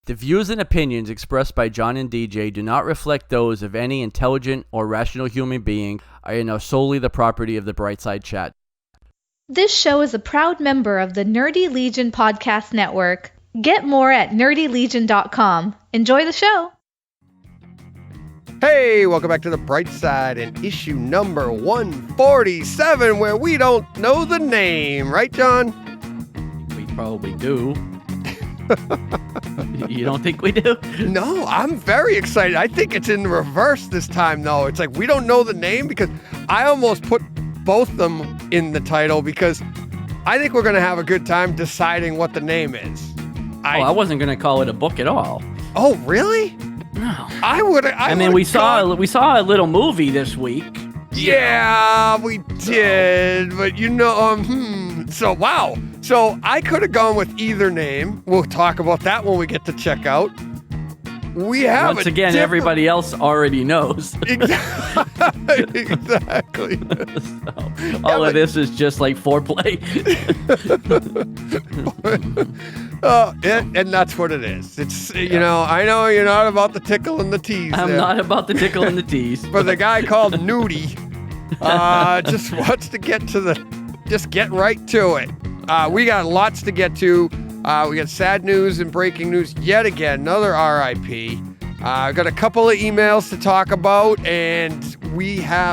The views and opinions expressed by John and DJ do not reflect those of any intelligent or rational human being and are solely the property of the Brightside Chat. This show is a proud member of the Nerdy Legion Podcast Network. Get more at nerdylegion.com. Enjoy the show. Hey, welcome back to the Bright Side and issue number 147, where we don't know the name. Right, John? We probably do. You don't think we do? No, I'm very excited. I think it's in reverse this time, though. It's like we don't know the name because I almost put both of them in the title because I think we're going to have a good time deciding what the name is. I wasn't going to call it a book at all. Oh, really? No. I mean, we saw a little movie this week. Yeah, we did. But So, wow. So I could have gone with either name. We'll talk about that when we get to check out. We have Once again, everybody else already knows. Exactly. All of this is just like foreplay. And that's what it is. It's, I know you're not about the tickle and the tease. I'm not about the tickle and the tease. But the guy called Nudie just wants to get right to it. We got lots to get to. We got sad news and breaking news yet again. Another RIP. Got a couple of emails to talk about, and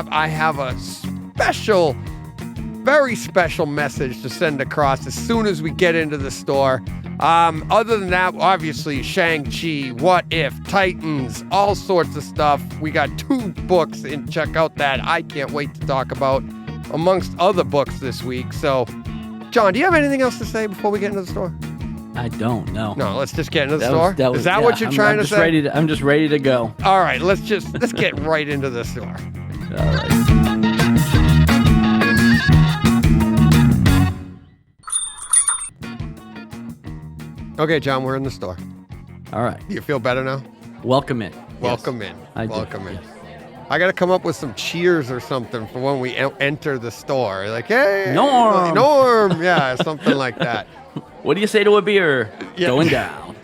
I have a special, very special message to send across as soon as we get into the store. Other than that, obviously, Shang Chi, What If, Titans, all sorts of stuff. We got 2 books, and check out that I can't wait to talk about, amongst other books this week. So, John, do you have anything else to say before we get into the store? I don't know. No, let's just get into the store. Is that what you're trying to say? I'm just ready to go. All right, let's get right into the store. All right. Okay, John, we're in the store. All right. Do you feel better now? Welcome in. Welcome in. Welcome in. Yes. I got to come up with some cheers or something for when we enter the store. Like, hey, Norm. Norm. Yeah, something like that. What do you say to a beer? Yeah. Going down.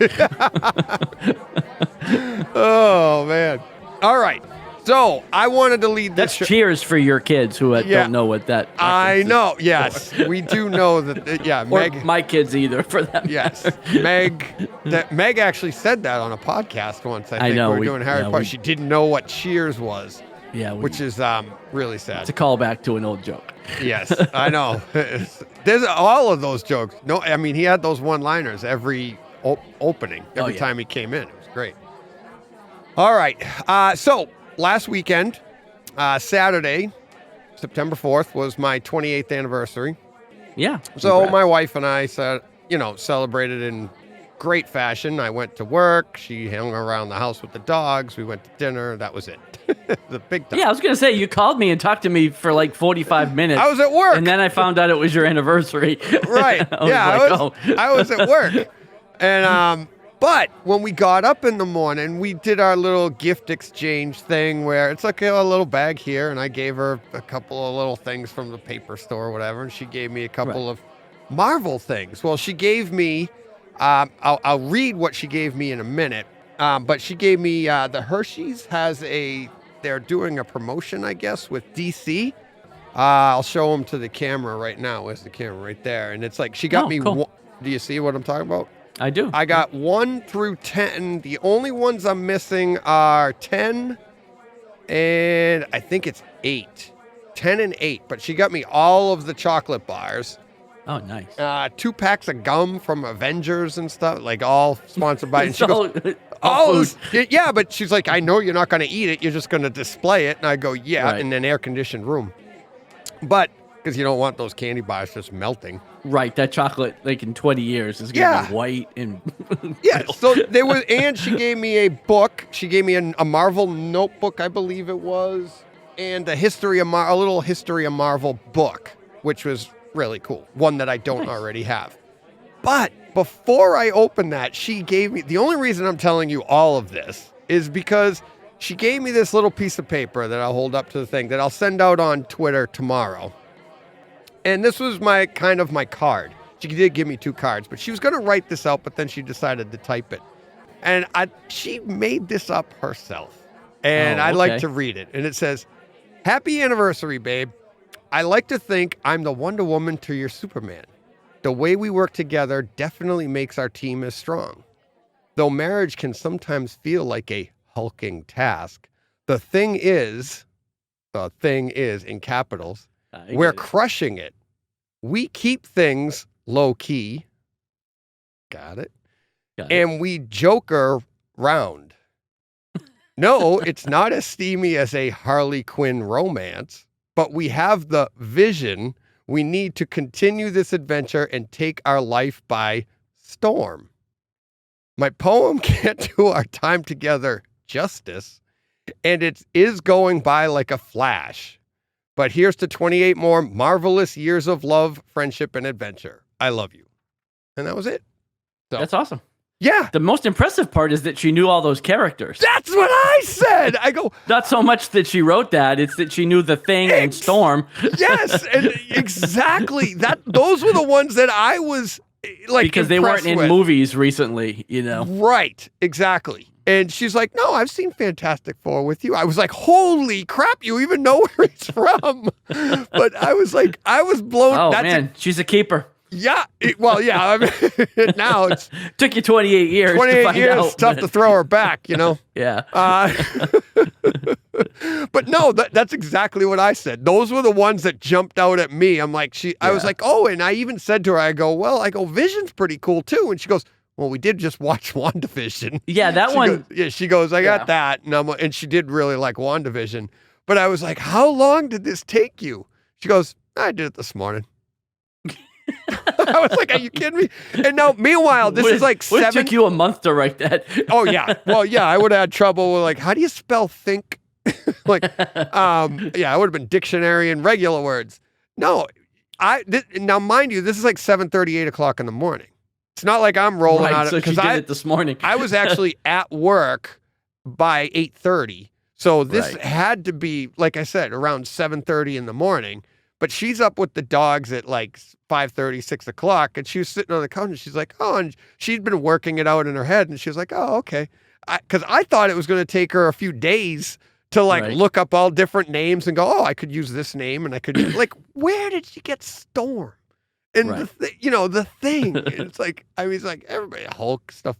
Oh, man. All right. So I wanted to lead this. That's cheers for your kids who don't know what that is. I know. Yes, we do know that. Yeah, or Meg. My kids either, for that. Yes, Meg. Meg actually said that on a podcast once. I think know. We were doing Harry Potter. She didn't know what cheers was. Yeah, which is really sad. It's a callback to an old joke. Yes, I know. There's all of those jokes. No, I mean he had those one-liners every opening, every time he came in. It was great. All right, so. Last weekend, Saturday, September 4th, was my 28th anniversary. Yeah. So my wife and I celebrated in great fashion. I went to work. She hung around the house with the dogs. We went to dinner. That was it. The big time. Yeah, I was going to say, you called me and talked to me for like 45 minutes. I was at work. And then I found out it was your anniversary. Right. I was at work. And, but when we got up in the morning, we did our little gift exchange thing where it's like a little bag here, and I gave her a couple of little things from the paper store or whatever, and she gave me a couple of Marvel things. Well, she gave me, I'll read what she gave me in a minute, but she gave me the Hershey's they're doing a promotion, I guess, with DC. I'll show them to the camera right now. Where's the camera? Right there. And it's like she got me. Cool. Do you see what I'm talking about? I do. I got 1 through 10. The only ones I'm missing are 10 and I think it's 8. 10 and 8. But she got me all of the chocolate bars. Oh, nice. 2 packs of gum from Avengers and stuff, like all sponsored by. And she goes, food. Yeah, but she's like, I know you're not going to eat it. You're just going to display it. And I go, yeah, right. In an air-conditioned room. But because you don't want those candy bars just melting. Right, that chocolate, like in 20 years, is going to be white and. Yeah, so there was, and she gave me a book. She gave me a Marvel notebook, I believe it was, and a little history of Marvel book, which was really cool. One that I don't already have. But before I opened that, she gave me, the only reason I'm telling you all of this is because she gave me this little piece of paper that I'll hold up to the thing that I'll send out on Twitter tomorrow. And this was my card. She did give me 2 cards, but she was going to write this out, but then she decided to type it. And she made this up herself. And I'd like to read it. And it says, "Happy anniversary, babe. I like to think I'm the Wonder Woman to your Superman. The way we work together definitely makes our team as strong. Though marriage can sometimes feel like a hulking task, the thing is in capitals, we're crushing it. We keep things low key. Got it. And we joker round. No, it's not as steamy as a Harley Quinn romance, but we have the vision we need to continue this adventure and take our life by storm. My poem can't do our time together justice, and it is going by like a flash. But here's to 28 more marvelous years of love, friendship, and adventure. I love you." And that was it. So, that's awesome. Yeah. The most impressive part is that she knew all those characters. That's what I said. I go, not so much that she wrote that, it's that she knew the Thing and Storm. Yes, and exactly. Those were the ones that I was like, because they weren't in movies recently, you know. Right, exactly. And she's like, "No, I've seen Fantastic Four with you." I was like, "Holy crap, you even know where he's from." But I was like, I was blown. Oh, man, she's a keeper. Yeah. I mean, now it's... Took you 28 years 28 to find years, out. It's tough to throw her back, you know? Yeah. But no, that's exactly what I said. Those were the ones that jumped out at me. I'm like, I was like, oh, and I even said to her, I go, Vision's pretty cool too. And she goes, "Well, we did just watch WandaVision." Yeah, that one. She goes, I got that. And she did really like WandaVision. But I was like, "How long did this take you?" She goes, "I did it this morning." I was like, "Are you kidding me?" And now, meanwhile, this is like It took you a month to write that. Oh, yeah. Well, yeah, I would have had trouble with, like, how do you spell think? I would have been dictionary and regular words. No, now, mind you, this is like 7:30, 8 o'clock in the morning. It's not like I'm rolling out of it. Because I did it this morning. I was actually at work by 8:30. So this had to be, like I said, around 7:30 in the morning. But she's up with the dogs at like 5:30, 6 o'clock, and she was sitting on the couch, and she's like, "Oh," and she'd been working it out in her head, and she was like, "Oh, okay." Because I thought it was going to take her a few days to look up all different names and go, "Oh, I could use this name," and I could like, where did she get Storm? And the Thing. It's like, I mean, it's like everybody Hulk stuff,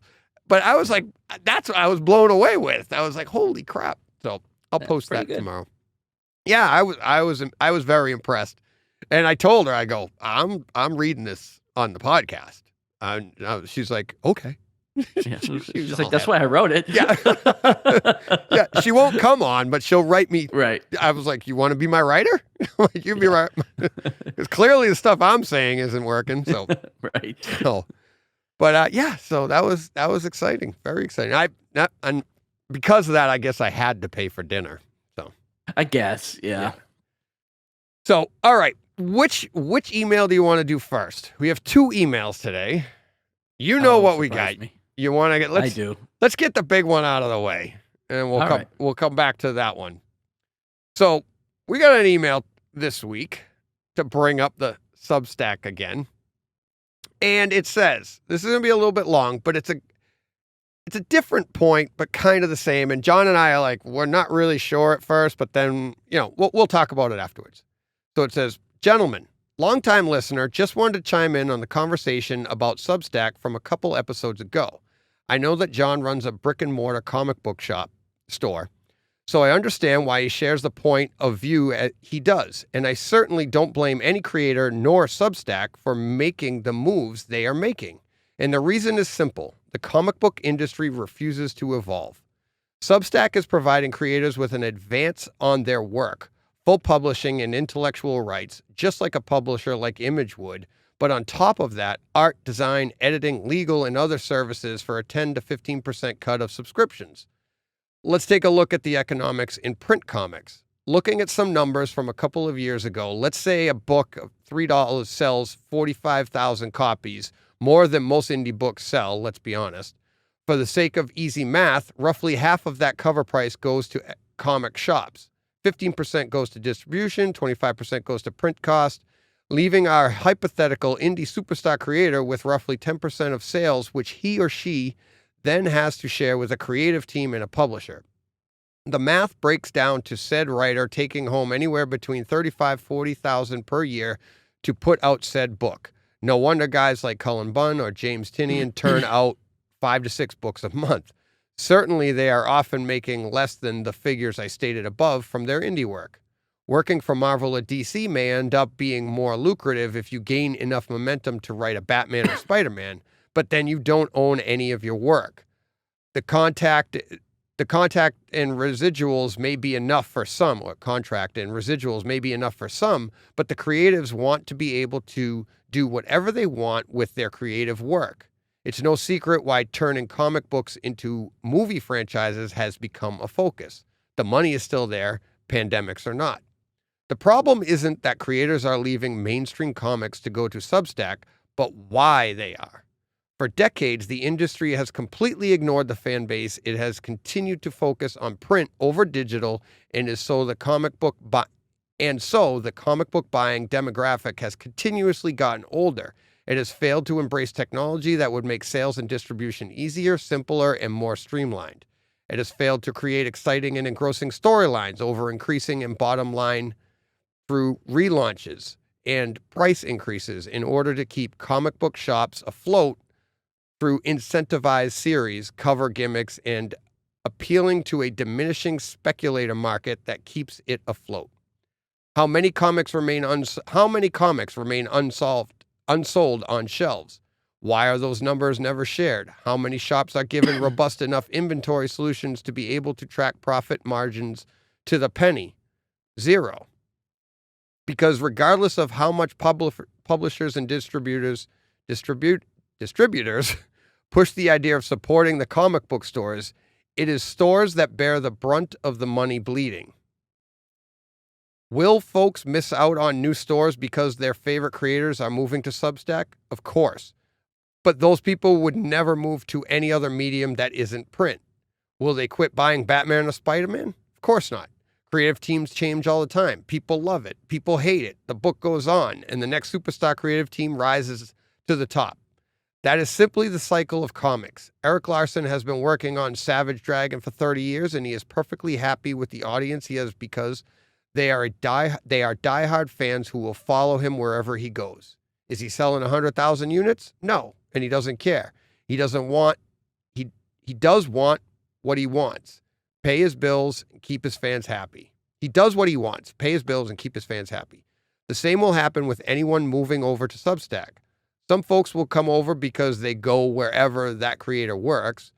but I was like, that's what I was blown away with. I was like, holy crap! So I'll post that tomorrow. Yeah, I was very impressed, and I told her, I go, I'm reading this on the podcast. She's like, okay. Yeah. She's like, that's why I wrote it. Yeah, yeah. She won't come on, but she'll write me. Right. I was like, "You want to be my writer?" Like, you be right, because clearly the stuff I'm saying isn't working. So right. So, but so that was exciting, very exciting. And because of that, I guess I had to pay for dinner. I guess, yeah. So, all right, which email do you want to do first? We have 2 emails today. You know what we got. Me. You want to get? I do. Let's get the big one out of the way, and we'll come back to that one. So, we got an email this week to bring up the Substack again, and it says, this is going to be a little bit long, but it's a different point, but kind of the same. And John and I are like, we're not really sure at first, but then, we'll talk about it afterwards. So it says, "Gentlemen, longtime listener, just wanted to chime in on the conversation about Substack from a couple episodes ago. I know that John runs a brick and mortar comic book store, so I understand why he shares the point of view he does. And I certainly don't blame any creator nor Substack for making the moves they are making. And the reason is simple. The comic book industry refuses to evolve. Substack is providing creators with an advance on their work, full publishing and intellectual rights, just like a publisher like Image would. But on top of that, art, design, editing, legal, and other services for a 10 to 15% cut of subscriptions. Let's take a look at the economics in print comics. Looking at some numbers from a couple of years ago, let's say a book of $3 sells 45,000 copies, more than most indie books sell, let's be honest. For the sake of easy math, roughly half of that cover price goes to comic shops. 15% goes to distribution, 25% goes to print cost, leaving our hypothetical indie superstar creator with roughly 10% of sales, which he or she then has to share with a creative team and a publisher. The math breaks down to said writer taking home anywhere between $35,000-$40,000 per year to put out said book. No wonder guys like Cullen Bunn or James Tynion turn out 5 to 6 books a month. Certainly, they are often making less than the figures I stated above from their indie work. Working for Marvel or DC may end up being more lucrative if you gain enough momentum to write a Batman or Spider-Man, but then you don't own any of your work. The contract and residuals may be enough for some, but the creatives want to be able to do whatever they want with their creative work. It's no secret why turning comic books into movie franchises has become a focus. The money is still there, pandemics or not. The problem isn't that creators are leaving mainstream comics to go to Substack, but why they are. For decades, the industry has completely ignored the fan base. It has continued to focus on print over digital, and so the comic book buying demographic has continuously gotten older. It has failed to embrace technology that would make sales and distribution easier, simpler, and more streamlined. It has failed to create exciting and engrossing storylines over increasing and bottom line through relaunches and price increases in order to keep comic book shops afloat through incentivized series, cover gimmicks, and appealing to a diminishing speculator market that keeps it afloat. How many comics remain unsold on shelves? Why are those numbers never shared? How many shops are given robust enough inventory solutions to be able to track profit margins to the penny? 0. Because regardless of how much publishers and distributors push the idea of supporting the comic book stores, it is stores that bear the brunt of the money bleeding. Will folks miss out on new stores because their favorite creators are moving to Substack? Of course. But those people would never move to any other medium that isn't print. Will they quit buying Batman or Spider-Man? Of course not. Creative teams change all the time. People love it. People hate it. The book goes on, and the next superstar creative team rises to the top. That is simply the cycle of comics. Eric Larson has been working on Savage Dragon for 30 years, and he is perfectly happy with the audience he has because they are diehard fans who will follow him wherever he goes. Is he selling 100,000 units? No, and he doesn't care. He does want what he wants. Pay his bills and keep his fans happy. He does what he wants. Pay his bills and keep his fans happy. The same will happen with anyone moving over to Substack. Some folks will come over because they go wherever that creator works.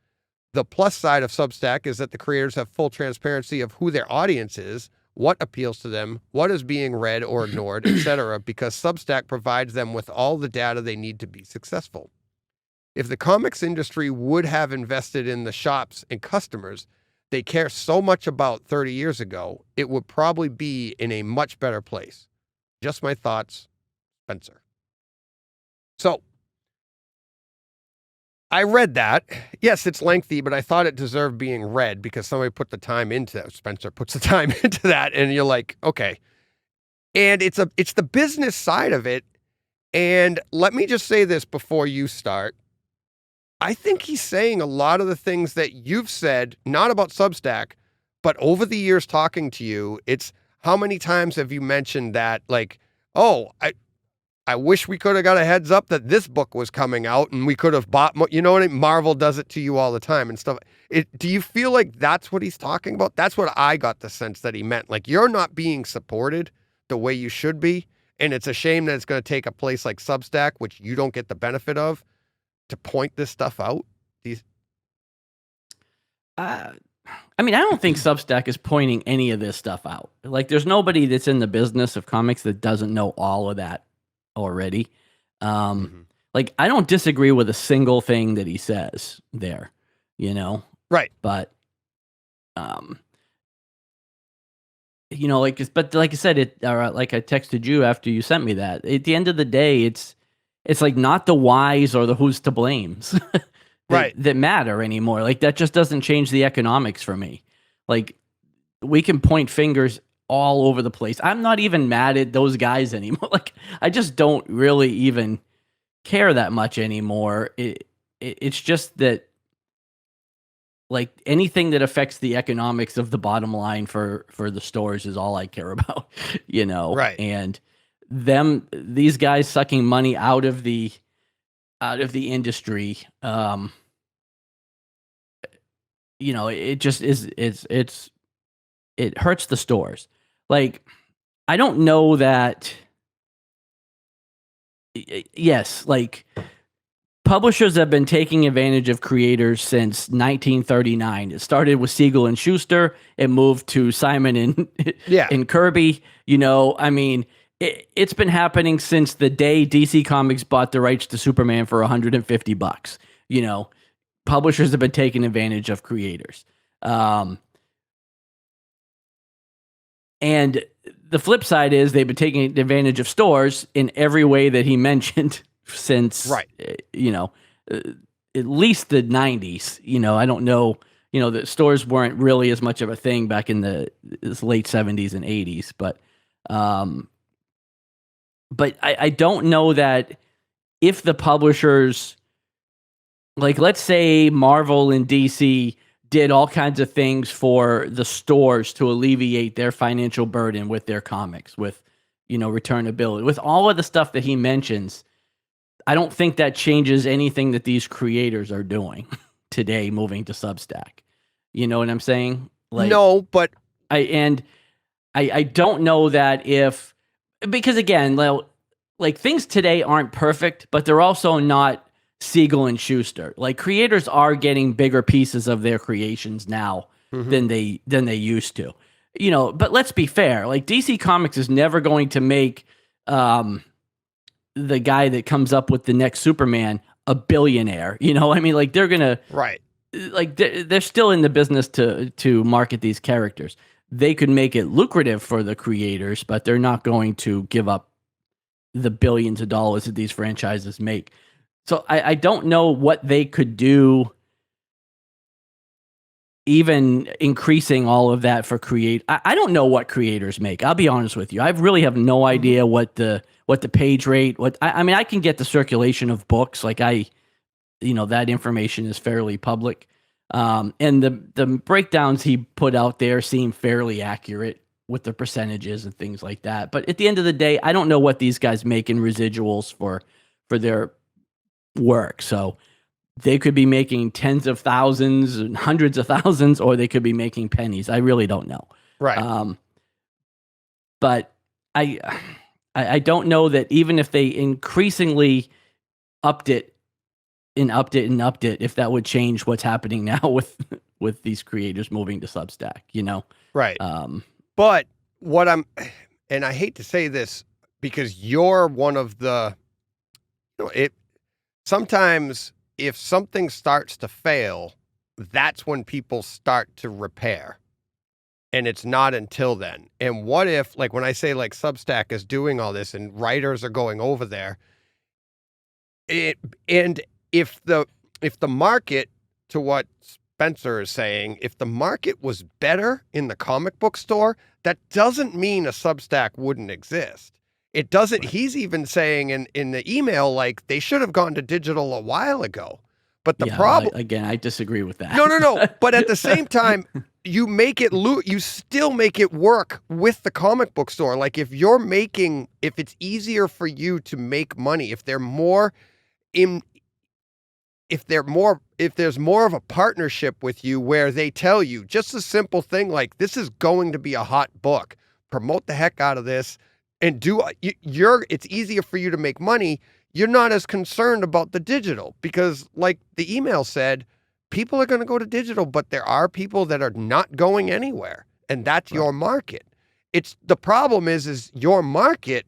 The plus side of Substack is that the creators have full transparency of who their audience is, what appeals to them, what is being read or ignored, etc., because Substack provides them with all the data they need to be successful. If the comics industry would have invested in the shops and customers they care so much about 30 years ago, it would probably be in a much better place. Just my thoughts, Spencer. So, I read that. Yes, it's lengthy, but I thought it deserved being read because somebody put the time into that. Spencer puts the time into that, and you're like, okay. And it's the business side of it. And let me just say this before you start. I think he's saying a lot of the things that you've said, not about Substack, but over the years talking to you, it's how many times have you mentioned that, like, oh, I wish we could have got a heads up that this book was coming out and we could have bought, you know what I mean? Marvel does it to you all the time and stuff. Do you feel like that's what he's talking about? That's what I got the sense that he meant. Like, you're not being supported the way you should be. And it's a shame that it's going to take a place like Substack, which you don't get the benefit of, to point this stuff out? I mean, I don't think Substack is pointing any of this stuff out. Like, there's nobody that's in the business of comics that doesn't know all of that already. Like, I don't disagree with a single thing that he says there, you know? Right. But, you know, like I said, like I texted you after you sent me that. At the end of the day, it's like not the whys or the who's to blames that matter anymore. Like, that just doesn't change the economics for me. Like, we can point fingers all over the place. I'm not even mad at those guys anymore. Like, I just don't really even care that much anymore. It's just that like anything that affects the economics of the bottom line for the stores is all I care about, you know. Right. And these guys sucking money out of the industry, you know, it just is it hurts the stores. Like, I don't know that. Yes, like, publishers have been taking advantage of creators since 1939. It started with Siegel and Schuster. It moved to Simon and Kirby. You know, I mean, it's been happening since the day DC Comics bought the rights to Superman for $150. You know, publishers have been taking advantage of creators. And the flip side is they've been taking advantage of stores in every way that he mentioned since, you know, at least the 90s. You know, I don't know, you know, the stores weren't really as much of a thing back in the late 70s and 80s, but I don't know that if the publishers, like, let's say Marvel and DC did all kinds of things for the stores to alleviate their financial burden with their comics, with, you know, returnability, with all of the stuff that he mentions. I don't think that changes anything that these creators are doing today, moving to Substack. You know what I'm saying? Like, no, but I don't know that if, because again, like things today aren't perfect, but they're also not Siegel and Schuster. Like, creators are getting bigger pieces of their creations now than they used to. You know, but let's be fair. Like, DC Comics is never going to make the guy that comes up with the next Superman a billionaire. You know, I mean, like, they're gonna like they're still in the business to market these characters. They could make it lucrative for the creators, but they're not going to give up the billions of dollars that these franchises make. So I don't know what they could do, even increasing all of that for I don't know what creators make. I'll be honest with you. I really have no idea what the page rate, I mean, I can get the circulation of books. Like, you know, that information is fairly public. And the breakdowns he put out there seem fairly accurate with the percentages and things like that. But at the end of the day, I don't know what these guys make in residuals for their work. So they could be making tens of thousands and hundreds of thousands, or they could be making pennies. I really don't know. Right. But I don't know that even if they increasingly upped it, if that would change what's happening now with these creators moving to Substack, you know? Right. But and I hate to say this because you're one of the, you know, sometimes if something starts to fail, that's when people start to repair. And it's not until then. And what if, like, when I say, like, Substack is doing all this and writers are going over there, and if the market, to what Spencer is saying, if the market was better in the comic book store, that doesn't mean a Substack wouldn't exist. It doesn't. Right. He's even saying in the email, like, they should have gone to digital a while ago. But the problem, again, I disagree with that. No. But at the same time, you make it you still make it work with the comic book store. Like, if it's easier for you to make money, if there's more of a partnership with you where they tell you just a simple thing like, this is going to be a hot book, promote the heck out of this, and it's easier for you to make money. You're not as concerned about the digital because, like the email said, people are going to go to digital, but there are people that are not going anywhere, and that's your market. The problem is your market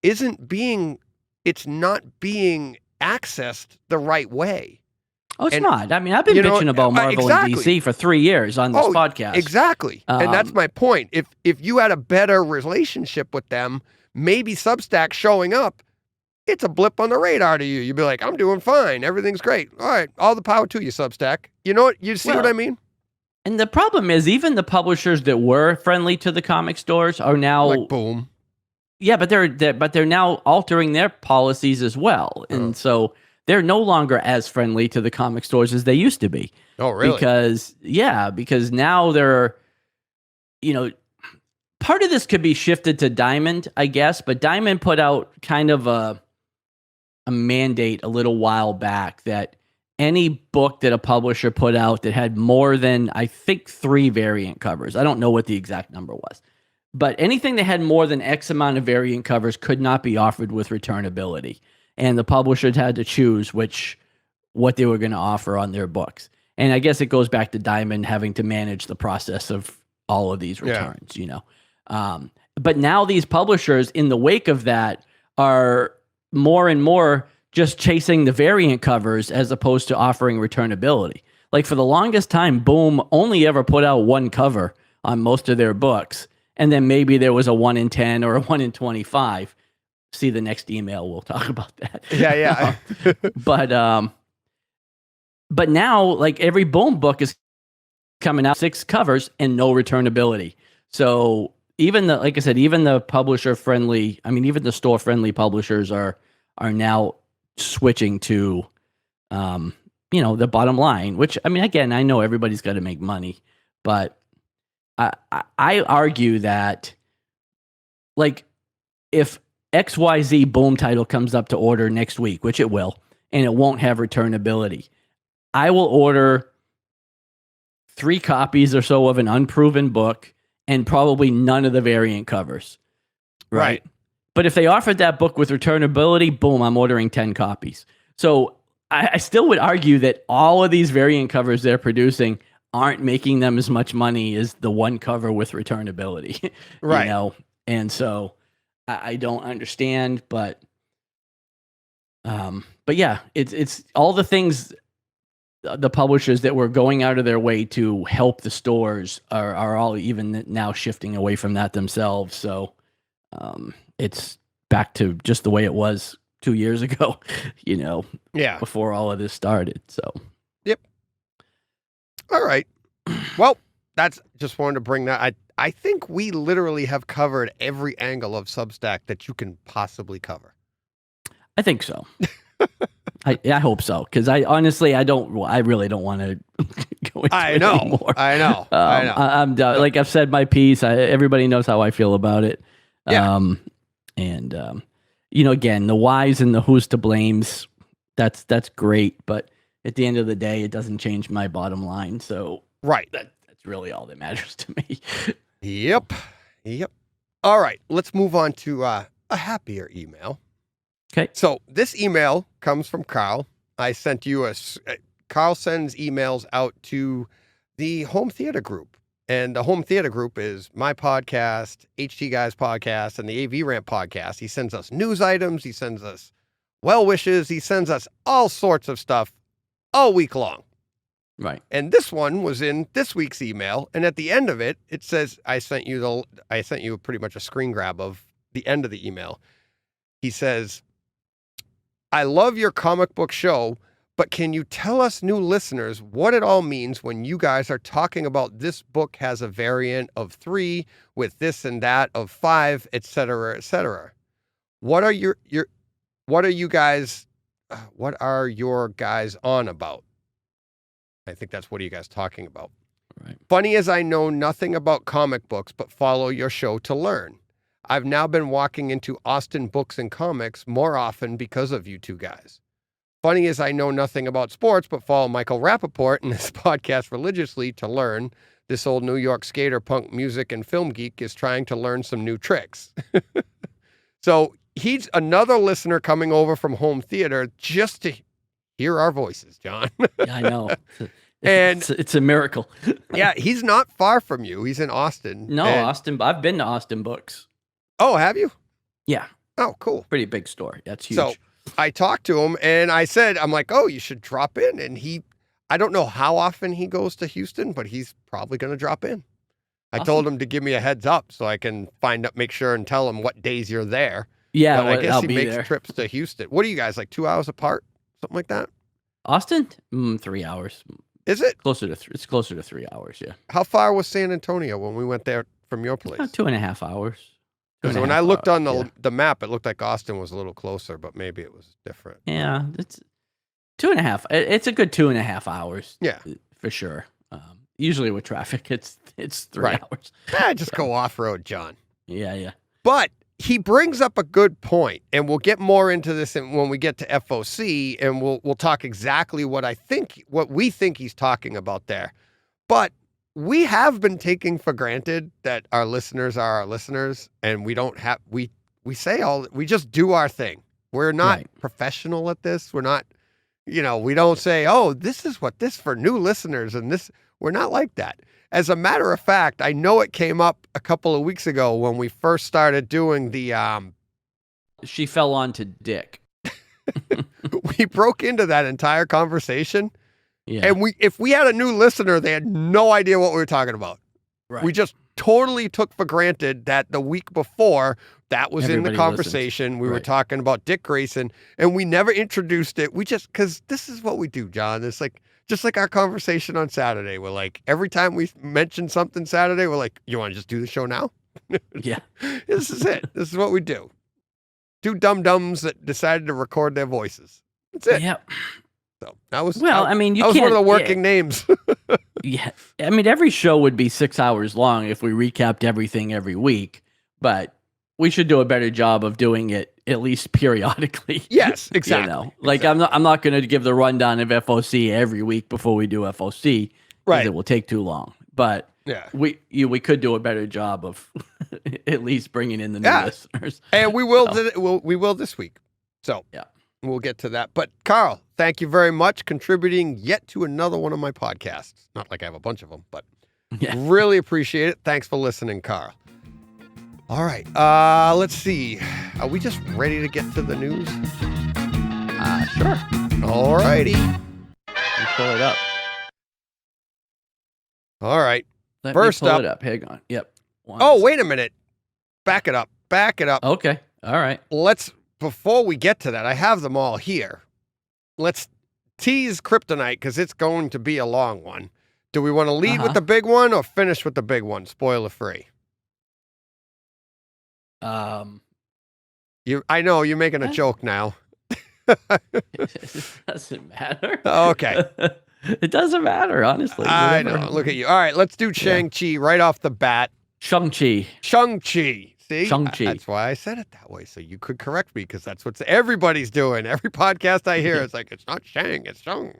it's not being accessed the right way. Oh, it's not. I mean, I've been bitching about Marvel and DC for 3 years on this podcast. Exactly. And that's my point. If you had a better relationship with them, maybe Substack showing up, it's a blip on the radar to you. You'd be like, I'm doing fine. Everything's great. All right. All the power to you, Substack. You know what? You see what I mean? And the problem is, even the publishers that were friendly to the comic stores are now, like, boom. Yeah, but they're now altering their policies as well. And so they're no longer as friendly to the comic stores as they used to be. Oh, really? Because now they're, part of this could be shifted to Diamond, I guess, but Diamond put out kind of a mandate a little while back that any book that a publisher put out that had more than, I think, 3 variant covers. I don't know what the exact number was, but anything that had more than X amount of variant covers could not be offered with returnability. And the publishers had to choose what they were going to offer on their books. And I guess it goes back to Diamond having to manage the process of all of these returns, But now these publishers, in the wake of that, are more and more just chasing the variant covers as opposed to offering returnability. Like for the longest time, Boom only ever put out 1 cover on most of their books. And then maybe there was a 1 in 10 or a 1 in 25. See the next email. We'll talk about that. Yeah. But now, like every Boom book is coming out 6 covers and no returnability. So even the publisher friendly, even the store friendly publishers are now switching to, the bottom line. Which again, I know everybody's got to make money, but I argue that, like, if XYZ Boom title comes up to order next week, which it will, and it won't have returnability, I will order 3 copies or so of an unproven book and probably none of the variant covers. Right. But if they offered that book with returnability, boom, I'm ordering 10 copies. So I still would argue that all of these variant covers they're producing aren't making them as much money as the 1 cover with returnability. Right. And so I don't understand, but yeah, it's all the things the publishers that were going out of their way to help the stores are all even now shifting away from that themselves. So it's back to just the way it was 2 years ago, before all of this started. So, yep. All right. Well, that's just wanted to bring that. I think we literally have covered every angle of Substack that you can possibly cover. I think so. I hope so, because I really don't want to go into it anymore. I know. I'm done. Like I've said my piece. Everybody knows how I feel about it. Yeah. Again, the whys and the who's to blames, that's great, but at the end of the day, it doesn't change my bottom line. So right, that's really all that matters to me. Yep. All right, let's move on to a happier email. Okay. So this email comes from Carl. I sent you Carl sends emails out to the Home Theater Group. And the Home Theater Group is my podcast, HT Guys podcast, and the AV Rant podcast. He sends us news items. He sends us well wishes. He sends us all sorts of stuff all week long. Right. And this one was in this week's email. And at the end of it, it says, I sent you pretty much a screen grab of the end of the email. He says, I love your comic book show, but can you tell us new listeners what it all means when you guys are talking about this book has a variant of 3 with this and that of 5, et cetera, et cetera? What are your guys on about? I think that's what are you guys talking about? Right. Funny as I know nothing about comic books, but follow your show to learn. I've now been walking into Austin Books and Comics more often because of you two guys. Funny as I know nothing about sports, but follow Michael Rappaport and this podcast religiously to learn. This old New York skater, punk music, and film geek is trying to learn some new tricks. So he's another listener coming over from home theater just to hear our voices, John. Yeah, I know. And it's a miracle. Yeah, he's not far from you. He's in Austin. No, Austin. I've been to Austin Books. Oh, have you? Yeah. Oh, cool. Pretty big store. That's huge. So I talked to him and I said, I'm like, oh, you should drop in. And I don't know how often he goes to Houston, but he's probably going to drop in. I told him to give me a heads up so I can make sure and tell him what days you're there. Yeah, but I guess he makes there. trips to Houston. What are you guys, like 2 hours apart? Something like that? Austin? 3 hours. Is it? It's closer to 3 hours, yeah. How far was San Antonio when we went there from your place? About 2.5 hours. Because when I looked on the map, it looked like Austin was a little closer, but maybe it was different. Yeah, 2.5. It's a good 2.5 hours. Yeah. For sure. Usually with traffic, it's 3 Right. hours. Just go off-road, John. Yeah. But he brings up a good point, and we'll get more into this when we get to FOC, and we'll talk exactly what we think he's talking about there. But we have been taking for granted that our listeners are our listeners, and we don't have we just do our thing. We're not professional at this. We're not, we don't say, oh, this is what this for new listeners, and this. We're not like that. As a matter of fact, I know it came up a couple of weeks ago when we first started doing the She fell onto Dick. we broke into that entire conversation. Yeah. And if we had a new listener, they had no idea what we were talking about. Right. We just totally took for granted that the week before that was Everybody in the conversation. listens. We were talking about Dick Grayson, and we never introduced it. We just, because this is what we do, John. It's like, just like our conversation on Saturday. We're like, every time we mention something Saturday, we're like, you want to just do the show now? Yeah. This is it. This is what we do. Two dum-dums that decided to record their voices. That's it. Yep. So that was, Well, I mean, that was one of the working names. Yeah. I mean, every show would be 6 hours long if we recapped everything every week, but we should do a better job of doing it at least periodically. Yes, exactly. Like exactly. I'm not going to give the rundown of FOC every week before we do FOC. Right. It will take too long. But yeah, we could do a better job of at least bringing in the new listeners. And we will we will this week. So yeah, we'll get to that. But Carl, thank you very much, contributing yet to another one of my podcasts. Not like I have a bunch of them, but really appreciate it. Thanks for listening, Carl. All right. Let's see. Are we just ready to get to the news? Sure. All righty. Let's pull it up. All right. First me pull it up. Hang on. Yep. Wait a minute. Back it up. Okay. All right. Before we get to that, I have them all here. Let's tease Kryptonite because it's going to be a long one. Do we want to lead with the big one or finish with the big one? Spoiler free. I know you're making a joke now. It doesn't matter. Okay. It doesn't matter, honestly. I know. Look at you. All right, let's do Shang-Chi right off the bat. Shang-Chi. See? Shang-Chi. That's why I said it that way, so you could correct me, because that's what everybody's doing. Every podcast I hear, it's like, it's not Shang, it's Shang.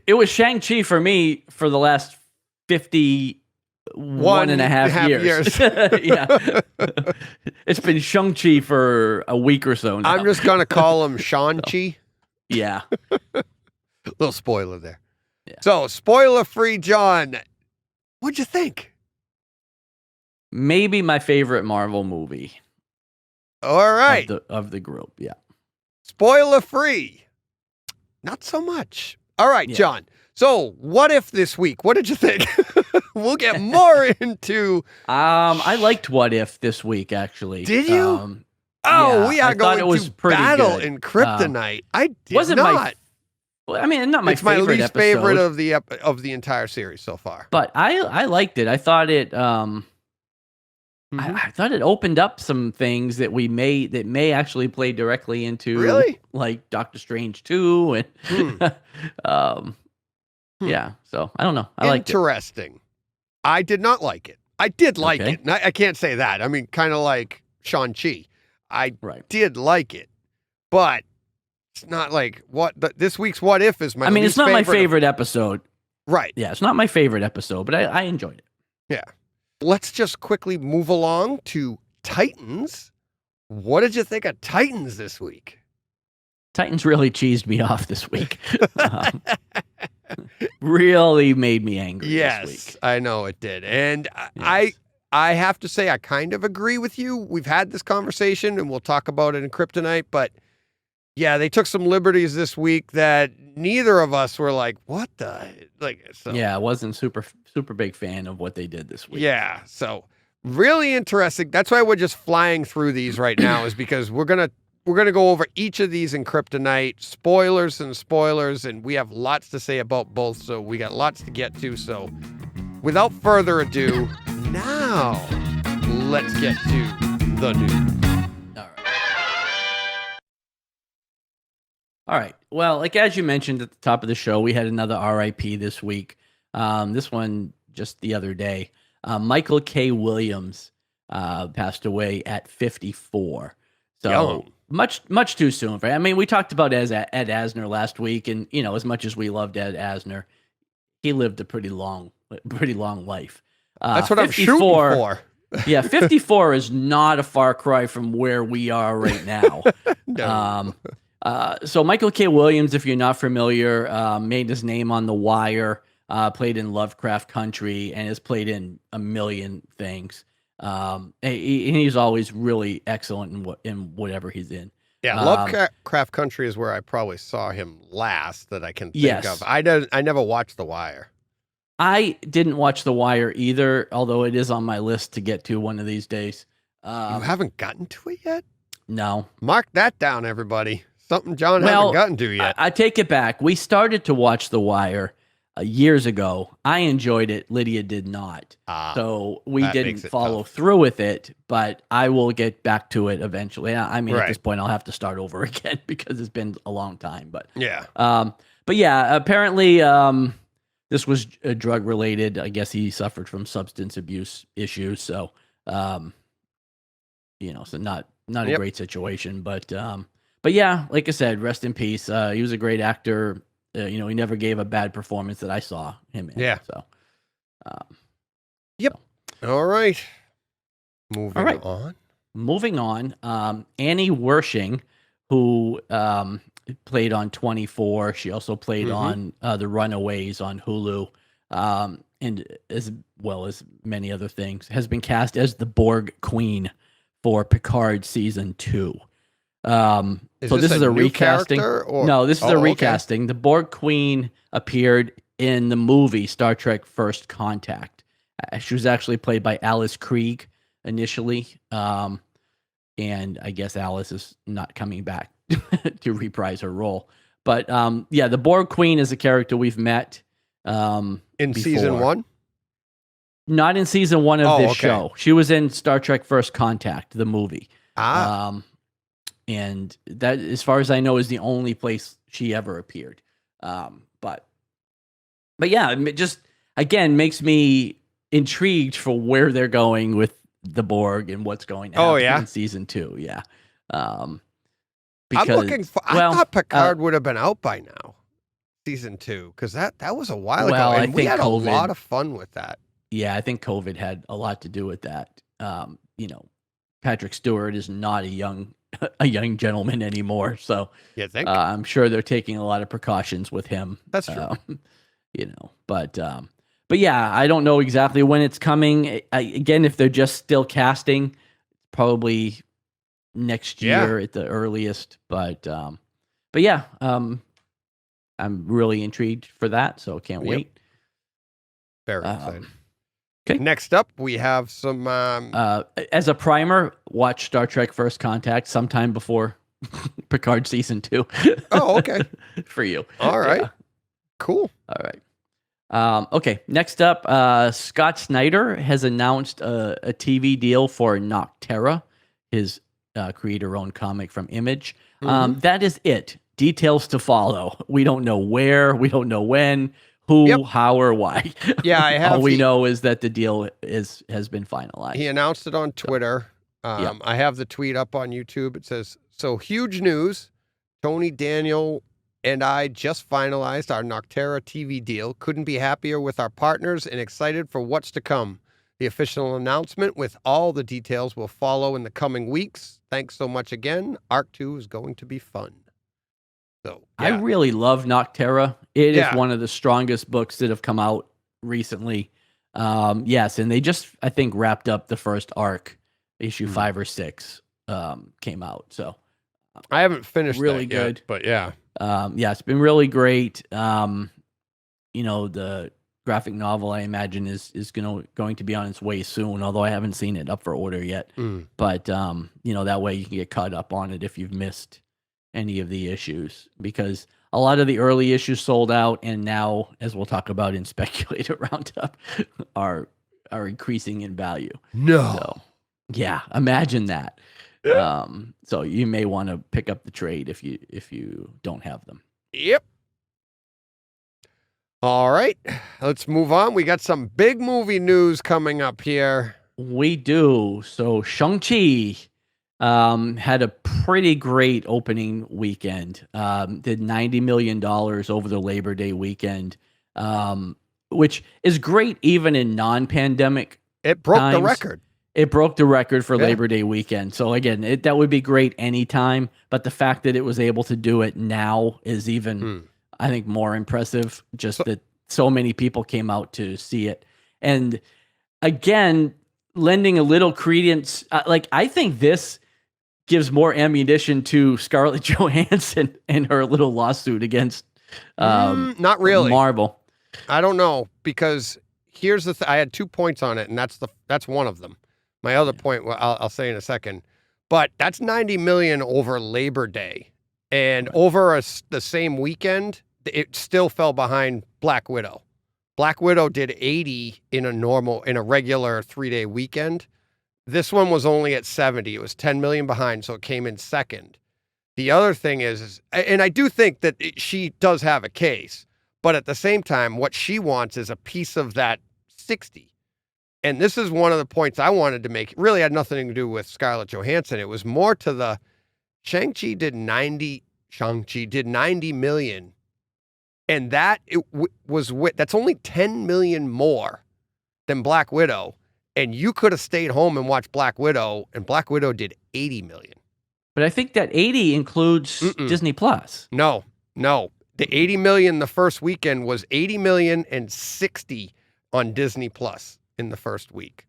It was Shang-Chi for me for the last 51.5 years. Yeah. It's been Shang-Chi for a week or so now. I'm just going to call him Shang-Chi. Yeah. Little spoiler there. Yeah. So, spoiler-free, John, what'd you think? Maybe my favorite Marvel movie. All right. Of the group, yeah. Spoiler-free. Not so much. All right, John. So, what if this week? What did you think? We'll get more into... I liked What If this week, actually. Did you? We are going to battle in Kryptonite. I did not. I mean, not my it's my favorite least episode, favorite of the entire series so far. But I liked it. I thought it I thought it opened up some things that may actually play directly into like Doctor Strange 2 and yeah. So I don't know. I liked it. Interesting. I did not like it. I did like it. I can't say that. I mean, kind of like Shang-Chi. I did like it, but it's not like this week's What If is my. I mean, it's not my favorite episode. Right. Yeah, it's not my favorite episode, but I enjoyed it. Yeah. Let's just quickly move along to Titans. What did you think of Titans this week? Titans really cheesed me off this week. Really made me angry this week. I know it did. And I have to say, I kind of agree with you. We've had this conversation, and we'll talk about it in Kryptonite, but yeah, they took some liberties this week that neither of us were like, what the? Yeah, I wasn't super big fan of what they did this week. Yeah, so really interesting. That's why we're just flying through these right now, is because we're gonna go over each of these in Kryptonite, spoilers, and we have lots to say about both, so we got lots to get to. So without further ado, now let's get to the news. All right. Well, like as you mentioned at the top of the show, we had another RIP this week. This one just the other day. Michael K. Williams passed away at 54. So Young. much too soon. I mean, we talked about Ed Asner last week, and as much as we loved Ed Asner, he lived a pretty long life. That's what I'm shooting for. Yeah, 54 is not a far cry from where we are right now. No. So Michael K. Williams, if you're not familiar, made his name on The Wire, played in Lovecraft Country, and has played in a million things. And he's always really excellent in whatever he's in. Yeah, Lovecraft Country is where I probably saw him last that I can think of. I never watched The Wire. I didn't watch The Wire either, although it is on my list to get to one of these days. You haven't gotten to it yet? No. Mark that down, everybody. Something John hasn't gotten to yet. I take it back. We started to watch The Wire years ago. I enjoyed it. Lydia did not. So we didn't follow through with it, but I will get back to it eventually. I mean, at this point, I'll have to start over again because it's been a long time. But yeah. Apparently, this was drug related. I guess he suffered from substance abuse issues. So, so not a great situation, but yeah, like I said, rest in peace. He was a great actor. He never gave a bad performance that I saw him in. Yeah. So, yep. So. All right. Moving on. Annie Wershing, who played on 24. She also played on The Runaways on Hulu, and as well as many other things, has been cast as the Borg Queen for Picard season 2. So this is a recasting. No, this is a recasting. Okay. The Borg Queen appeared in the movie Star Trek First Contact. She was actually played by Alice Krieg initially, and I guess Alice is not coming back to reprise her role. But the Borg Queen is a character we've met in season 1. Not in season 1 of this show. She was in Star Trek First Contact, the movie. And that, as far as I know, is the only place she ever appeared. But yeah, it just, again, makes me intrigued for where they're going with the Borg and what's going to happen in season 2. Yeah. Because, I'm looking for, I thought Picard would have been out by now, season 2, because that was a while ago, and we had a lot of fun with that. Yeah, I think COVID had a lot to do with that. Patrick Stewart is not a young gentleman anymore, so I'm sure they're taking a lot of precautions with him. That's true. But yeah, I don't know exactly when it's coming. Again, if they're just still casting, probably next year at the earliest. But yeah, I'm really intrigued for that, so can't wait. Very excited. Okay. Next up, we have some. As a primer, watch Star Trek First Contact sometime before Picard season 2. Oh, okay. For you. All right. Yeah. Cool. All right. Okay. Next up, Scott Snyder has announced a TV deal for Nocterra, his creator-owned comic from Image. That is it. Details to follow. We don't know where. We don't know when. Who, how, or why? Yeah, I have. All we know is that the deal has been finalized. He announced it on Twitter. I have the tweet up on YouTube. It says, "So huge news. Tony, Daniel, and I just finalized our Nocterra TV deal. Couldn't be happier with our partners and excited for what's to come. The official announcement with all the details will follow in the coming weeks. Thanks so much again. Arc 2 is going to be fun." So, I really love Nocterra. It is one of the strongest books that have come out recently. Yes, and they just, I think, wrapped up the first arc. Issue 5 or 6 came out. So I haven't finished really that good. Yet, but yeah. It's been really great. The graphic novel, I imagine, is going to be on its way soon, although I haven't seen it up for order yet. But that way you can get caught up on it if you've missed any of the issues, because a lot of the early issues sold out, and now, as we'll talk about in Speculator Roundup, are increasing in value. No. So, yeah, imagine that. So you may want to pick up the trade if you don't have them. Yep. All right, let's move on. We got some big movie news coming up here. We do. So Shang Chi had a pretty great opening weekend. Did $90 million over the Labor Day weekend, which is great even in non-pandemic. It broke times. the record. It broke the record for Labor Day weekend. So again, that would be great anytime, but the fact that it was able to do it now is even, I think, more impressive. That so many people came out to see it. And again, lending a little credence, I think this gives more ammunition to Scarlett Johansson and her little lawsuit against not really Marvel. I don't know, because here's the I had 2 points on it, and that's one of them. My other point, I'll say in a second, but that's 90 million over Labor Day, and over the same weekend, it still fell behind Black Widow. Black Widow did 80 in a regular 3-day weekend. This one was only at 70. It was 10 million behind, so it came in second. The other thing is, and I do think that she does have a case, but at the same time, what she wants is a piece of that 60. And this is one of the points I wanted to make. It really had nothing to do with Scarlett Johansson. It was more to the Shang-Chi did 90 million. And that that's only 10 million more than Black Widow. And you could have stayed home and watched Black Widow, and Black Widow did 80 million. But I think that 80 includes Disney Plus. No. The 80 million the first weekend was 80 million and 60 on Disney Plus in the first week.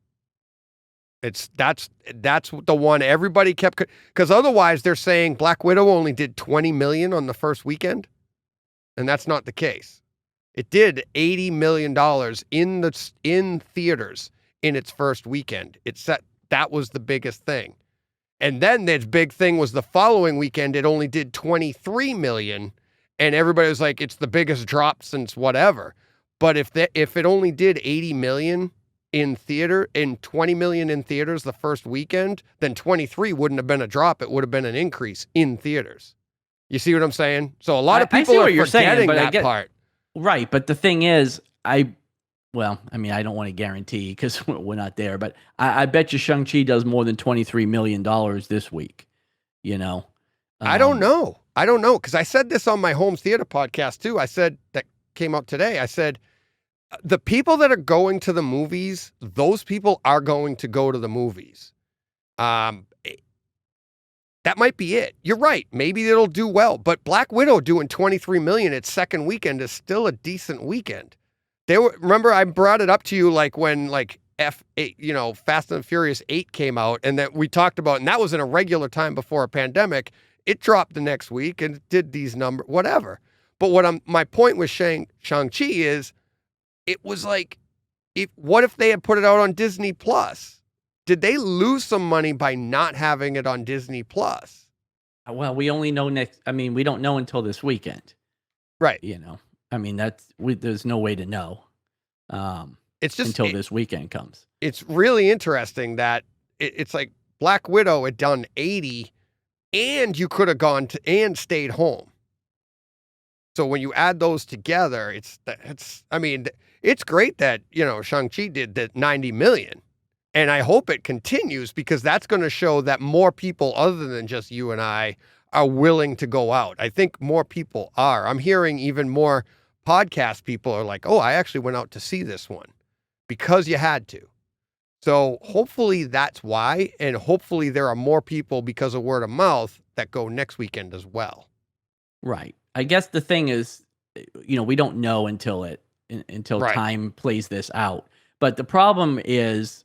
That's the one everybody kept, because otherwise they're saying Black Widow only did 20 million on the first weekend, and that's not the case. It did $80 million in theaters in its first weekend. That was the biggest thing. And then the big thing was the following weekend, it only did 23 million. And everybody was like, it's the biggest drop since whatever. But if it only did 80 million in theater and 20 million in theaters the first weekend, then 23 wouldn't have been a drop. It would have been an increase in theaters. You see what I'm saying? So a lot of people are forgetting that part. Right. But the thing is, I don't want to guarantee because we're not there, but I bet you Shang-Chi does more than $23 million this week. I don't know. Because I said this on my home theater podcast too. I said, that came out today. I said, the people that are going to the movies, those people are going to go to the movies. That might be it. You're right. Maybe it'll do well, but Black Widow doing 23 million its second weekend is still a decent weekend. Remember I brought it up to you when F8, Fast and Furious 8 came out, and that we talked about, and that was in a regular time before a pandemic. It dropped the next week and it did these numbers, whatever. But my point with Shang-Chi is, it was what if they had put it out on Disney Plus? Did they lose some money by not having it on Disney Plus? Well, we only know we don't know until this weekend. Right. There's no way to know. It's just until this weekend comes. It's really interesting that it's like Black Widow had done 80 and you could have gone and stayed home. So when you add those together, it's great that, Shang-Chi did that 90 million. And I hope it continues, because that's going to show that more people other than just you and I are willing to go out. I think more people are. I'm hearing even more podcast people are like, oh, I actually went out to see this one because you had to. So hopefully that's why. And hopefully there are more people because of word of mouth that go next weekend as well. Right. I guess the thing is, we don't know until time plays this out. But the problem is,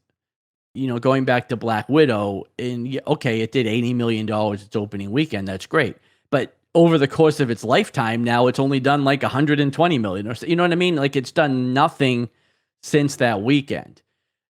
going back to Black Widow, and it did $80 million its opening weekend. That's great. But over the course of its lifetime, now it's only done $120 million or so. You know what I mean? It's done nothing since that weekend.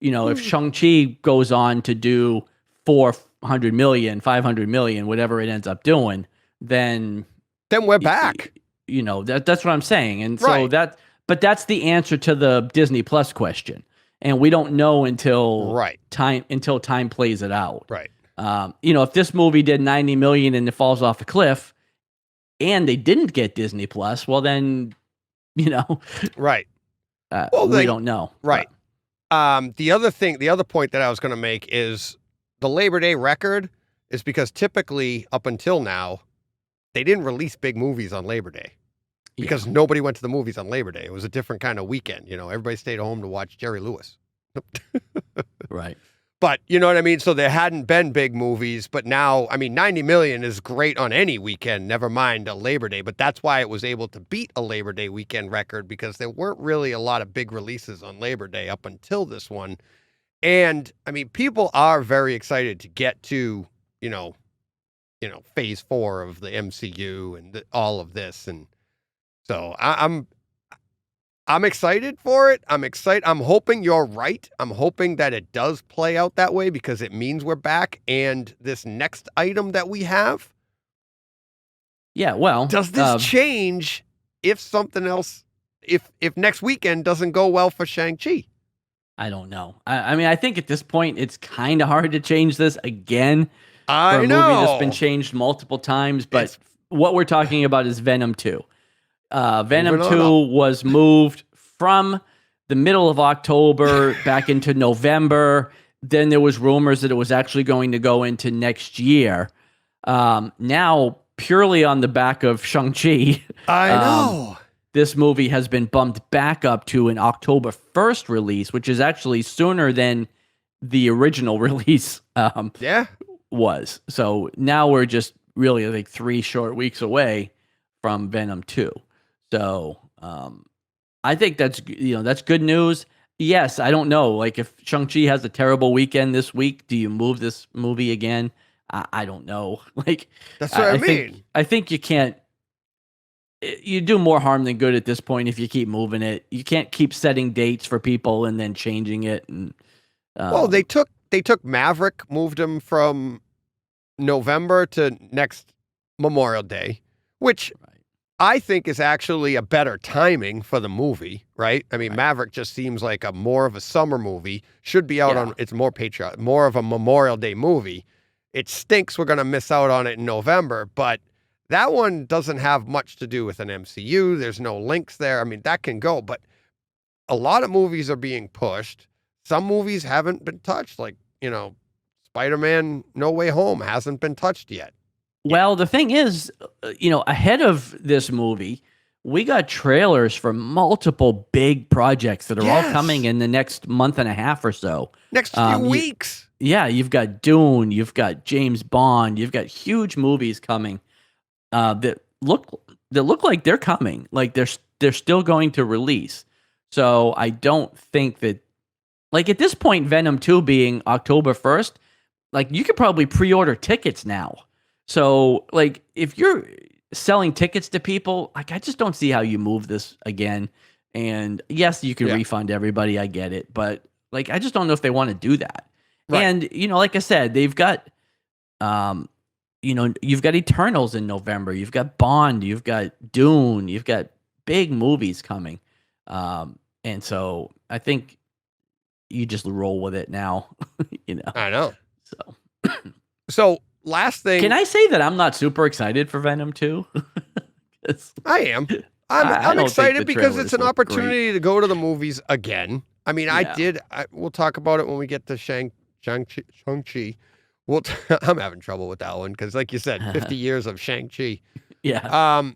If Shang-Chi goes on to do 400 million, 500 million, whatever it ends up doing, then we're back. That's what I'm saying. And so that's the answer to the Disney Plus question. And we don't know until time plays it out. Right. If this movie did 90 million and it falls off a cliff, and they didn't get Disney Plus, well then, right. We don't know. Right. The other point that I was going to make is the Labor Day record is because typically up until now, they didn't release big movies on Labor Day because nobody went to the movies on Labor Day. It was a different kind of weekend. Everybody stayed home to watch Jerry Lewis. Right. But you know what I mean? So there hadn't been big movies, but now, 90 million is great on any weekend, never mind a Labor Day. But that's why it was able to beat a Labor Day weekend record, because there weren't really a lot of big releases on Labor Day up until this one. And people are very excited to get to, phase 4 of the MCU and all of this. And so I'm excited for it. I'm excited. I'm hoping you're right. I'm hoping that it does play out that way, because it means we're back. And this next item that we have. Yeah, well. Does this change if something else, if next weekend doesn't go well for Shang-Chi? I don't know. I think at this point, it's kind of hard to change this again. I for a know. movie that's been changed multiple times, but what we're talking about is Venom 2. Venom 2 was moved from the middle of October back into November. Then there was rumors that it was actually going to go into next year. Now, purely on the back of Shang-Chi, I know. This movie has been bumped back up to an October 1st release, which is actually sooner than the original release was. So now we're just really like 3 short weeks away from Venom 2. So I think that's good news. Yes, I don't know. Like, if Shang-Chi has a terrible weekend this week, do you move this movie again? I don't know. Like, that's what I mean. I think you can't. You do more harm than good at this point if you keep moving it. You can't keep setting dates for people and then changing it. And well, they took Maverick, moved him from November to next Memorial Day, which I think is actually a better timing for the movie, right? Maverick just seems like more of a summer movie. Should be out on, it's more patriotic, more of a Memorial Day movie. It stinks we're going to miss out on it in November, but that one doesn't have much to do with an MCU. There's no links there. That can go, but a lot of movies are being pushed. Some movies haven't been touched, like, Spider-Man No Way Home hasn't been touched yet. Well, the thing is, ahead of this movie, we got trailers for multiple big projects that are all coming in the next month and a half or so. Next few weeks. You've got Dune, you've got James Bond, you've got huge movies coming that look like they're coming, like they're still going to release. So I don't think that, like, at this point, Venom 2 being October 1st, like, you could probably pre-order tickets now. So, like, if you're selling tickets to people, like, I just don't see how you move this again. And yes, you can refund everybody. I get it. But, like, I just don't know if they want to do that. Right. And, like I said, they've got, you've got Eternals in November. You've got Bond. You've got Dune. You've got big movies coming. And so I think you just roll with it now, I know. So last thing. Can I say that I'm not super excited for Venom 2? I am. I'm excited because it's an opportunity to go to the movies again. We'll talk about it when we get to Shang-Chi. I'm having trouble with that one because, like you said, 50 years of Shang-Chi. Yeah.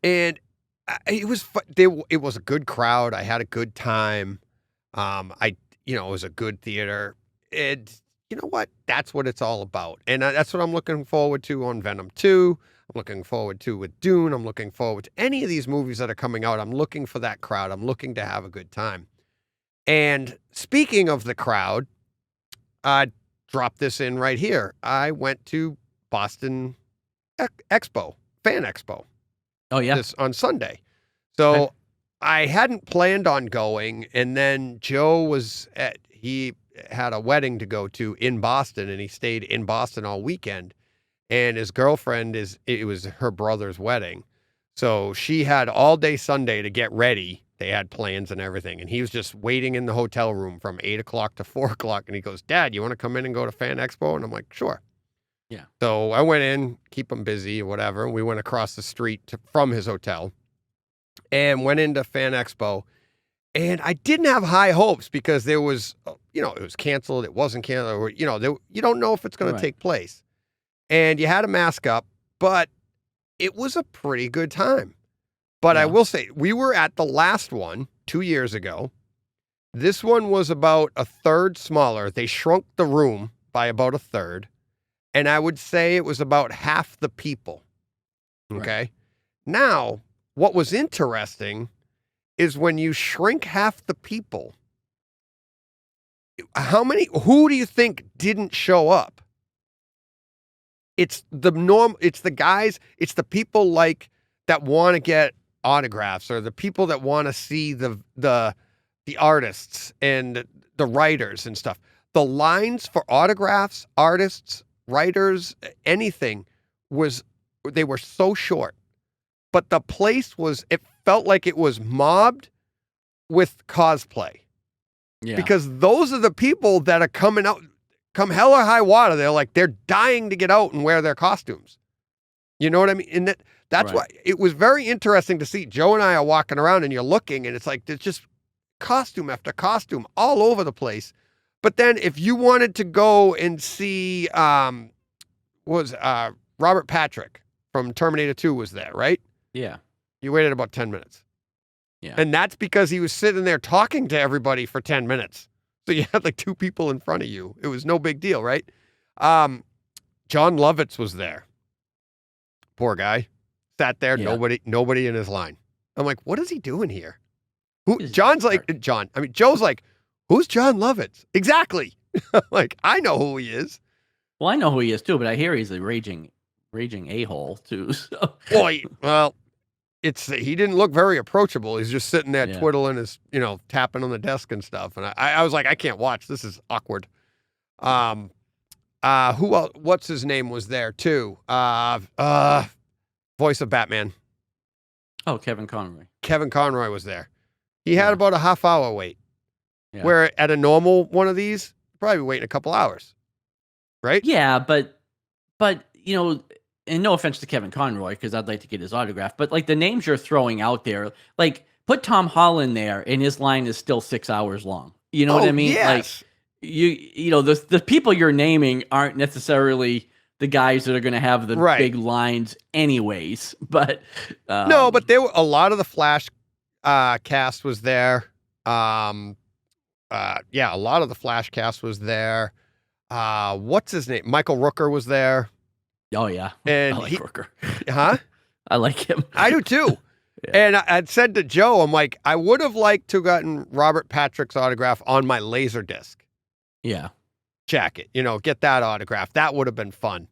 And it was it was a good crowd. I had a good time. It was a good theater. And you know what? That's what it's all about. And that's what I'm looking forward to on Venom 2. I'm looking forward to with Dune. I'm looking forward to any of these movies that are coming out. I'm looking for that crowd. I'm looking to have a good time. And speaking of the crowd, I dropped this in right here. I went to Boston Expo, Fan Expo. Oh, yeah. On Sunday. So I hadn't planned on going. And then Joe he had a wedding to go to in Boston, and he stayed in Boston all weekend. And his girlfriend it was her brother's wedding. So she had all day Sunday to get ready. They had plans and everything. And he was just waiting in the hotel room from 8 o'clock to 4 o'clock. And he goes, Dad, you want to come in and go to Fan Expo? And I'm like, sure. Yeah. So I went in, keep him busy or whatever. We went across the street from his hotel and went into Fan Expo. And I didn't have high hopes because there was, it was canceled. It wasn't canceled. Or, you don't know if it's going to take place. And you had a mask up, but it was a pretty good time. But I will say, we were at the last one 2 years ago. This one was about a third smaller. They shrunk the room by about a third. And I would say it was about half the people. Okay. Right. Now, what was interesting is when you shrink half the people, who do you think didn't show up? It's the guys, it's the people like that want to get autographs, or the people that want to see the artists and the writers and stuff. The lines for autographs, artists, writers, anything they were so short. But the place it felt like it was mobbed with cosplay. Yeah. Because those are the people that are coming out, come hell or high water. They're dying to get out and wear their costumes. You know what I mean? And that's why it was very interesting to see. Joe and I are walking around and you're looking and it's like, there's just costume after costume all over the place. But then if you wanted to go and see, Robert Patrick from Terminator 2 was there, right? Yeah. You waited about 10 minutes. Yeah. And that's because he was sitting there talking to everybody for 10 minutes. So you had like two people in front of you. It was no big deal, right? John Lovitz was there. Poor guy. Sat there, nobody in his line. I'm like, what is he doing here? Joe's like, who's John Lovitz? Exactly. Like, I know who he is. Well, I know who he is too, but I hear he's a raging a-hole too. So. Well, he didn't look very approachable. He's just sitting there twiddling his, tapping on the desk and stuff. And I was like, I can't watch. This is awkward. Who else? What's his name was there too? Voice of Batman. Oh, Kevin Conroy. Kevin Conroy was there. He had about a half hour wait. Yeah. Where at a normal one of these, probably waiting a couple hours. Right? Yeah, but and no offense to Kevin Conroy, because I'd like to get his autograph, but like the names you're throwing out there, like put Tom Holland there and his line is still 6 hours long. You know what I mean? Yes. Like the people you're naming aren't necessarily the guys that are going to have the big lines anyways. But no, but there were a lot of the Flash cast was there. A lot of the Flash cast was there. What's his name? Michael Rooker was there. Oh yeah, and I like Rooker. Huh? I like him. I do too. Yeah. And I'd said to Joe, I'm like, I would have liked to have gotten Robert Patrick's autograph on my Laserdisc. Yeah. Jacket, get that autograph. That would have been fun.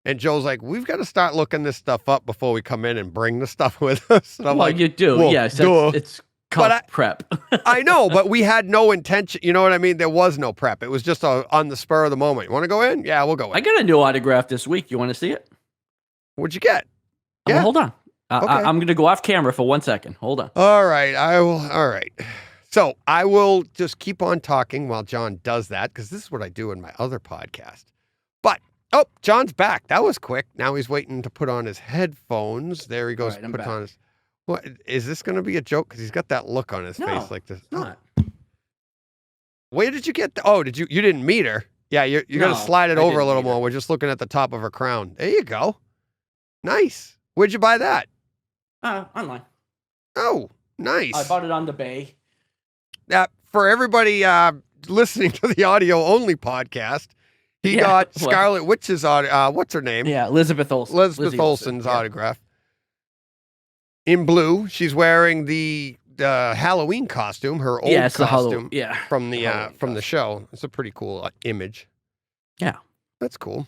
And Joe's like, we've got to start looking this stuff up before we come in and bring the stuff with us. And I'm like, you do. Well, yes. It's called prep. I know, but we had no intention. You know what I mean? There was no prep. It was just on the spur of the moment. You want to go in? Yeah, we'll go in. I got a new autograph this week. You want to see it? What'd you get? Yeah. Hold on. Okay. I'm going to go off camera for 1 second. Hold on. All right. All right. So I will just keep on talking while John does that, because this is what I do in my other podcast. But, John's back. That was quick. Now he's waiting to put on his headphones. There he goes. Right, puts on his. What is this going to be a joke? Because he's got that look on his face like this. No, not. Where did you get? You didn't meet her. Yeah, you're going to slide it over a little more. We're just looking at the top of her crown. There you go. Nice. Where'd you buy that? Online. Oh, nice. I bought it on the Bay. For everybody listening to the audio only podcast, he got Scarlet Witch's what's her name? Yeah, Elizabeth Olsen. Elizabeth Olsen's autograph. In blue, she's wearing the Halloween costume, her old costume from the show. It's a pretty cool image. Yeah. That's cool.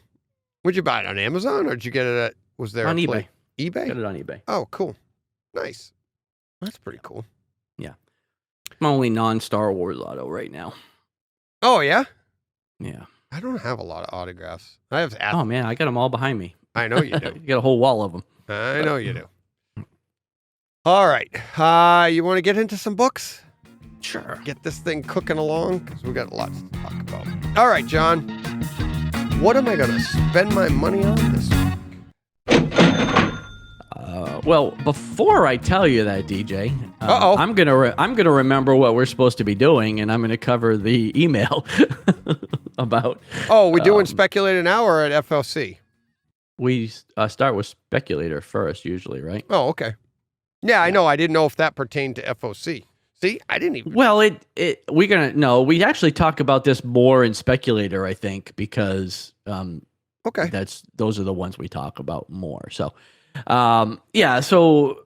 Would you buy it on Amazon or did you get it was there on eBay? eBay? Got it on eBay. Oh, cool. Nice. That's pretty cool. Yeah. My only non-Star Wars auto right now. Oh, yeah? Yeah. I don't have a lot of autographs. I have. Oh, man. I got them all behind me. I know you do. You got a whole wall of them. I know you do. All right. You want to get into some books? Sure. Get this thing cooking along because we got lots to talk about. All right, John. What am I going to spend my money on this week? Well, before I tell you that, DJ, Uh-oh. I'm gonna remember what we're supposed to be doing, and I'm gonna cover the email about. Oh, we're doing Speculator now or at FLC? We start with Speculator first, usually, right? Oh, okay. Yeah, I know. I didn't know if that pertained to FOC. See, I didn't even. Well, we actually talk about this more in Speculator, I think, because Okay. those are the ones we talk about more. So, So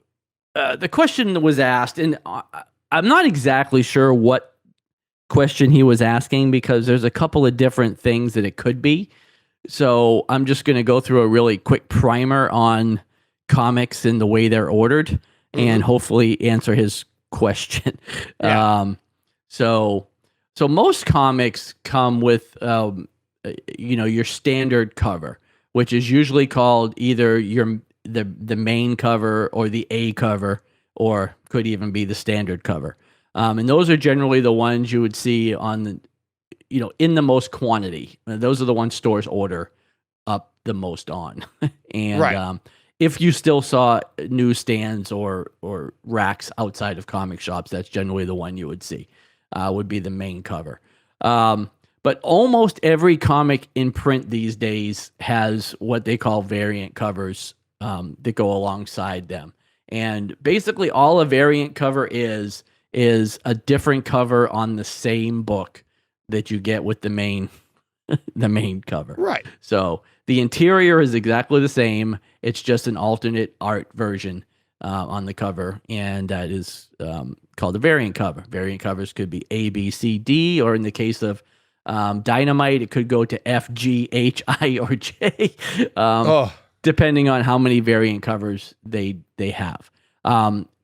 the question was asked, and I'm not exactly sure what question he was asking because there's a couple of different things that it could be. So I'm just going to go through a really quick primer on comics and the way they're ordered, and hopefully answer his question. Yeah. So most comics come with your standard cover, which is usually called either the main cover or the A cover, or could even be the standard cover. And those are generally the ones you would see on the, in the most quantity. Those are the ones stores order up the most on. And Right. If you still saw newsstands or racks outside of comic shops, that's generally the one you would see, would be the main cover. But almost every comic in print these days has what they call variant covers that go alongside them. And basically all a variant cover is a different cover on the same book that you get with the main cover. Right. So the interior is exactly the same. It's just an alternate art version on the cover, and that is called a variant cover. Variant covers could be A, B, C, D, or in the case of Dynamite, it could go to F, G, H, I, or J, depending on how many variant covers they have.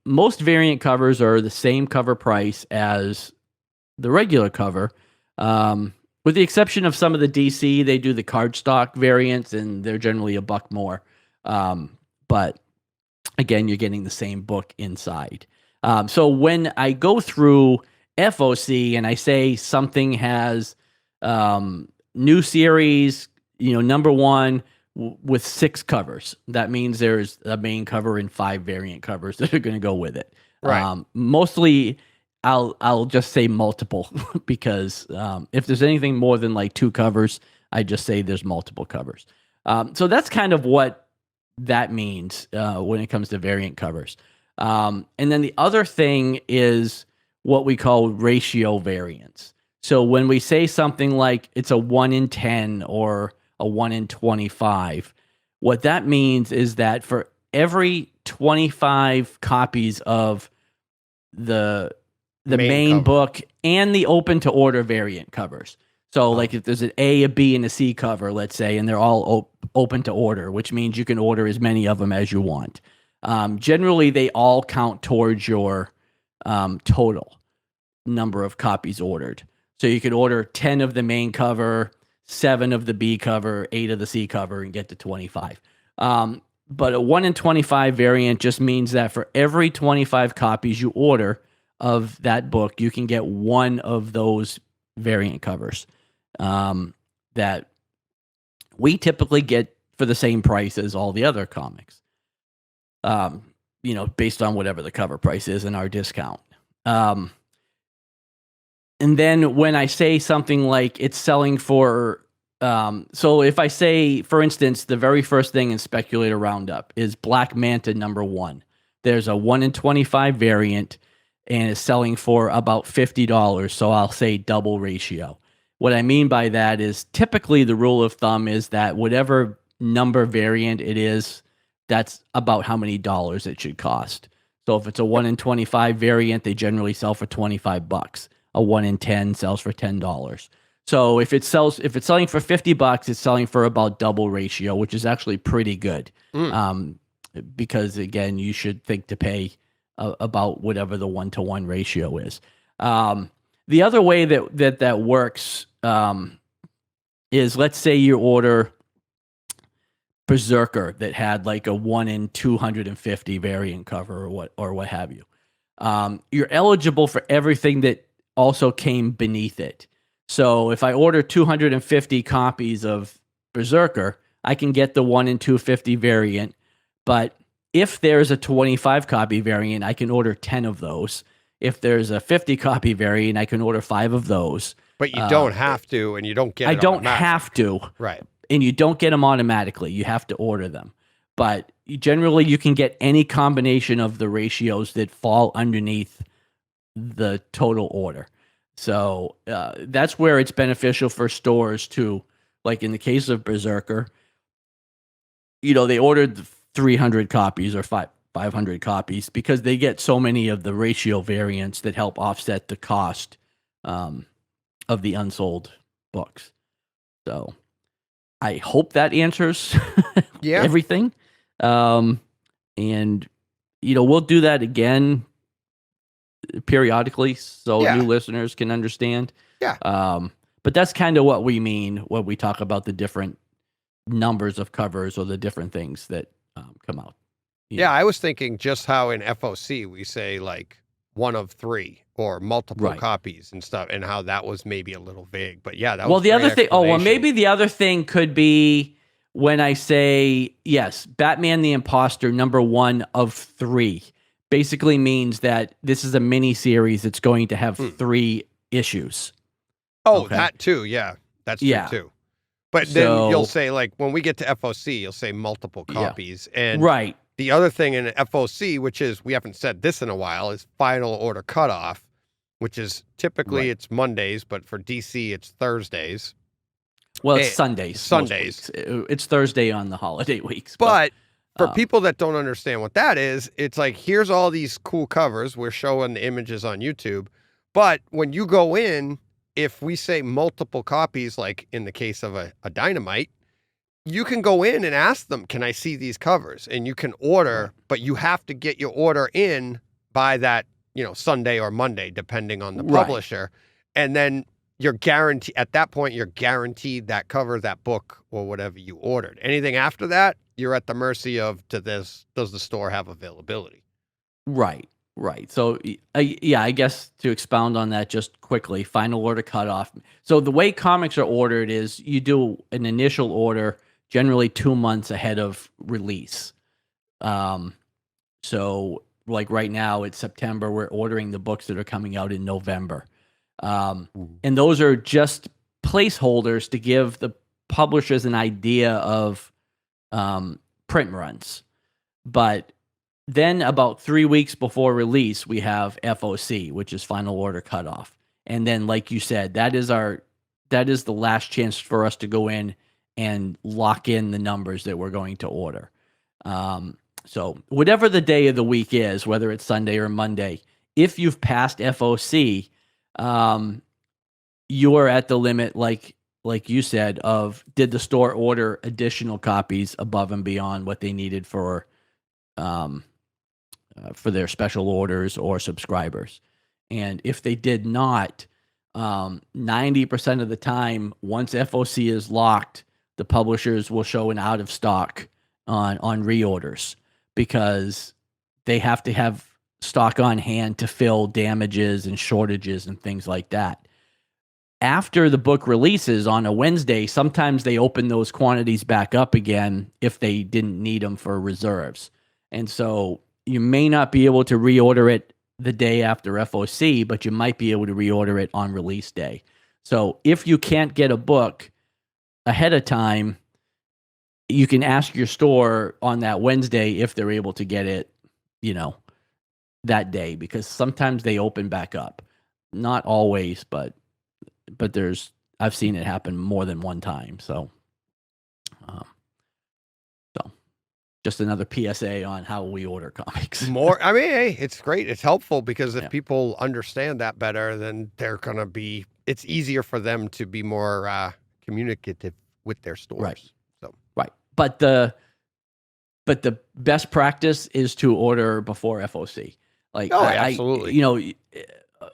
Most variant covers are the same cover price as the regular cover, with the exception of some of the DC. They do the cardstock variants, and they're generally $1 more. But again, you're getting the same book inside. So when I go through FOC and I say something has new series, number 1 with 6 covers, that means there's a main cover and 5 variant covers that are going to go with it. Right. Mostly I'll just say multiple because if there's anything more than like 2 covers, I just say there's multiple covers. So that's kind of what that means when it comes to variant covers. And then the other thing is what we call ratio variants. So when we say something like it's a 1 in 10 or a 1 in 25, what that means is that for every 25 copies of the main book and the open to order variant covers. So like if there's an A, a B, and a C cover, let's say, and they're all open to order, which means you can order as many of them as you want. Generally, they all count towards your total number of copies ordered. So you could order 10 of the main cover, 7 of the B cover, 8 of the C cover, and get to 25. But a 1 in 25 variant just means that for every 25 copies you order of that book, you can get 1 of those variant covers that we typically get for the same price as all the other comics, based on whatever the cover price is and our discount. And then when I say something like it's selling for, so if I say, for instance, the very first thing in Speculator Roundup is Black Manta number 1. There's a 1 in 25 variant, and it's selling for about $50. So I'll say double ratio. What I mean by that is typically the rule of thumb is that whatever number variant it is, that's about how many dollars it should cost. So if it's a 1 in 25 variant, they generally sell for $25. A 1 in 10 sells for $10. So if it's selling for $50, it's selling for about double ratio, which is actually pretty good. Because again, you should think to pay about whatever the 1-to-1 ratio is. The other way that works is, let's say you order Berserker that had like a 1 in 250 variant cover or what have you. You're eligible for everything that also came beneath it. So if I order 250 copies of Berserker, I can get the 1 in 250 variant. But if there's a 25 copy variant, I can order 10 of those. If there's a 50 copy variant, I can order 5 of those. But you don't have to, and you don't get it I don't have to. Right. And you don't get them automatically. You have to order them. But generally, you can get any combination of the ratios that fall underneath the total order. So that's where it's beneficial for stores to, like in the case of Berserker, they ordered 300 copies or 500 copies because they get so many of the ratio variants that help offset the cost of the unsold books. So I hope that answers everything. And we'll do that again periodically so new listeners can understand. Yeah. But that's kind of what we mean when we talk about the different numbers of covers or the different things that come out. Yeah, I was thinking just how in FOC we say like 1 of 3 or multiple copies and stuff, and how that was maybe a little vague. But yeah, that was the other thing. Maybe the other thing could be when I say yes, Batman the Imposter number 1 of 3 basically means that this is a mini series. It's going to have 3 issues. Oh, that too. Yeah, that's true too. But then you'll say, like, when we get to FOC, you'll say multiple copies. And the other thing in FOC, which is, we haven't said this in a while, is final order cutoff, which is typically it's Mondays, but for DC, it's Thursdays. Well, it's Sundays. Sundays. It's Thursday on the holiday weeks. But for people that don't understand what that is, it's like, here's all these cool covers. We're showing the images on YouTube. But when you go in, if we say multiple copies, like in the case of a Dynamite, you can go in and ask them, can I see these covers? And you can order, but you have to get your order in by that, Sunday or Monday, depending on the publisher. And then you're guaranteed, at that point, you're guaranteed that cover, that book, or whatever you ordered. Anything after that, you're at the mercy of, does the store have availability? Right. So, I guess to expound on that just quickly, final order cutoff. So the way comics are ordered is you do an initial order generally 2 months ahead of release. So like right now it's September, we're ordering the books that are coming out in November. And those are just placeholders to give the publishers an idea of print runs. But then about 3 weeks before release, we have FOC, which is final order cutoff. And then, like you said, that is the last chance for us to go in and lock in the numbers that we're going to order. So whatever the day of the week is, whether it's Sunday or Monday, if you've passed FOC, you are at the limit, like you said, of did the store order additional copies above and beyond what they needed for their special orders or subscribers. And if they did not, 90% of the time, once FOC is locked, the publishers will show an out of stock on reorders because they have to have stock on hand to fill damages and shortages and things like that. After the book releases on a Wednesday, sometimes they open those quantities back up again if they didn't need them for reserves. And so you may not be able to reorder it the day after FOC, but you might be able to reorder it on release day. So if you can't get a book ahead of time, you can ask your store on that Wednesday if they're able to get it, that day, because sometimes they open back up. Not always, but I've seen it happen more than one time. So just another PSA on how we order comics. Hey, it's great. It's helpful because if people understand that better, then it's easier for them to be more communicative with their stores. Right. But the best practice is to order before FOC. Absolutely.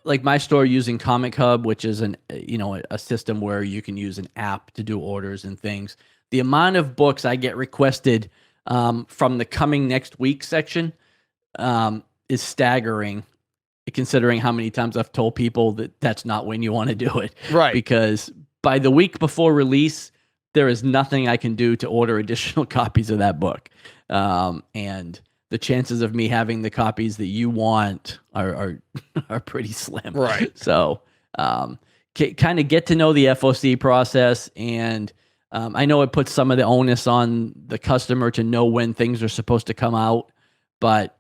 Like my store using Comic Hub, which is a system where you can use an app to do orders and things. the amount of books I get requested from the coming next week section is staggering, considering how many times I've told people that that's not when you want to do it. Right. Because by the week before release, there is nothing I can do to order additional copies of that book. And the chances of me having the copies that you want are pretty slim. Right. So kind of get to know the FOC process. And I know it puts some of the onus on the customer to know when things are supposed to come out. But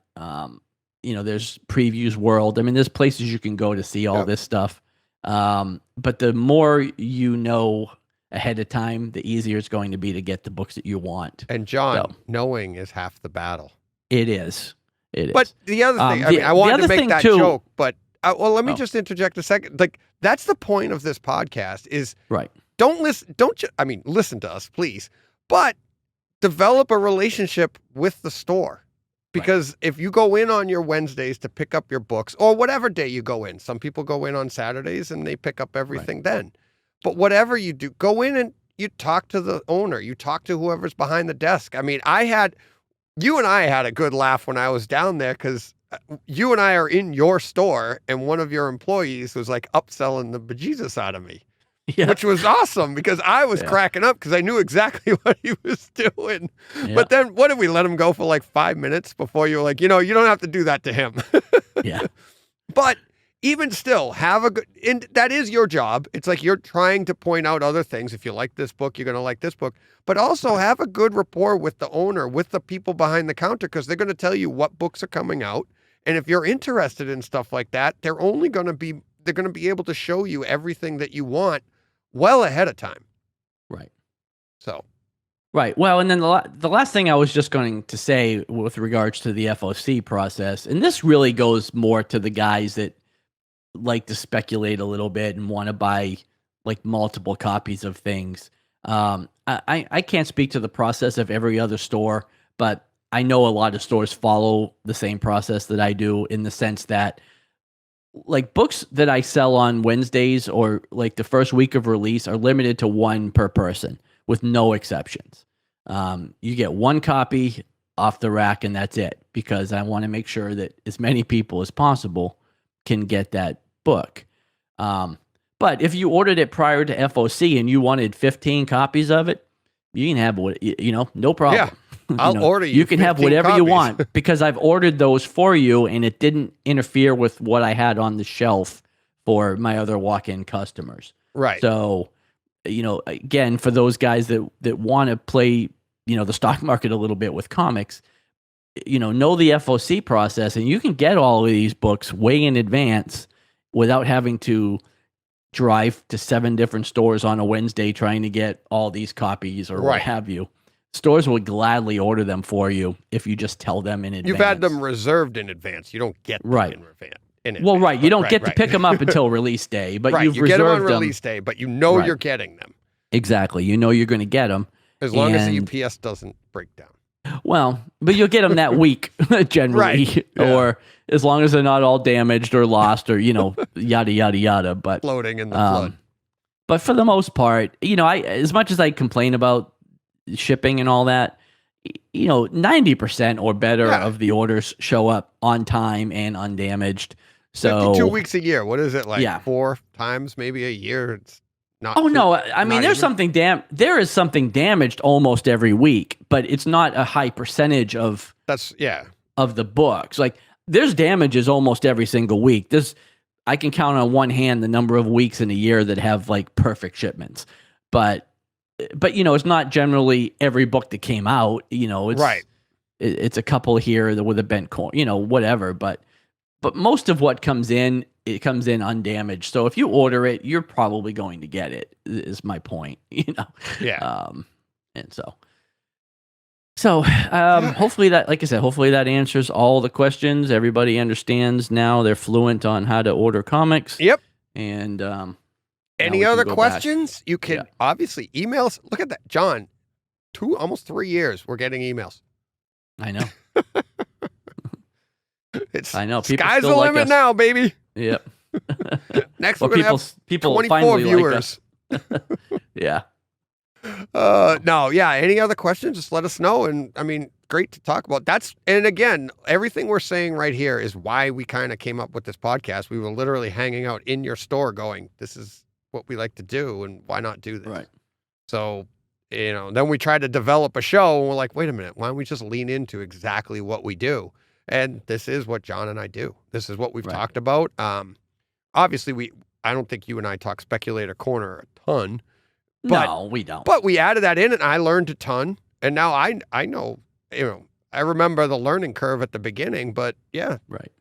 there's Previews World. I mean, there's places you can go to see all this stuff. But the more you know ahead of time, the easier it's going to be to get the books that you want. And John, knowing is half the battle. It is. But the other thing, I wanted to make that joke, but let me just interject a second. Like, that's the point of this podcast is right. Listen to us, please, but develop a relationship with the store. Because if you go in on your Wednesdays to pick up your books, or whatever day you go in, some people go in on Saturdays and they pick up everything then. But whatever you do, go in and you talk to the owner. You talk to whoever's behind the desk. I mean, you and I had a good laugh when I was down there because you and I are in your store and one of your employees was like upselling the bejesus out of me. Yeah. Which was awesome because I was cracking up because I knew exactly what he was doing. Yeah. But then what did we let him go for like 5 minutes before you were like, you don't have to do that to him. Yeah. But even still, and that is your job. It's like you're trying to point out other things. If you like this book, you're going to like this book. But also have a good rapport with the owner, with the people behind the counter, because they're going to tell you what books are coming out. And if you're interested in stuff like that, they're going to be able to show you everything that you want well ahead of time. Right. So. Right. Well, and then the last thing I was just going to say with regards to the FOC process, and this really goes more to the guys that like to speculate a little bit and want to buy like multiple copies of things. I can't speak to the process of every other store, but I know a lot of stores follow the same process that I do in the sense that like books that I sell on Wednesdays or like the first week of release are limited to one per person with no exceptions. You get one copy off the rack and that's it, because I want to make sure that as many people as possible can get that book. But if you ordered it prior to FOC and you wanted 15 copies of it, you can have no problem. Yeah, I'll order you. You can have whatever copies. You want because I've ordered those for you and it didn't interfere with what I had on the shelf for my other walk-in customers. Right. So, again, for those guys that want to play, the stock market a little bit with comics, know the FOC process and you can get all of these books way in advance without having to drive to 7 different stores on a Wednesday trying to get all these copies or what have you. Stores will gladly order them for you if you just tell them in advance. You've had them reserved in advance. You don't get them in advance. Well, right. You don't get to pick them up until release day, but you've reserved get them on them. Release day, but you're getting them. Exactly. You're going to get them. As long as the UPS doesn't break down. Well, but you'll get them that week generally, or as long as they're not all damaged or lost or, yada, yada, yada. But floating in the flood. But for the most part, as much as I complain about shipping and all that, 90% or better of the orders show up on time and undamaged. So 52 weeks a year. What is it like? 4 times maybe a year? It's not. Oh no! I mean, there is something damaged almost every week, but it's not a high percentage of of the books. Like there's damages almost every single week. I can count on one hand the number of weeks in a year that have like perfect shipments, but it's not generally every book that came out. It's it's a couple here that with a bent corner, whatever. But most of what comes in, it comes in undamaged. So if you order it, you're probably going to get it. Is my point, Yeah. And so hopefully that, like I said, hopefully that answers all the questions. Everybody understands now. They're fluent on how to order comics. Yep. And any other questions? You can obviously email us. Look at that, John. Almost 3 years. We're getting emails. I know. I know. People sky's the still limit like us. now, baby. Yep. Next, well, we're gonna have people 24 finally viewers. Like us. Yeah. No, yeah. Any other questions? Just let us know. And I mean, great to talk about. And again, everything we're saying right here is why we kind of came up with this podcast. We were literally hanging out in your store going, this is what we like to do. And why not do this? Right. So, then we tried to develop a show and we're like, wait a minute, why don't we just lean into exactly what we do? And this is what John and I do. This is what we've talked about. Obviously, I don't think you and I talk Speculator Corner a ton. But, no, we don't. But we added that in and I learned a ton. And now I know, I remember the learning curve at the beginning, but yeah,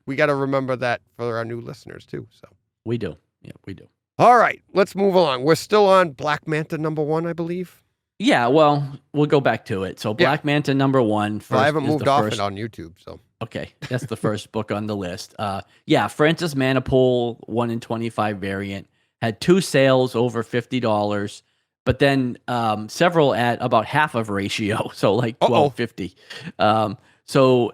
we got to remember that for our new listeners too. So we do. Yeah, we do. All right, let's move along. We're still on Black Manta #1, I believe. Yeah, well, we'll go back to it. So Black Manta #1. First, I haven't moved off it on YouTube, so. Okay, that's the first book on the list. Francis Manapul 1 in 25 variant had 2 sales over $50, but then several at about half of ratio, so like $12.50. So,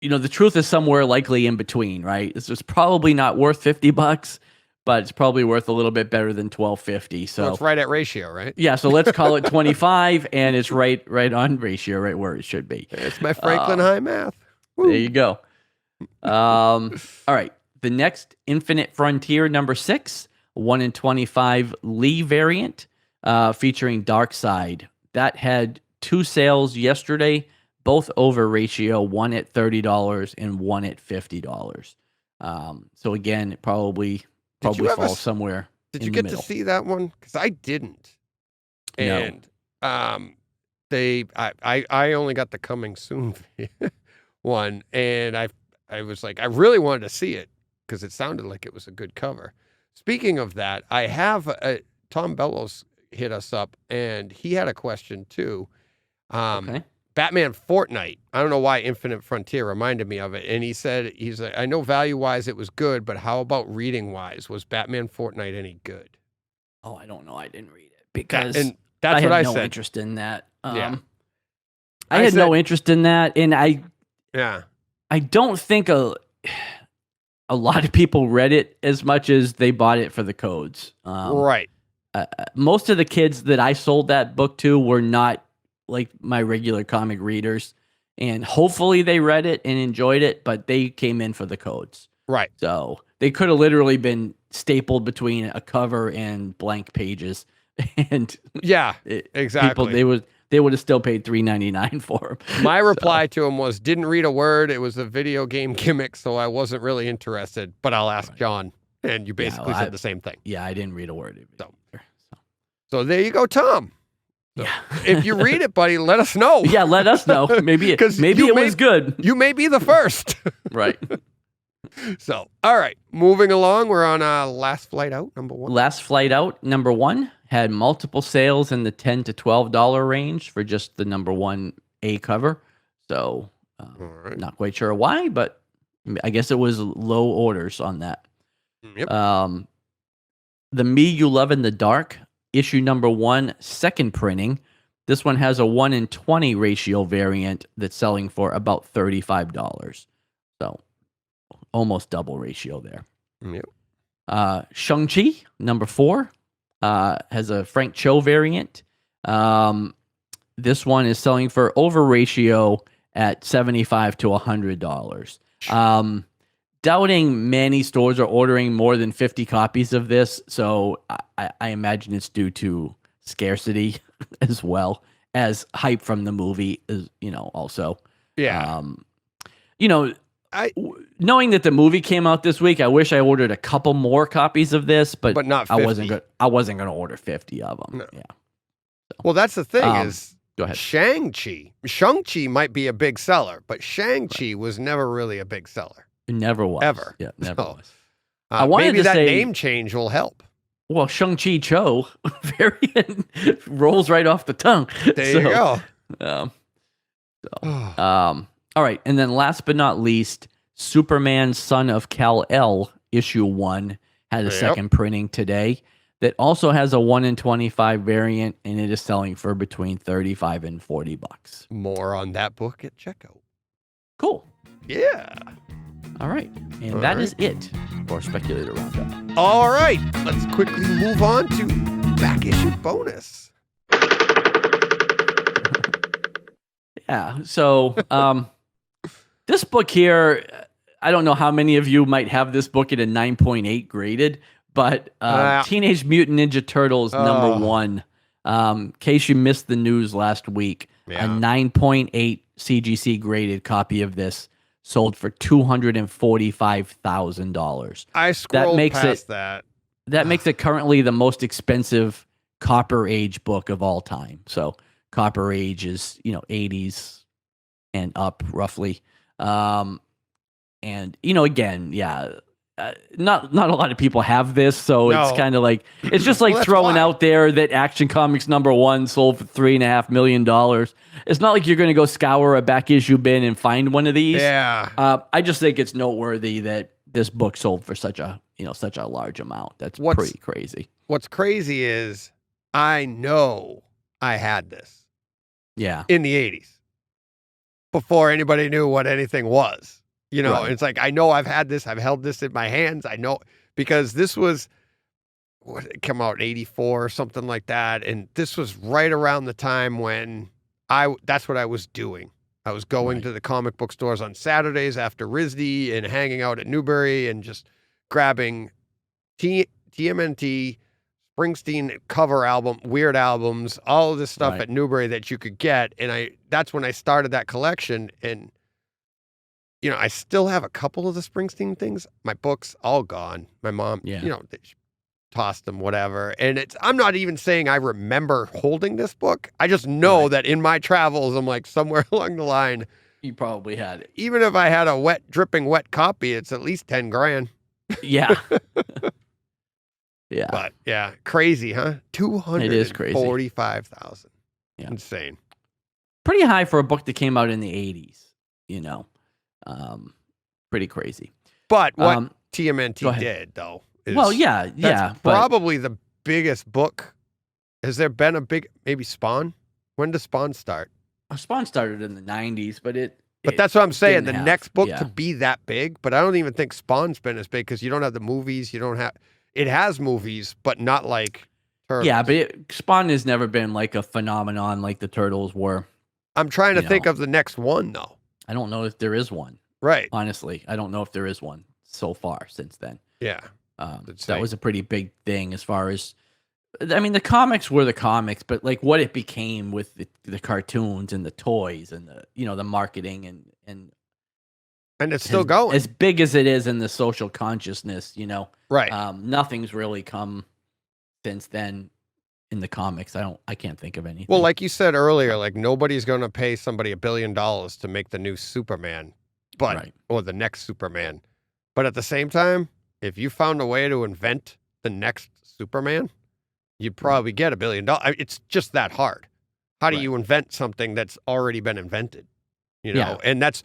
the truth is somewhere likely in between, right? This was probably not worth $50, but it's probably worth a little bit better than $12.50. So it's right at ratio, right? Yeah, so let's call it 25, and it's right on ratio, right where it should be. It's my Franklin High math. Woo. There you go. All right, the next Infinite Frontier #6, 1 in 25 Lee variant, featuring Darkseid. That had 2 sales yesterday, both over ratio, one at $30 and one at $50. So again, it probably falls somewhere. Did you get to see that one? Because I didn't. And I only got the coming soon one, and I was like, I really wanted to see it because it sounded like it was a good cover. Speaking of that, I have Tom Bellows hit us up, and he had a question too. Batman Fortnite. I don't know why Infinite Frontier reminded me of it. And he's like, I know value-wise it was good, but how about reading-wise? Was Batman Fortnite any good? Oh, I don't know. I didn't read it because that's I what I had no said. interest in that. Yeah. I had no interest in that, and I don't think a lot of people read it as much as they bought it for the codes. Right. Most of the kids that I sold that book to were not like my regular comic readers, and hopefully they read it and enjoyed it, but they came in for the codes. Right. So they could have literally been stapled between a cover and blank pages. And exactly. They would have still paid $3.99 for them. My reply to him was, didn't read a word. It was a video game gimmick, so I wasn't really interested, but I'll ask John. And you basically said the same thing. Yeah, I didn't read a word of it. So there you go, Tom. So if you read it, buddy, let us know. Yeah, let us know. Maybe it was good. You may be the first. Right. So, all right. Moving along, we're on Last Flight Out, #1. Last Flight Out, #1, had multiple sales in the $10 to $12 range for just the #1A cover. So, not quite sure why, but I guess it was low orders on that. Yep. The Me You Love in the Dark, issue #1, second printing. This one has a 1 in 20 ratio variant that's selling for about $35. So almost double ratio there. Yep. Shang Chi #4 has a Frank Cho variant. This one is selling for over ratio at $75 to $100. Doubting many stores are ordering more than 50 copies of this, so I imagine it's due to scarcity as well as hype from the movie, also. Yeah. Knowing that the movie came out this week, I wish I ordered a couple more copies of this, but not 50. I wasn't going to order 50 of them. No. Yeah. So, well, that's the thing is, go ahead. Shang-Chi might be a big seller, but Shang-Chi was never really a big seller. It never was. Ever. Yeah, never was. Maybe that name change will help. Well, Shang Chi Cho variant rolls right off the tongue. There you go. All right, and then last but not least, Superman Son of Kal-El issue 1 had a second printing today that also has a 1 in 25 variant, and it is selling for between $35 and $40. More on that book at checkout. Cool. Yeah. All right, and that is it for Speculator Roundup. All right, let's quickly move on to back issue bonus. Yeah. So this book here, I don't know how many of you might have this book at a 9.8 graded, but Teenage Mutant Ninja Turtles #1. In case you missed the news last week, a 9.8 CGC graded copy of this sold for $245,000. I scrolled past that. That makes it currently the most expensive Copper Age book of all time. So Copper Age is 80s and up roughly. And again, not a lot of people have this, so it's kind of like it's just like throwing out there that Action Comics #1 sold for $3.5 million. It's not like you're going to go scour a back issue bin and find one of these. Yeah. I just think it's noteworthy that this book sold for such a large amount. That's pretty crazy. What's crazy is I know I had this. Yeah. In the 80s. Before anybody knew what anything was. Right. It's like, I know I've had this. I've held this in my hands. I know because this was, it came out in 84 or something like that. And this was right around the time when that's what I was doing. I was going to the comic book stores on Saturdays after RISD and hanging out at Newbury and just grabbing TMNT, Springsteen cover album, weird albums, all of this stuff at Newbury that you could get. And that's when I started that collection. And I still have a couple of the Springsteen things. My books, all gone. My mom, they tossed them, whatever. And I'm not even saying I remember holding this book. I just know that in my travels, I'm like somewhere along the line. You probably had it. Even if I had a dripping wet copy, it's at least 10 grand. Yeah. Yeah. But yeah, crazy, huh? $245,000. Yeah. Insane. Pretty high for a book that came out in the 80s, pretty crazy. But what TMNT did, though, is that's probably the biggest book. Has there been a big, maybe Spawn? When does Spawn start? Spawn started in the 90s, but that's what I'm saying. The next book to be that big, but I don't even think Spawn's been as big because you don't have the movies. It has movies, but not like Turtles. Yeah, but Spawn has never been like a phenomenon like the Turtles were. I'm trying to think of the next one, though. I don't know if there is one. Right. Honestly, I don't know if there is one so far since then. Yeah. That was a pretty big thing as far as, the comics were the comics, but like what it became with the cartoons and the toys and the marketing and it's still going. As big as it is in the social consciousness, Right. Nothing's really come since then in the comics. I can't think of anything. Well, like you said earlier, like nobody's going to pay somebody $1 billion to make the new Superman, or the next Superman. But at the same time, if you found a way to invent the next Superman, you'd probably get $1 billion. It's just that hard. How do you invent something that's already been invented? And that's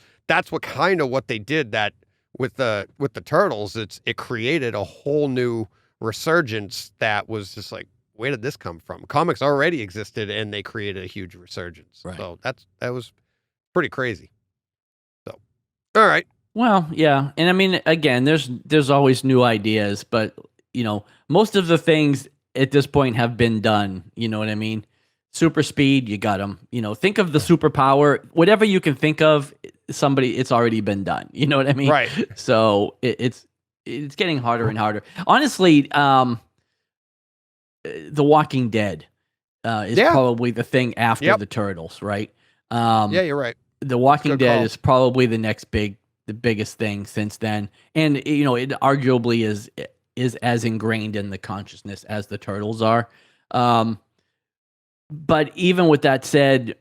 what kind of what they did that with the Turtles. It created a whole new resurgence that was just like, where did this come from? Comics already existed, and they created a huge resurgence. Right. So that was pretty crazy. So, all right. Well, yeah, and again, there's always new ideas, but most of the things at this point have been done. You know what I mean? Super speed, you got them. Think of the superpower, whatever you can think of. It's already been done. You know what I mean? Right. So it's getting harder and harder. Honestly, The Walking Dead is probably the thing after the Turtles, right? You're right. The Walking Dead is probably the biggest thing since then, and it arguably is as ingrained in the consciousness as the Turtles are. But even with that said,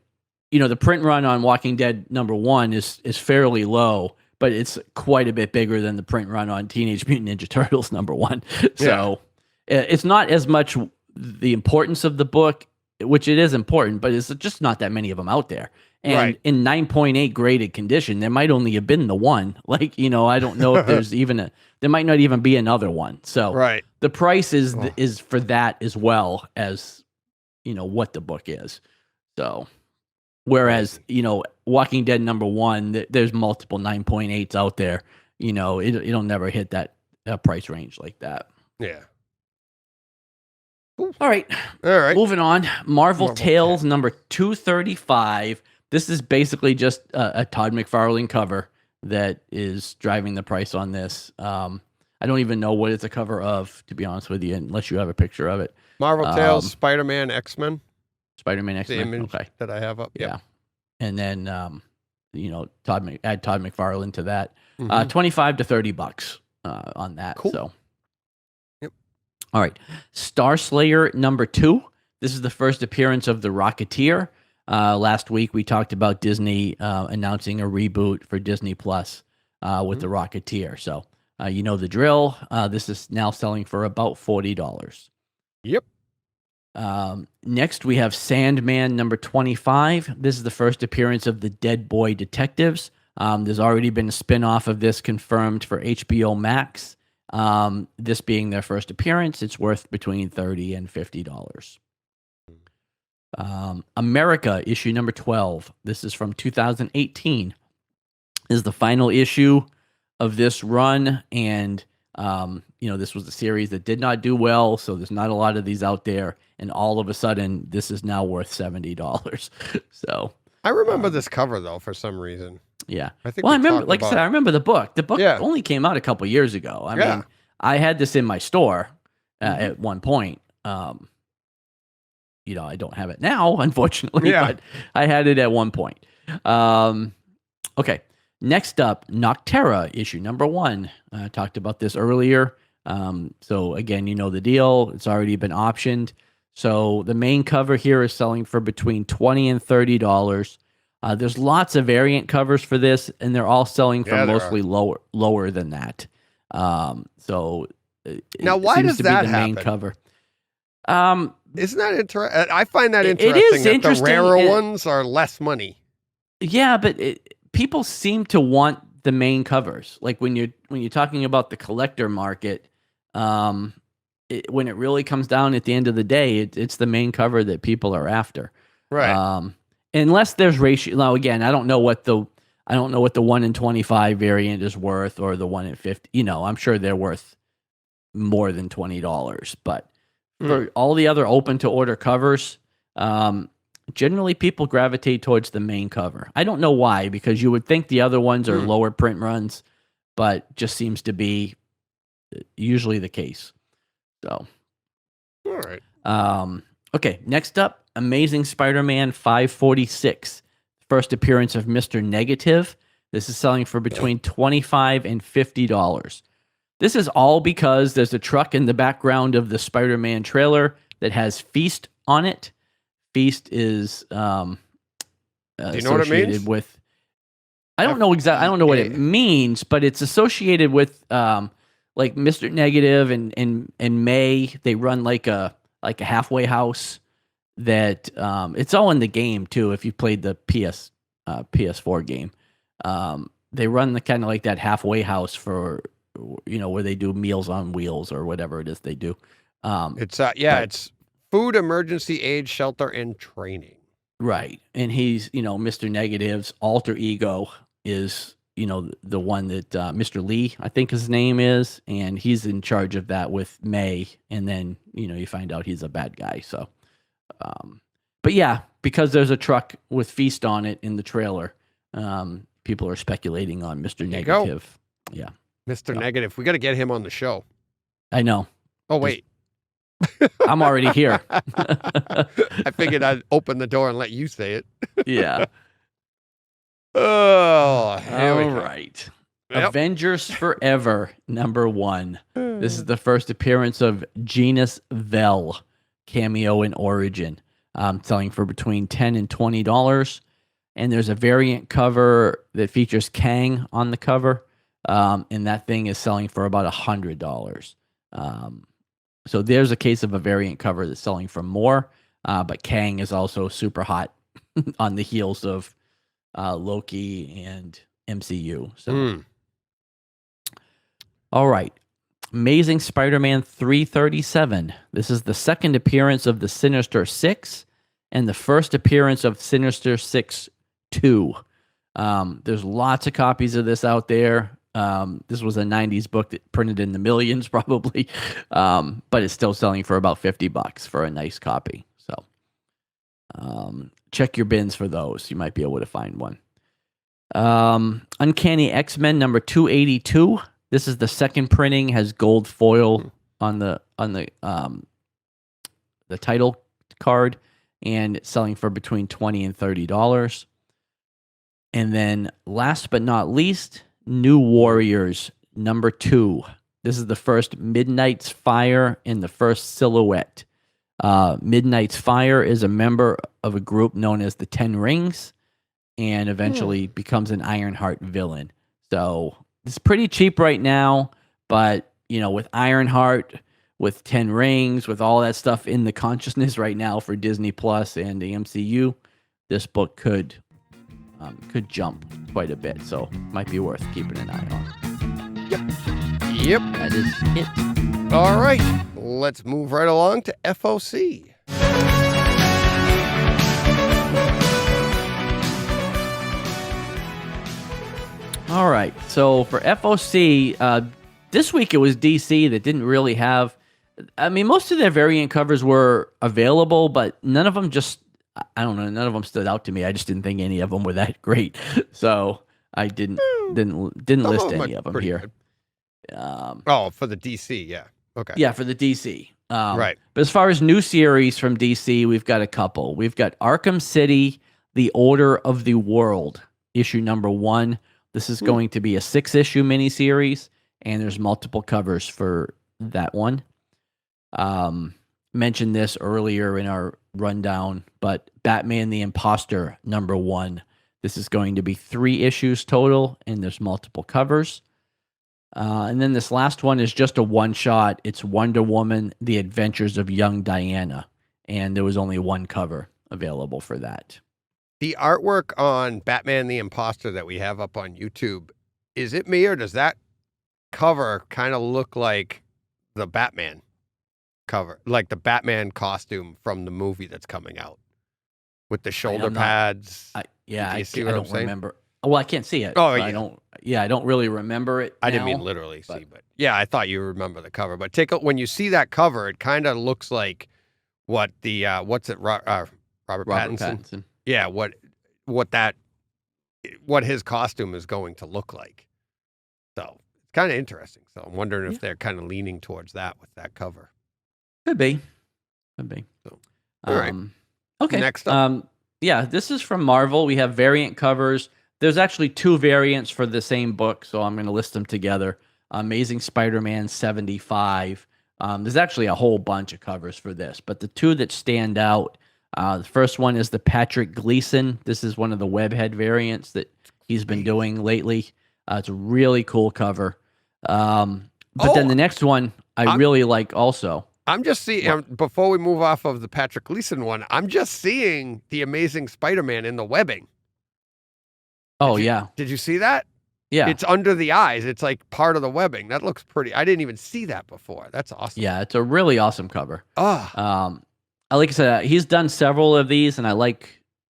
the print run on Walking Dead #1 is fairly low, but it's quite a bit bigger than the print run on Teenage Mutant Ninja Turtles #1. So it's not as much the importance of the book, which it is important, but it's just not that many of them out there. And in 9.8 graded condition, there might only have been the one. Like, I don't know if there's even there might not even be another one. So the price is for that as well as, what the book is. So, whereas, Walking Dead #1, there's multiple 9.8s out there. It'll never hit that price range like that. Yeah. All right. Moving on. Marvel Tales #235. this is basically just a Todd McFarlane cover that is driving the price on this. I don't even know what it's a cover of, to be honest with you, unless you have a picture of it. Marvel Tales, Spider-Man, X-Men. Spider-Man, X-Men. The image okay. that I have up. Yep. Yeah. And then, add Todd McFarlane to that. $25 to $30 on that. Cool. So. Yep. All right. Starslayer #2. This is the first appearance of the Rocketeer. Last week we talked about Disney announcing a reboot for Disney Plus with the Rocketeer. So you know the drill. This is now selling for about $40. Yep. Next we have Sandman #25. This is the first appearance of the Dead Boy Detectives. There's already been a spin-off of this confirmed for HBO Max. This being their first appearance, it's worth between $30 and $50. America issue #12. This is from 2018. This is the final issue of this run, and this was a series that did not do well, so there's not a lot of these out there, and all of a sudden this is now worth $70. So I remember this cover though for some reason. Yeah. I think. Well, I remember, like I said, I remember the book. The book only came out a couple years ago. I mean, I had this in my store at one point. I don't have it now, unfortunately, but I had it at one point. Okay. Next up, Nocterra, issue #1. I talked about this earlier. So again, you know the deal. It's already been optioned. So the main cover here is selling for between $20 and $30. There's lots of variant covers for this, and they're all selling for mostly lower than that. So now, why does that happen? Main cover. Isn't that interesting? I find that interesting. It is that interesting. The rarer ones are less money. Yeah, but people seem to want the main covers. Like when you're talking about the collector market, when it really comes down at the end of the day, it's the main cover that people are after. Right. Unless there's ratio. Now again, I don't know what the 1 in 25 variant is worth, or the 1 in 50. I'm sure they're worth more than $20, but for all the other open to order covers, generally people gravitate towards the main cover. I don't know why, because you would think the other ones are lower print runs, but just seems to be usually the case. So, all right. Okay, next up, Amazing Spider-Man 546. First appearance of Mr. Negative. This is selling for between $25 and $50. This is all because there's a truck in the background of the Spider-Man trailer that has Feast on it. Feast is Do you know what it associated means? with. I don't know exactly. I don't know what it means, but it's associated with like Mr. Negative and May. They run like a halfway house that it's all in the game too. If you played the PS4 game, they run the kind of like that halfway house for. Where they do Meals on Wheels or whatever it is they do. It's food, emergency aid, shelter, and training. Right. And he's, Mr. Negative's alter ego is, the one that Mr. Lee, I think his name is, and he's in charge of that with May. And then, you find out he's a bad guy. So, but yeah, because there's a truck with Feast on it in the trailer, people are speculating on Mr. Negative. Yeah. Mr. Negative. We got to get him on the show. I know. Oh, wait. I'm already here. I figured I'd open the door and let you say it. Yeah. Oh, all right. Yep. Avengers Forever #1. This is the first appearance of Genus Vel, cameo in Origin, selling for between $10 and $20. And there's a variant cover that features Kang on the cover. And that thing is selling for about $100. So there's a case of a variant cover that's selling for more, but Kang is also super hot on the heels of Loki and MCU. So, All right. Amazing Spider-Man 337. This is the second appearance of the Sinister Six and the first appearance of Sinister Six 2. There's lots of copies of this out there. This was a 90s book that printed in the millions probably, but it's still selling for about $50 for a nice copy. So, check your bins for those. You might be able to find one. Uncanny X-Men number 282. This is the second printing, has gold foil on the title card, and selling for between $20 and $30. And then last but not least, New Warriors number 2. This is the first Midnight's Fire in the first silhouette. Midnight's Fire is a member of a group known as the Ten Rings, and eventually becomes an Ironheart villain. So it's pretty cheap right now, but with Ironheart, with 10 Rings, with all that stuff in the consciousness right now for Disney Plus and the MCU, this book could jump quite a bit. So might be worth keeping an eye on. Yep. That is it. All right. Let's move right along to FOC. All right. So for FOC, this week it was DC that didn't really have. I mean, most of their variant covers were available, but none of them I don't know, none of them stood out to me. I just didn't think any of them were that great. So I didn't list any of them here. For the DC, yeah. Okay. Yeah, for the DC. Right. But as far as new series from DC, we've got a couple. We've got Arkham City, The Order of the World, issue number 1. This is going to be a 6-issue miniseries, and there's multiple covers for that one. Mentioned this earlier in our rundown, but Batman the Imposter number 1. This is going to be 3 issues total, and there's multiple covers. And then this last one is just a one-shot. It's Wonder Woman, The Adventures of Young Diana, and there was only one cover available for that. The artwork on Batman the Imposter that we have up on YouTube, is it me or does that cover kind of look like the Batman cover, like the Batman costume from the movie that's coming out with the shoulder pads? I don't saying? remember. Well, I can't see it. Oh, yeah. I don't really remember it. I didn't mean literally see, but yeah, I thought you remember the cover. But when you see that cover, it kind of looks like what the Robert Pattinson. Yeah, what his costume is going to look like. So it's kind of interesting. So I'm wondering if they're kind of leaning towards that with that cover. Could be. So, all right. Okay. Next up. This is from Marvel. We have variant covers. There's actually 2 variants for the same book, so I'm going to list them together. Amazing Spider-Man 75. There's actually a whole bunch of covers for this, but the 2 that stand out, the first one is the Patrick Gleason. This is one of the webhead variants that he's been doing lately. It's a really cool cover. But then the next one I really like also. I'm just seeing, before we move off of the Patrick Gleason one, I'm just seeing the Amazing Spider-Man in the webbing. Did you see that? Yeah. It's under the eyes. It's like part of the webbing. That looks pretty. I didn't even see that before. That's awesome. Yeah, it's a really awesome cover. Oh. Like I said, he's done several of these, and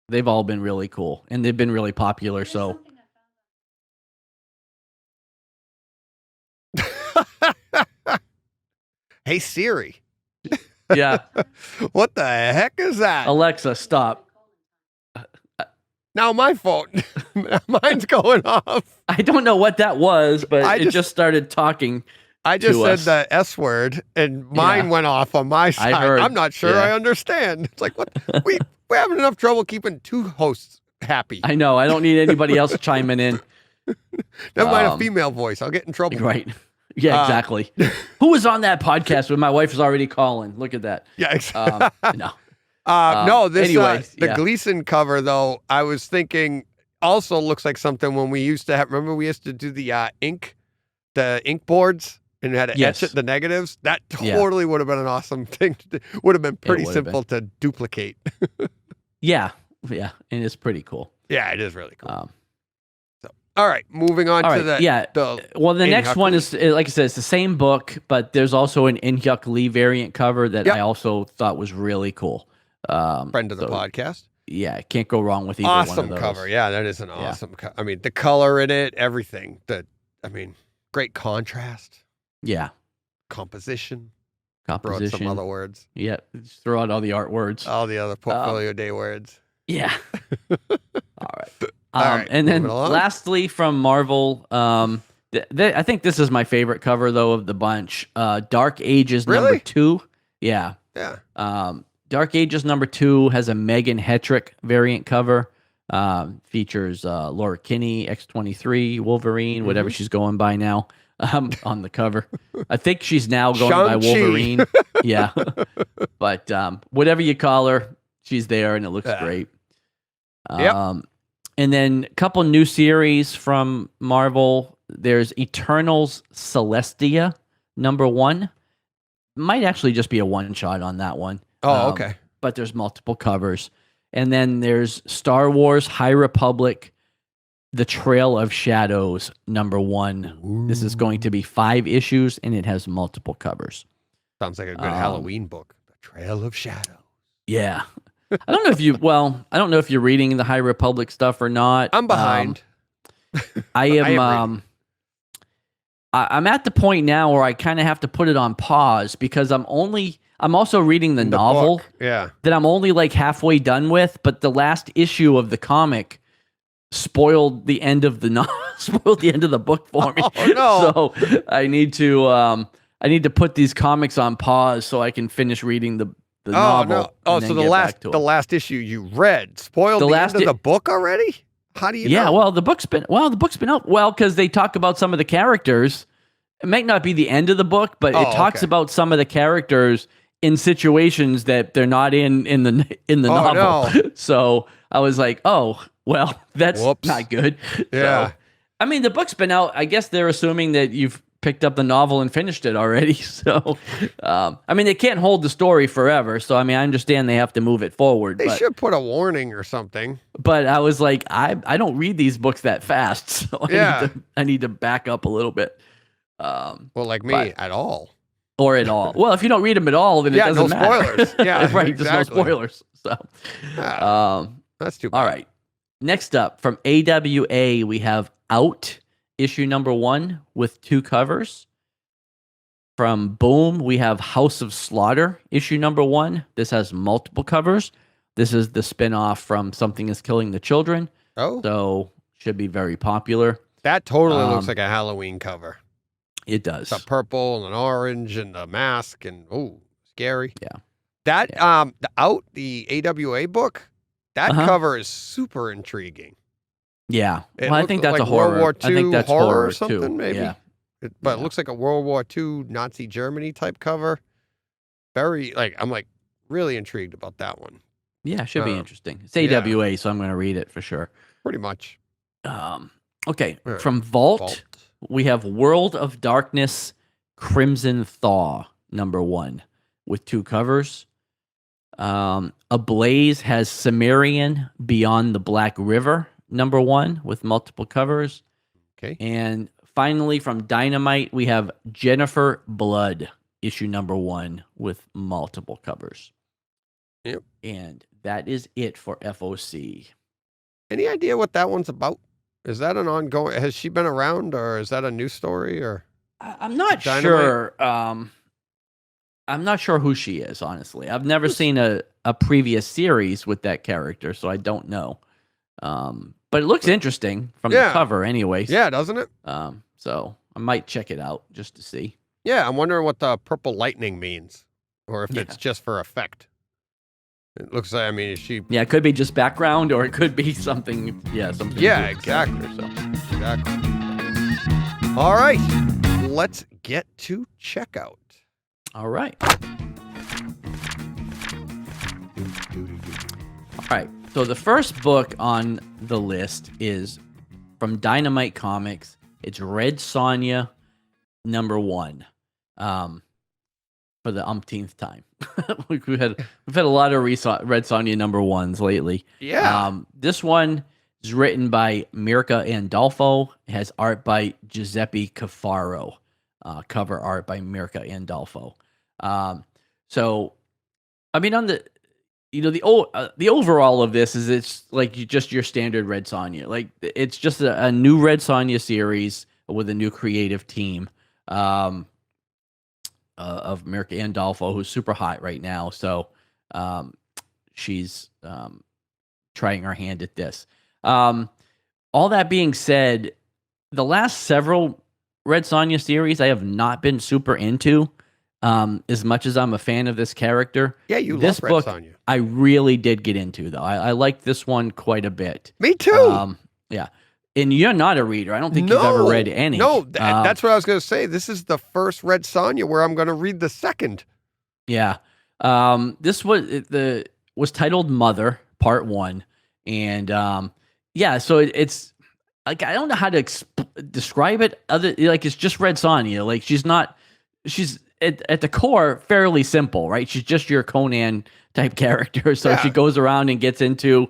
they've all been really cool, and they've been really popular, so. Hey, Siri. Yeah. What the heck is that? Alexa, stop. Now my phone, mine's going off. I don't know what that was, but it just started talking. I just said the S word, and mine went off on my side. I'm not sure I understand. It's like, what? We're having enough trouble keeping 2 hosts happy. I know. I don't need anybody else chiming in. Never mind a female voice. I'll get in trouble. Right. Yeah, exactly. Who was on that podcast when my wife is already calling? Look at that. Yeah, no. The Gleason cover, though, I was thinking also looks like something when we used to have, remember we used to do the ink boards and had to etch it, the negatives? That totally would have been an awesome thing. Would have been pretty simple to duplicate. Yeah, and it's pretty cool. Yeah, it is really cool. All right, moving on to the... Yeah, the next one is, like I said, it's the same book, but there's also an In-Hyuk Lee variant cover that I also thought was really cool. Friend of the podcast. Yeah, can't go wrong with either one of those. Awesome cover. Yeah, that is an awesome cover. I mean, the color in it, everything. Great contrast. Yeah. Composition. Throw out some other words. Yeah, just throw out all the art words. All the other portfolio day words. Yeah. All right. All right, And then moving along. lastly from Marvel, I think this is my favorite cover though of the bunch. Dark Ages Really? number 2. Yeah. Yeah. Dark Ages number 2 has a Megan Hetrick variant cover. Features Laura Kinney, X-23, Wolverine, whatever she's going by now, on the cover. I think she's now going by Shang-Chi. Wolverine. Yeah. But whatever you call her, she's there and it looks great. Yep. And then a couple new series from Marvel. There's Eternals Celestia number 1. Might actually just be a one-shot on that one. Oh, okay. But there's multiple covers. And then there's Star Wars High Republic, The Trail of Shadows number 1. Ooh. This is going to be 5 issues and it has multiple covers. Sounds like a good Halloween book. The Trail of Shadows. Yeah. I don't know if you're reading the High Republic stuff or not. I'm behind. I am I'm at the point now where I kind of have to put it on pause because I'm also reading the novel book. Yeah. that I'm only like halfway done with, but the last issue of the comic spoiled the end of the spoiled the end of the book for me. Oh, no. So I need to put these comics on pause so I can finish reading the novel. No. Oh, so the last issue you read spoiled the end of the book already? How do you know? Well, the book's been out. Well, because they talk about some of the characters. It might not be the end of the book, but it talks about some of the characters in situations that they're not in the novel. No. So I was like, oh, well, that's Whoops. not good. Yeah. So, I mean, the book's been out. I guess they're assuming that you've picked up the novel and finished it already. So, I mean, they can't hold the story forever. So, I mean, I understand they have to move it forward. They should put a warning or something. But I was like, I don't read these books that fast. So I need to back up a little bit. Well, like me, at all. Or at all. Well, if you don't read them at all, then it doesn't matter. Spoilers. Yeah, right. exactly. There's no spoilers. So, that's too bad. all right. Next up from AWA, we have Out, issue number 1 with 2 covers. From Boom, we have House of Slaughter, issue number 1. This has multiple covers. This is the spinoff from Something is Killing the Children. Oh. So should be very popular. That totally looks like a Halloween cover. It does. It's a purple and an orange and a mask and scary. Yeah. That the AWA book, that cover is super intriguing. Yeah. It Well, I think that's like a horror. World War II I think that's horror or too. something, maybe. Yeah. But it looks like a World War II Nazi Germany type cover. Very I'm really intrigued about that one. Yeah, it should be interesting. It's AWA, so I'm going to read it for sure. Pretty much. Okay, from Vault, we have World of Darkness, Crimson Thaw, number 1, with 2 covers. Ablaze has Cimmerian, Beyond the Black River, number 1, with multiple covers. Okay. And finally, from Dynamite, we have Jennifer Blood, issue number 1, with multiple covers. Yep. And that is it for FOC. Any idea what that one's about? Is that an ongoing? Has she been around, or is that a new story? Or I'm not Dynamite? sure. I'm not sure who she is, honestly. I've never seen a previous series with that character, so I don't know. But it looks interesting from the cover, anyways. Yeah, doesn't it? So I might check it out just to see. Yeah, I'm wondering what the purple lightning means, or if it's just for effect. It looks like, is she... Yeah, it could be just background, or it could be something, something. Yeah, exactly. Exactly. All right, let's get to checkout. All right. All right, so the first book on the list is from Dynamite Comics. It's Red Sonja, number 1. For the umpteenth time. we've had a lot of Red Sonja number 1s lately. Yeah. This one is written by Mirka Andolfo. It has art by Giuseppe Cafaro. Cover art by Mirka Andolfo. So, I mean, on the the overall of this is it's like just your standard Red Sonja. Like it's just a new Red Sonja series with a new creative team. Of Mirka Andolfo, who's super hot right now. So she's trying her hand at this. All that being said, the last several Red Sonja series I have not been super into. As much as I'm a fan of this character. Yeah, you this love Red book Sonja. I really did get into, though. I liked this one quite a bit. Me too. Yeah. And you're not a reader. I don't think you've ever read any. No, that's what I was going to say. This is the first Red Sonja where I'm going to read the second. Yeah. This was titled Mother, Part 1. And yeah, so it's like, I don't know how to describe it. It's just Red Sonja. Like, she's at the core fairly simple, right? She's just your Conan type character. So she goes around and gets into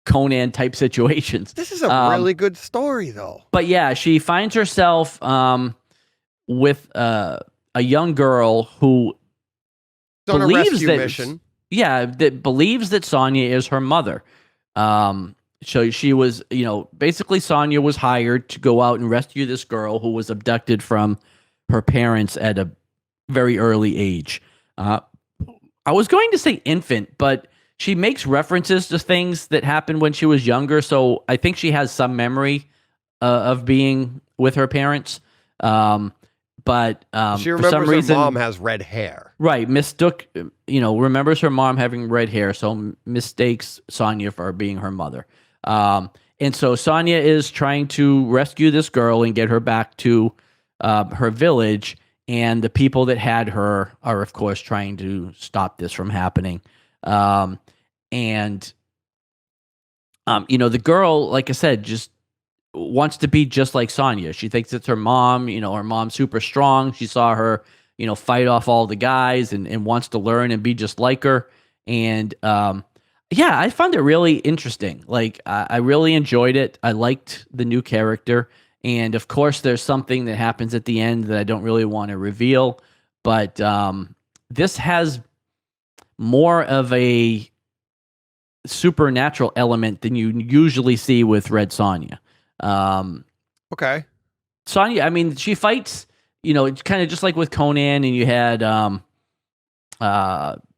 Conan type situations. This is a really good story, though. But yeah, she finds herself with a young girl who on a believes rescue that mission. Yeah, that believes that Sonja is her mother. So she was, basically Sonja was hired to go out and rescue this girl who was abducted from her parents at a very early age. I was going to say infant, but she makes references to things that happened when she was younger, so I think she has some memory of being with her parents. But she remembers for some reason, her mom has red hair. Right, mistook, remembers her mom having red hair, so mistakes Sonja for being her mother. And so Sonja is trying to rescue this girl and get her back to her village, and the people that had her are, of course, trying to stop this from happening. The girl, like I said, just wants to be just like Sonja. She thinks it's her mom. Her mom's super strong. She saw her, fight off all the guys and wants to learn and be just like her. And yeah, I found it really interesting. Like, I really enjoyed it. I liked the new character. And of course, there's something that happens at the end that I don't really want to reveal. But this has more of a supernatural element than you usually see with Red Sonja. Okay. Sonja, I mean, she fights, it's kind of just like with Conan, and you had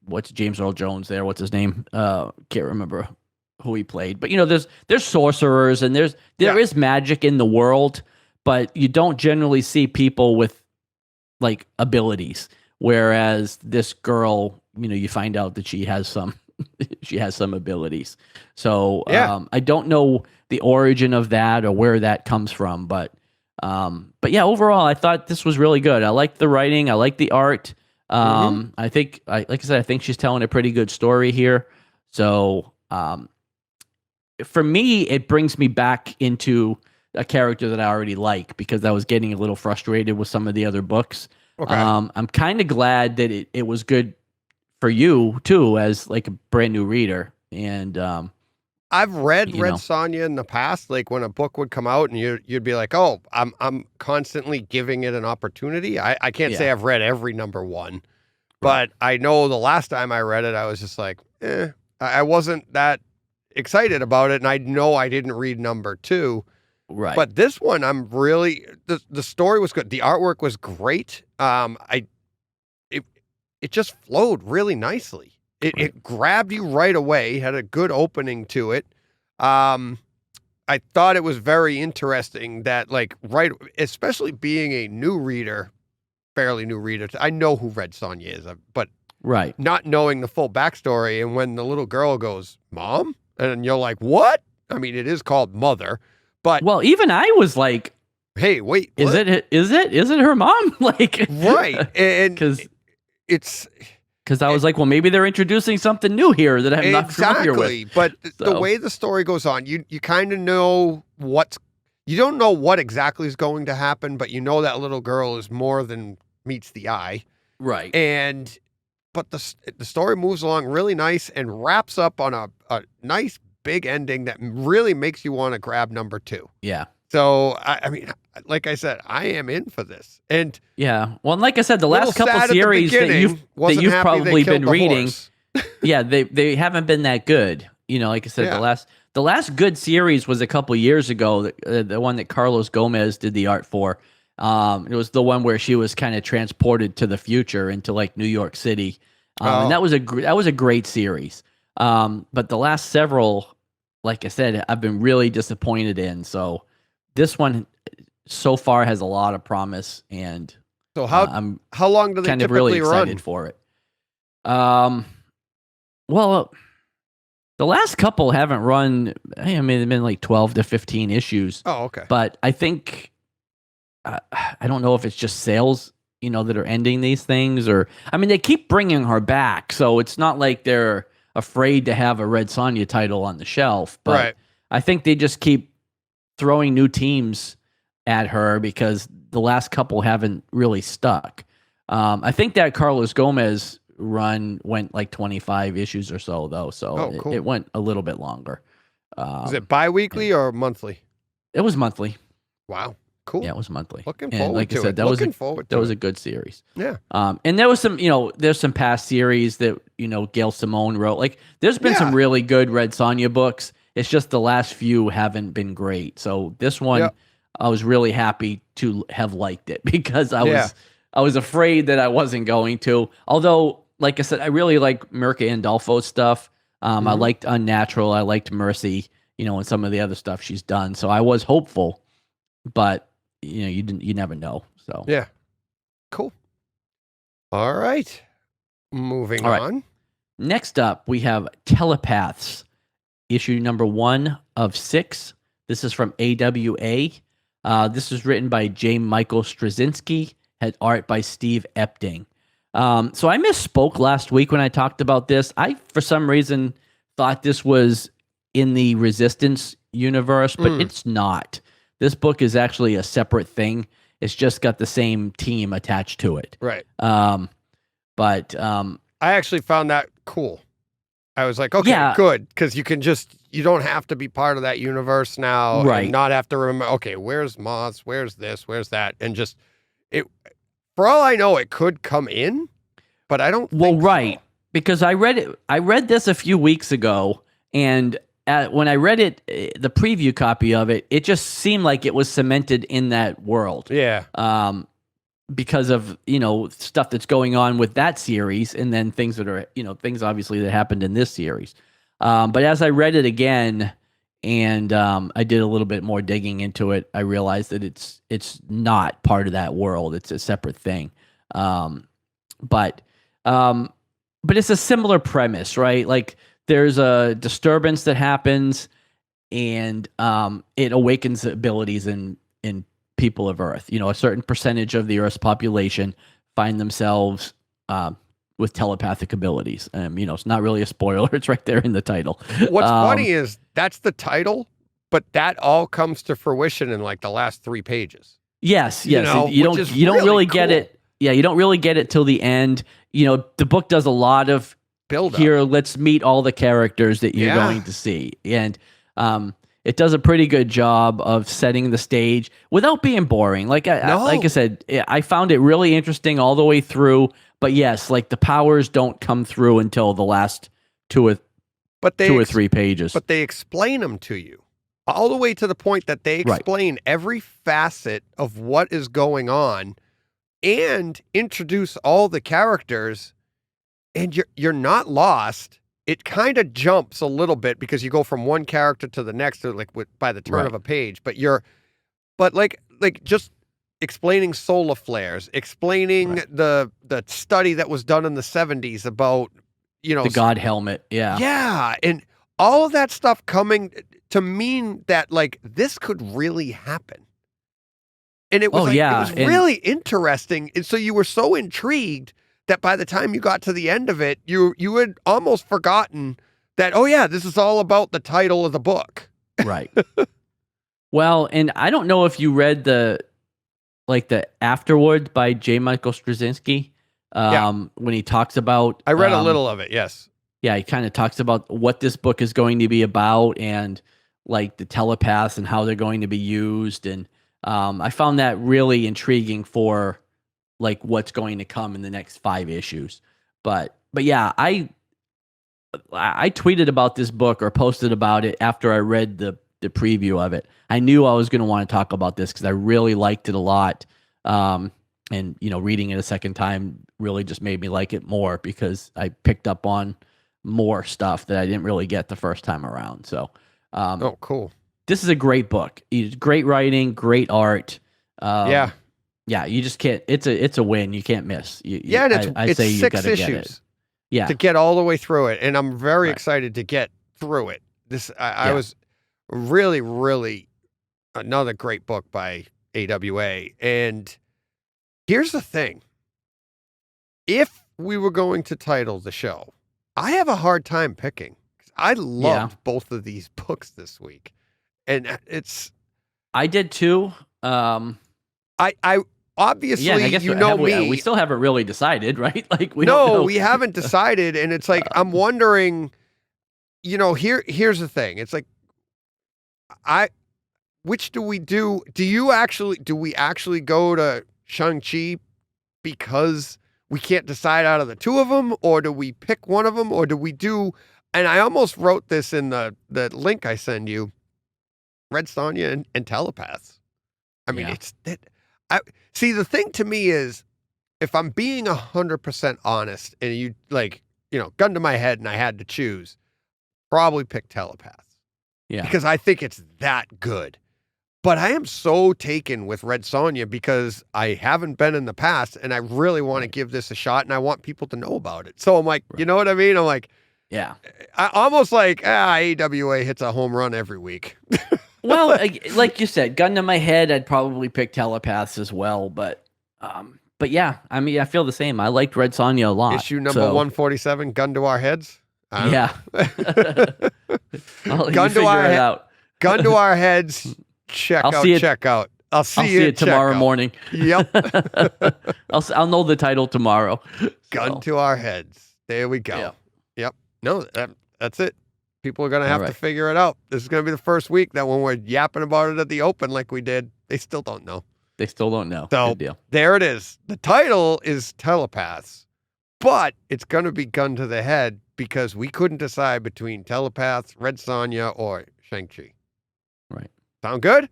what's James Earl Jones there? What's his name? Can't remember who he played. But there's sorcerers and there is magic in the world, but you don't generally see people with like abilities. Whereas this girl, you find out that she has some abilities. So I don't know the origin of that or where that comes from, but yeah, overall, I thought this was really good. I liked the writing. I liked the art. I think, like I said, I think she's telling a pretty good story here. So for me, it brings me back into a character that I already like because I was getting a little frustrated with some of the other books. Okay. I'm kind of glad that it was good for you too, as like a brand new reader. And I've read Red Sonja in the past, like when a book would come out and you'd be like, oh, I'm constantly giving it an opportunity. I can't say I've read every number one, but I know the last time I read it, I was just like, I wasn't that excited about it. And I know I didn't read number 2. Right. But this one, I'm really, the story was good. The artwork was great. It just flowed really nicely. It grabbed you right away, had a good opening to it. I thought it was very interesting that, like, especially being a new reader, fairly new reader, I know who Red Sonja is, but not knowing the full backstory. And when the little girl goes, Mom? And you're like, what? I mean, it is called Mother, but. Well, even I was like, hey, wait. Is it her mom? Like, right. And because I was like, well, maybe they're introducing something new here that I'm not familiar with. But the way the story goes on, you kind of know you don't know what exactly is going to happen, but you know that little girl is more than meets the eye. Right. But the story moves along really nice and wraps up on a nice big ending that really makes you want to grab number 2. Yeah. So, I mean, like I said, I am in for this. And yeah. Well, and like I said, the last couple series that you've probably been reading, yeah, they haven't been that good. Like I said, the last good series was a couple years ago, the one that Carlos Gomez did the art for. It was the one where she was kind of transported to the future into like New York City. And that was a great series. But the last several, like I said, I've been really disappointed in. So this one so far has a lot of promise, and So I'm how long do they kind of typically really excited run? for it. Well, the last couple haven't run. I mean, they've been like 12 to 15 issues. Oh, okay. But I think I don't know if it's just sales, that are ending these things, or I mean, they keep bringing her back, so it's not like they're afraid to have a Red Sonja title on the shelf. But Right. I think they just keep throwing new teams at her because the last couple haven't really stuck. I think that Carlos Gomez run went like 25 issues or so, though. So cool. it went a little bit longer. Is it bi-weekly or monthly? It was monthly. Wow. Cool. Yeah, it was monthly. Looking And forward like to I said, it. that was Looking a good series. Yeah. And there was some, there's some past series that, Gail Simone wrote. Like, there's been some really good Red Sonja books. It's just the last few haven't been great. So this one, I was really happy to have liked it because I was afraid that I wasn't going to. Although, like I said, I really like Mirka Andolfo's stuff. I liked Unnatural. I liked Mercy, and some of the other stuff she's done. So I was hopeful, but you never know. So Yeah. Cool. All right. Moving on. Next up, we have Telepaths, issue number 1 of 6. This is from AWA. This was written by J. Michael Straczynski, had art by Steve Epting. So I misspoke last week when I talked about this. I, for some reason, thought this was in the Resistance universe, but it's not. This book is actually a separate thing. It's just got the same team attached to it. Right. But I actually found that cool. I was like, okay, good, because you don't have to be part of that universe now, right? And not have to remember. Okay, where's Moss? Where's this? Where's that? And just it. For all I know, it could come in, but I don't. Well, think right, so. Because I read this a few weeks ago, and when I read it, the preview copy of it, it just seemed like it was cemented in that world. Yeah. Because of stuff that's going on with that series, and then things that are things obviously that happened in this series. But as I read it again, and I did a little bit more digging into it, I realized that it's not part of that world. It's a separate thing. But it's a similar premise, right? Like, there's a disturbance that happens, and it awakens abilities in people of Earth. A certain percentage of the Earth's population find themselves with telepathic abilities. It's not really a spoiler. It's right there in the title. What's funny is that's the title, but that all comes to fruition in like the last 3 pages. Yes. You don't really get it. Yeah, you don't really get it till the end. The book does a lot of build up. Here, let's meet all the characters that you're going to see. And it does a pretty good job of setting the stage without being boring. Like I said, I found it really interesting all the way through. But yes, like, the powers don't come through until the last 2 or 3 pages. But they explain them to you all the way to the point that they explain every facet of what is going on and introduce all the characters. And you're not lost. It kind of jumps a little bit because you go from one character to the next, by the turn of a page. But like just explaining solar flares, explaining the study that was done in the 70s about the God helmet, and all of that stuff coming to mean that like this could really happen. And it was it was really interesting, and so you were so intrigued that by the time you got to the end of it, you had almost forgotten that, this is all about the title of the book. Right. Well, and I don't know if you read the afterward by J. Michael Straczynski, when he talks about... I read a little of it, yes. Yeah, he kind of talks about what this book is going to be about, and like the telepaths and how they're going to be used. And I found that really intriguing for like what's going to come in the next 5 issues. But yeah, I tweeted about this book or posted about it after I read the preview of it. I knew I was going to want to talk about this because I really liked it a lot. And reading it a second time really just made me like it more because I picked up on more stuff that I didn't really get the first time around. So, oh, cool. This is a great book. It's great writing, great art. Yeah. Yeah, you just can't. It's a win. You can't miss. And it's say 6 you gotta issues. get it. Yeah, to get all the way through it, and I'm very excited to get through it. I was really, really another great book by AWA. And here's the thing: if we were going to title the show, I have a hard time picking. I loved both of these books this week, and I did too. I obviously, I guess me. We still haven't really decided, right? Like we haven't decided, and it's like I'm wondering. Here's the thing. It's like which do we do? Do we actually go to Shang-Chi because we can't decide out of the two of them, or do we pick one of them, or do we do? And I almost wrote this in the link I send you. Red Sonja and Telepaths. I mean, see, the thing to me is, if I'm being 100% honest, and you gun to my head, and I had to choose, probably pick Telepaths. Yeah, because I think it's that good. But I am so taken with Red Sonja because I haven't been in the past, and I really want to give this a shot, and I want people to know about it. So I'm like, you know what I mean? I'm like, yeah, I almost like AWA hits a home run every week. Well, like you said, gun to my head, I'd probably pick Telepaths as well. But yeah, I mean, I feel the same. I liked Red Sonja a lot. Issue number 147, gun to our heads. Yeah. Gun to our head. Gun to our heads. Check out. I'll see you tomorrow morning. Yep. I'll know the title tomorrow. Gun to our heads. There we go. Yep. No, that's it. People are going to have to figure it out. This is going to be the first week that when we're yapping about it at the open like we did, they still don't know. So good deal. There it is. The title is Telepaths, but it's going to be gun to the head because we couldn't decide between Telepaths, Red Sonja, or Shang-Chi. Right. Sound good?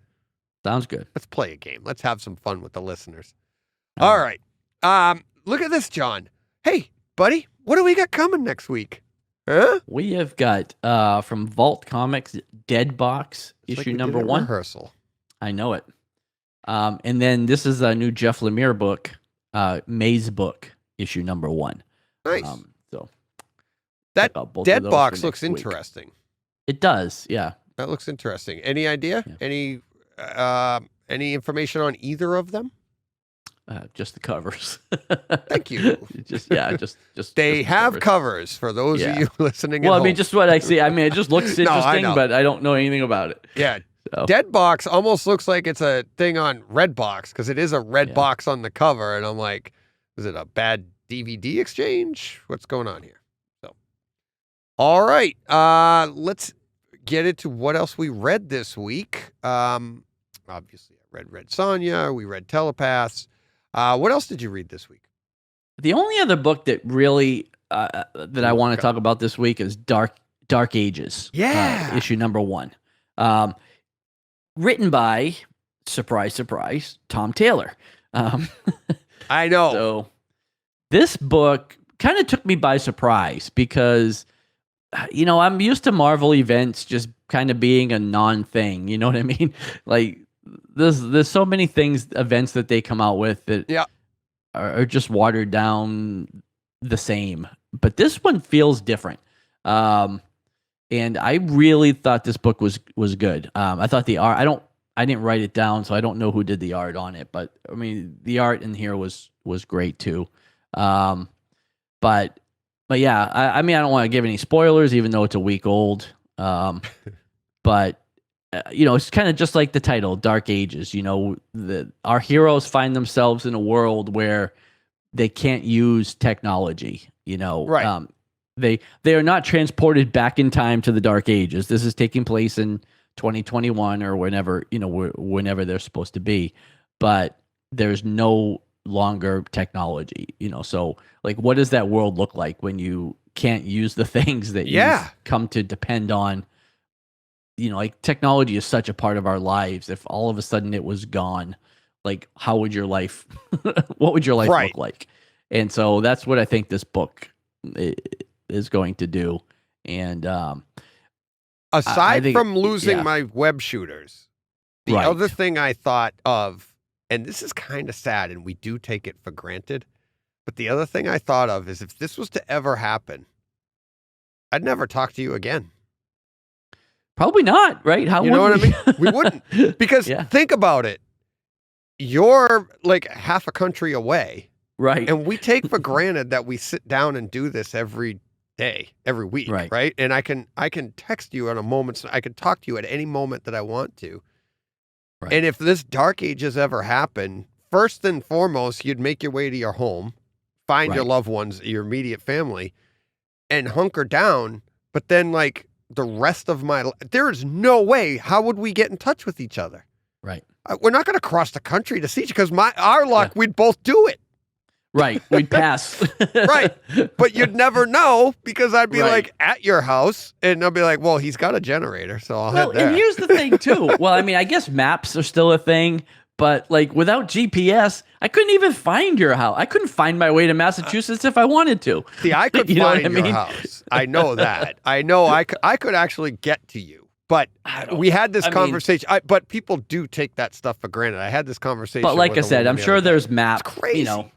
Sounds good. Let's play a game. Let's have some fun with the listeners. All right. Look at this, John. Hey, buddy, what do we got coming next week? Huh? We have got from Vault Comics Dead Box issue number 1. Rehearsal. I know it. And then this is a new Jeff Lemire book, Maze Book issue number 1. Nice. So that Dead Box looks interesting. It does, yeah. That looks interesting. Any idea? Yeah. Any information on either of them? Just the covers. Thank you. just they have covers for those of you listening. Well, I mean, just what I see. I mean, it just looks interesting, but I don't know anything about it. Yeah. So. Dead Box almost looks like it's a thing on Red Box because it is a red box on the cover, and I'm like, is it a bad DVD exchange? What's going on here? So, all right, let's get into what else we read this week. Obviously, I read Red Sonja. We read Telepaths. What else did you read this week? The only other book that really that I want to talk about this week is Dark Ages. Yeah, issue number 1, written by surprise, Tom Taylor. I know. So this book kind of took me by surprise because I'm used to Marvel events just kind of being a non-thing. You know what I mean? Like. There's so many events that they come out with that are just watered down the same. But this one feels different. And I really thought this book was good. I thought the art, I didn't write it down, so I don't know who did the art on it, but I mean, the art in here was great too. But yeah, I mean, I don't want to give any spoilers, even though it's a week old. But it's kind of just like the title, Dark Ages. Our heroes find themselves in a world where they can't use technology. Right. They are not transported back in time to the Dark Ages. This is taking place in 2021 or whenever they're supposed to be, but there's no longer technology. So like, what does that world look like when you can't use the things that you've come to depend on? Like technology is such a part of our lives. If all of a sudden it was gone, like how would your life, what would your life look like? And so that's what I think this book is going to do. And aside think, from losing yeah. my web shooters, the Right. other thing I thought of, and this is kind of sad, and we do take it for granted, but the other thing I thought of is if this was to ever happen, I'd never talk to you again. Probably not, right? How You would know what we? I mean? We wouldn't. Because Yeah. think about it. You're like half a country away. Right. And we take for granted that we sit down and do this every day, every week, right? And I can text you on a moment. I can talk to you at any moment that I want to. Right. And if this dark ages ever happen, first and foremost, you'd make your way to your home, find your Right. loved ones, your immediate family, and hunker down. But then, like, the rest of my life, there is no way. How would we get in touch with each other? Right. We're not going to cross the country to see each because our luck, we'd both do it. Right. We'd pass. Right. But you'd never know because I'd be Right. like at your house and I'll be like, well, he's got a generator. So I'll head there. And here's the thing too. Well, I mean, I guess maps are still a thing, but like without GPS, I couldn't even find your house. I couldn't find my way to Massachusetts if I wanted to. See, I could You know what find I your mean? house. I know that. I know I could actually get to you. But we had this conversation. But people do take that stuff for granted. I had this conversation. But like with I a said, woman I'm the sure other day. there's maps. It's crazy. You know,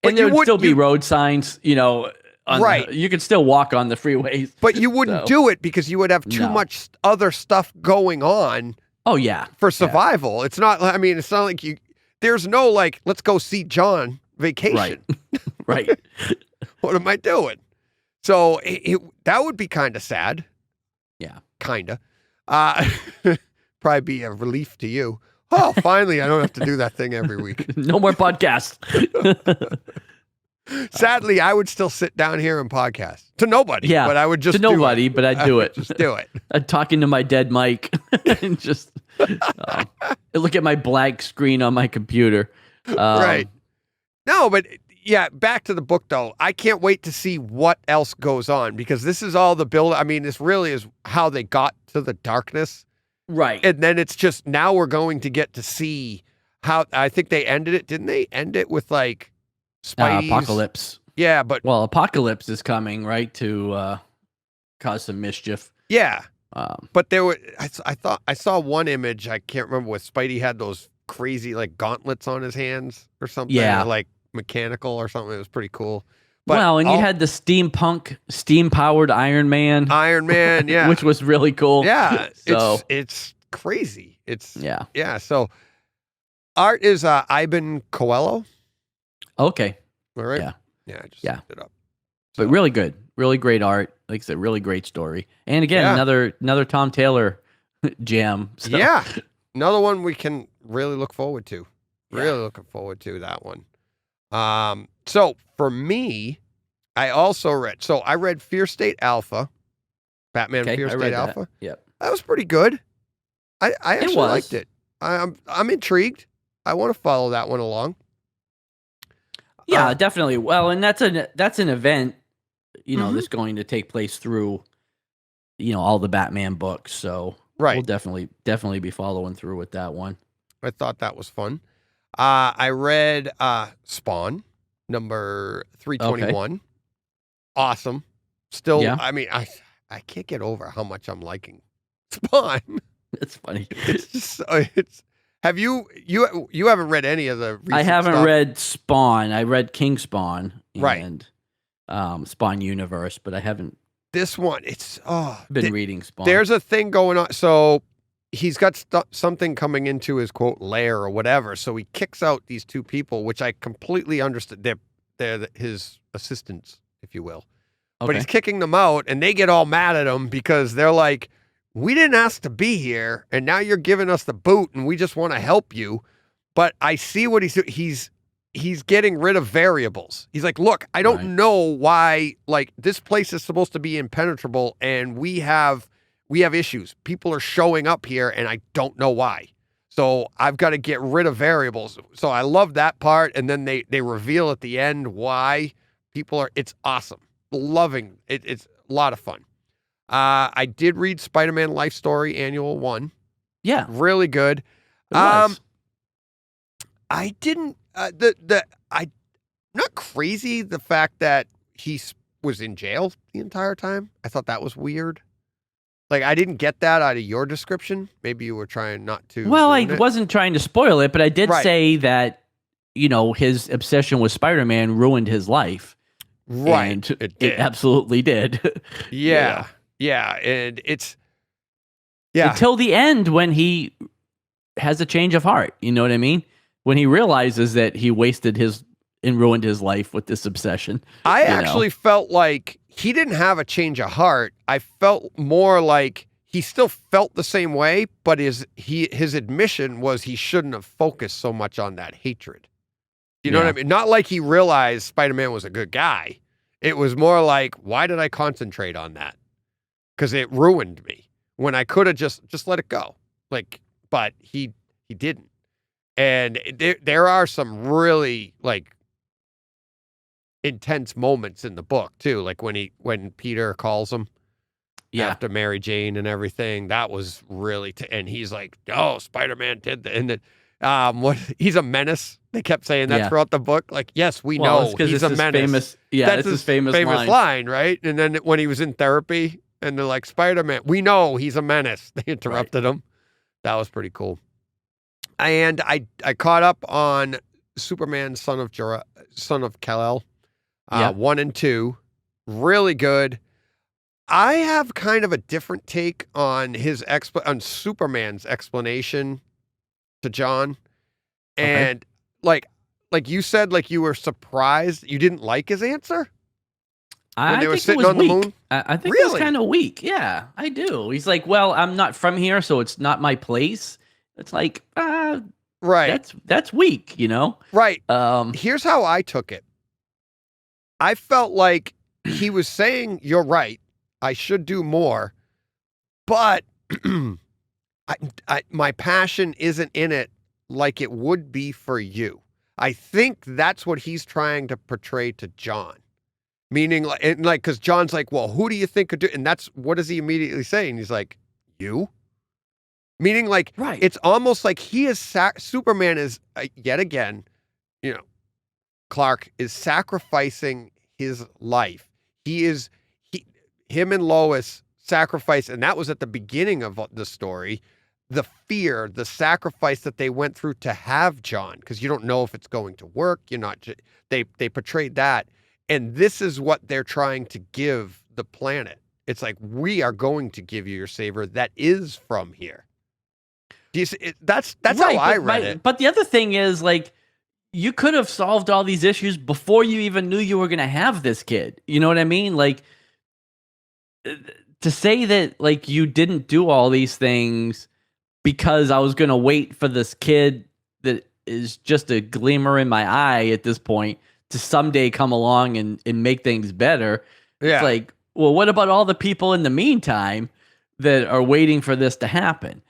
But and there you would still be you- road signs. You know, Right. You could still walk on the freeways. But you wouldn't So- do it because you would have too No. much other stuff going on Oh yeah. for survival. It's not. I mean, it's not like you. There's no like, let's go see John vacation. Right. Right. What am I doing? So that would be kind of sad. Yeah. Kinda. Probably be a relief to you. Oh, finally, I don't have to do that thing every week. No more podcasts. Sadly, I would still sit down here and podcast to nobody. Yeah, but I would just to nobody, but I'd do it. Just do it. I'm talking to my dead mic and just look at my blank screen on my computer. Right. No, but yeah, back to the book though. I can't wait to see what else goes on because this is all the build. I mean, this really is how they got to the darkness. Right. And then it's just now we're going to get to see how I think they ended it. Didn't they end it with like Spidey's Apocalypse. Yeah, but Well, Apocalypse is coming, right, to cause some mischief. yeah. Um, But there were I thought I saw one image, I can't remember, where Spidey had those crazy like gauntlets on his hands or something. Yeah. Like mechanical or something. It was pretty cool. But well, and you had the steampunk, steam-powered Iron Man. Iron Man, yeah. Which was really cool. Yeah. So, it's crazy. It's yeah. So art is Ivan Coelho. Okay. All right. Yeah. Yeah, I just Yeah. looked it up. But really good. Really great art. Like I said, really great story. And again, Yeah. another Tom Taylor jam. So, Yeah. Another one we can really look forward to. Yeah. Really looking forward to that one. So for me, I also read. So I read Fear State Alpha, Batman Okay, Fear I State read Alpha. that. Yep. That was pretty good. I actually was. liked it. I'm intrigued. I want to follow that one along. Yeah, definitely. Well, and that's an event, you know, Mhm. that's going to take place through, you know, all the Batman books. So Right. we'll definitely be following through with that one. I thought that was fun. I read Spawn number 321. Awesome. Still, Yeah. I mean, I can't get over how much I'm liking Spawn. It's funny. It's just have you haven't read any of the recent I haven't stuff? read Spawn. I read King Spawn Right. and Spawn Universe, but I haven't This one. It's been reading Spawn. There's a thing going on. So he's got something coming into his quote lair or whatever. So he kicks out these two people, which I completely understood. They're his assistants, if you will. okay. But he's kicking them out, and they get all mad at him because they're like, "We didn't ask to be here, and now you're giving us the boot, and we just want to help you." But I see what he's doing. He's getting rid of variables. He's like, "Look, I don't Right. know why. Like this place is supposed to be impenetrable, and we have issues. People are showing up here, and I don't know why. So I've got to get rid of variables." So I love that part, and then they reveal at the end why people are. It's awesome. Loving it. It's a lot of fun. I did read Spider-Man Life Story Annual 1. Yeah. Really good. It was. I didn't. I'm not crazy the fact that he was in jail the entire time. I thought that was weird. Like, I didn't get that out of your description. Maybe you were trying not to. Well, I wasn't trying to spoil it, but I did say that, his obsession with Spider-Man ruined his life. Right. And it absolutely did. Yeah. And it's, until the end when he has a change of heart. You know what I mean? When he realizes that he wasted and ruined his life with this obsession. I actually felt like he didn't have a change of heart. I felt more like he still felt the same way, but his admission was he shouldn't have focused so much on that hatred. You know what I mean? Not like he realized Spider-Man was a good guy. It was more like, why did I concentrate on that? Because it ruined me when I could have just let it go. Like, but he didn't. And there are some really intense moments in the book too, like when Peter calls him after Mary Jane and everything. That was really and he's like, "Oh, Spider-Man did that," and then he's a menace. They kept saying that throughout the book. Like, yes, we know he's a menace. That's his famous line, right? And then when he was in therapy, and they're like, "Spider-Man, we know he's a menace." They interrupted him. That was pretty cool. And I caught up on Superman, Son of Kal-El, 1 and 2, really good. I have kind of a different take on on Superman's explanation to John, and like you said, like you were surprised you didn't like his answer when they were sitting on the moon. I think it was kind of weak. Yeah, I do. He's like, "Well, I'm not from here, so it's not my place." It's like, right. That's weak, Right. Here's how I took it. I felt like he was saying, "You're right. I should do more," but my passion isn't in it like it would be for you. I think that's what he's trying to portray to John. Meaning, because John's like, "Well, who do you think could do?" And what does he immediately say? And he's like, "You." Meaning, it's almost like he is Superman is yet again, Clark is sacrificing his life. Him and Lois sacrificed, and that was at the beginning of the story. The fear, the sacrifice that they went through to have John, because you don't know if it's going to work. They portrayed that, and this is what they're trying to give the planet. It's like, we are going to give you your savior that is from here. Do you see, that's how I read it. But the other thing is, you could have solved all these issues before you even knew you were going to have this kid. You know what I mean? Like, to say that, you didn't do all these things because I was going to wait for this kid that is just a glimmer in my eye at this point to someday come along and make things better. Yeah. It's like, well, what about all the people in the meantime that are waiting for this to happen?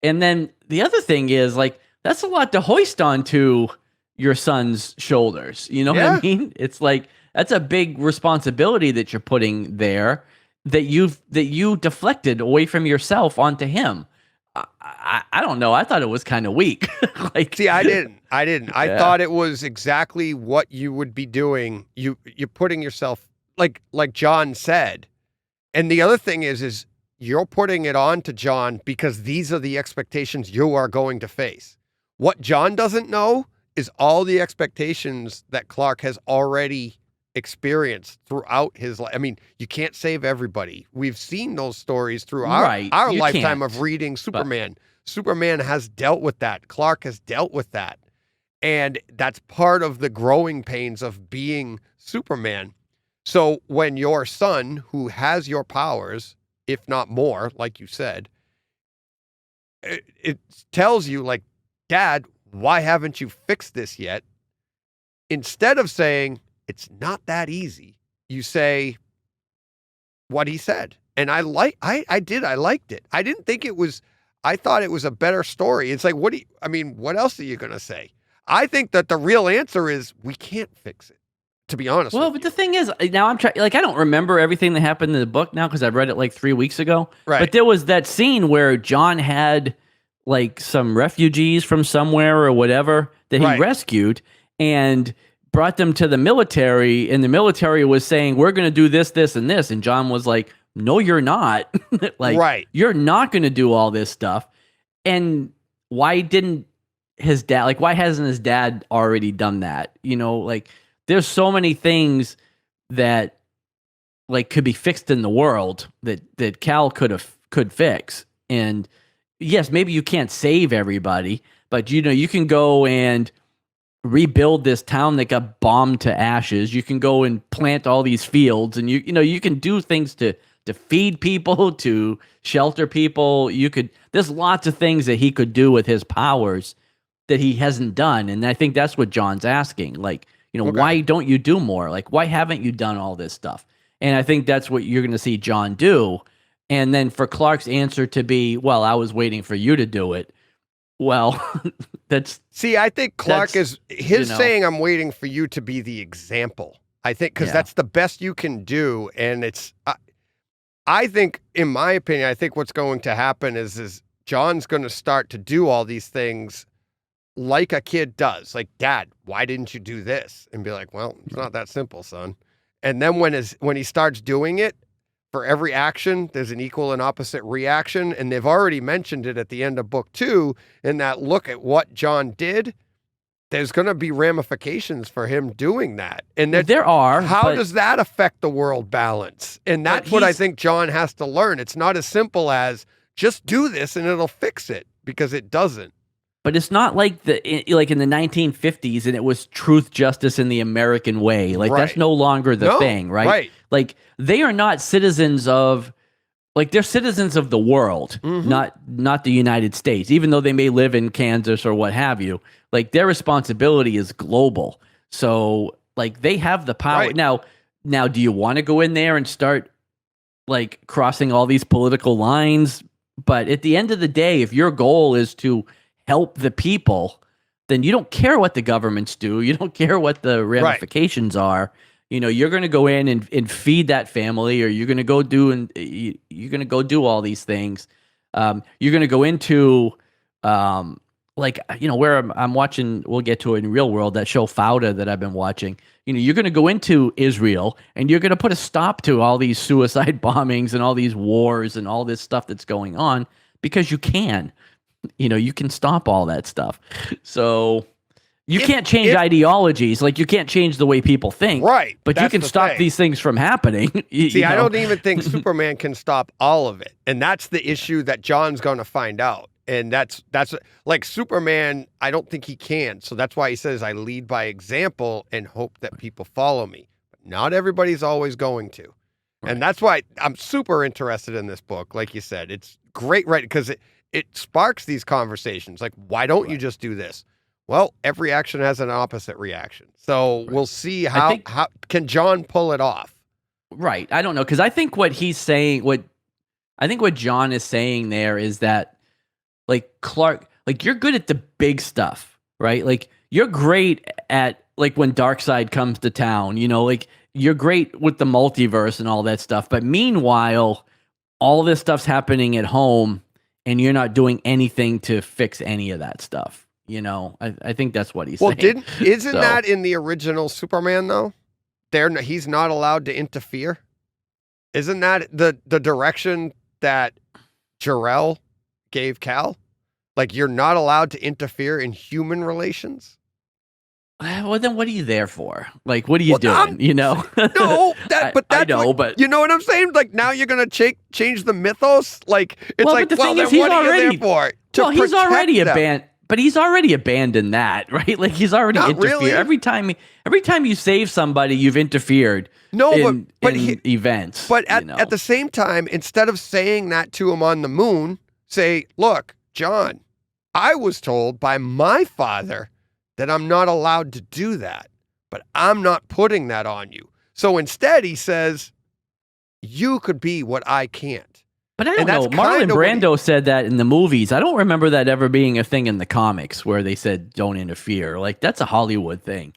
And then the other thing is, that's a lot to hoist onto your son's shoulders. You know what I mean? It's like, that's a big responsibility that you're putting there that you deflected away from yourself onto him. I don't know. I thought it was kind of weak. See, I didn't. I thought it was exactly what you would be doing. You're putting yourself, like John said. And the other thing is you're putting it on to John because these are the expectations you are going to face. What John doesn't know is all the expectations that Clark has already experienced throughout his life. I mean, you can't save everybody. We've seen those stories through our lifetime of reading Superman. But Superman has dealt with that. Clark has dealt with that. And that's part of the growing pains of being Superman. So when your son, who has your powers, if not more, like you said, it tells you, "Dad, why haven't you fixed this yet?" Instead of saying, "It's not that easy," you say what he said. And I liked it. I didn't think it was, I thought it was a better story. It's like, what else are you going to say? I think that the real answer is we can't fix it, to be honest. Well, but the thing is, now I'm trying, I don't remember everything that happened in the book now because I've read it 3 weeks ago. Right. But there was that scene where John had some refugees from somewhere or whatever that he rescued, and brought them to the military, and the military was saying, we're going to do this, this, and this. And John was like, no, you're not. Like, right. You're not going to do all this stuff. And why didn't his dad, like, why hasn't his dad already done that? You know, like, there's so many things that, like, could be fixed in the world that Kal could fix. And yes, maybe you can't save everybody, but, you know, you can go and rebuild this town that got bombed to ashes. You can go and plant all these fields, and you know, you can do things to feed people, to shelter people. There's lots of things that he could do with his powers that he hasn't done. And I think that's what John's asking. Like, you know, why don't you do more? Like, why haven't you done all this stuff? And I think that's what you're going to see John do. And then for Clark's answer to be, well, I was waiting for you to do it. Well, I think Clark is saying, I'm waiting for you to be the example. I think because that's the best you can do. And it's, I think, in my opinion, I think what's going to happen is John's going to start to do all these things like a kid does. Like, Dad, why didn't you do this? And be like, well, it's not that simple, son. And then when he starts doing it, for every action, there's an equal and opposite reaction. And they've already mentioned it at the end of book 2 in that look at what John did. There's going to be ramifications for him doing that. And there are. How does that affect the world balance? And that's what I think John has to learn. It's not as simple as just do this and it'll fix it, because it doesn't. But it's not like like in the 1950s and it was truth, justice, in the American way. Like that's no longer the thing, right? Right. Like they are not citizens of, like they're citizens of the world, not the United States, even though they may live in Kansas or what have you. Like their responsibility is global. So like they have the power. Right. Now, do you want to go in there and start like crossing all these political lines? But at the end of the day, if your goal is to help the people, then you don't care what the governments do. You don't care what the ramifications are. You know, you're going to go in and feed that family, or you're going to go do you're going to go do all these things. You're going to go into like, you know, where I'm watching, we'll get to it in real world, that show Fauda that I've been watching. You know, you're going to go into Israel and you're going to put a stop to all these suicide bombings and all these wars and all this stuff that's going on, because you can. You know, you can stop all that stuff. So you can't change ideologies. Like you can't change the way people think. Right. But you can stop these things from happening. I don't even think Superman can stop all of it. And that's the issue that John's going to find out. And that's like Superman, I don't think he can. So that's why he says, I lead by example and hope that people follow me. But not everybody's always going to. Right. And that's why I'm super interested in this book. Like you said, it's great, right? Because it sparks these conversations. Like, why don't you just do this? Well, every action has an opposite reaction. So we'll see how can John pull it off. Right. I don't know. Because I think what he's saying, what John is saying there is that, like, Clark, like, you're good at the big stuff, right? Like, you're great at, like, when Darkseid comes to town, you know, like, you're great with the multiverse and all that stuff. But meanwhile, all this stuff's happening at home, and you're not doing anything to fix any of that stuff. You know, I think that's what he's saying. Isn't that in the original Superman, though? He's not allowed to interfere. Isn't that the direction that Jor-El gave Kal? Like, you're not allowed to interfere in human relations? Well, then what are you there for? Like, what are you doing? You know? No, I know, but you know what I'm saying? Like, now you're going to change the mythos? Like, it's then what are you there for? He's already abandoned. But he's already abandoned that, right? Like, he's already interfered. Really? Every time you save somebody, you've interfered. In events. But at the same time, instead of saying that to him on the moon, say, look, John, I was told by my father that I'm not allowed to do that, but I'm not putting that on you. So instead, he says, you could be what I can't. But I don't know. Marlon Brando said that in the movies. I don't remember that ever being a thing in the comics where they said don't interfere. Like, that's a Hollywood thing.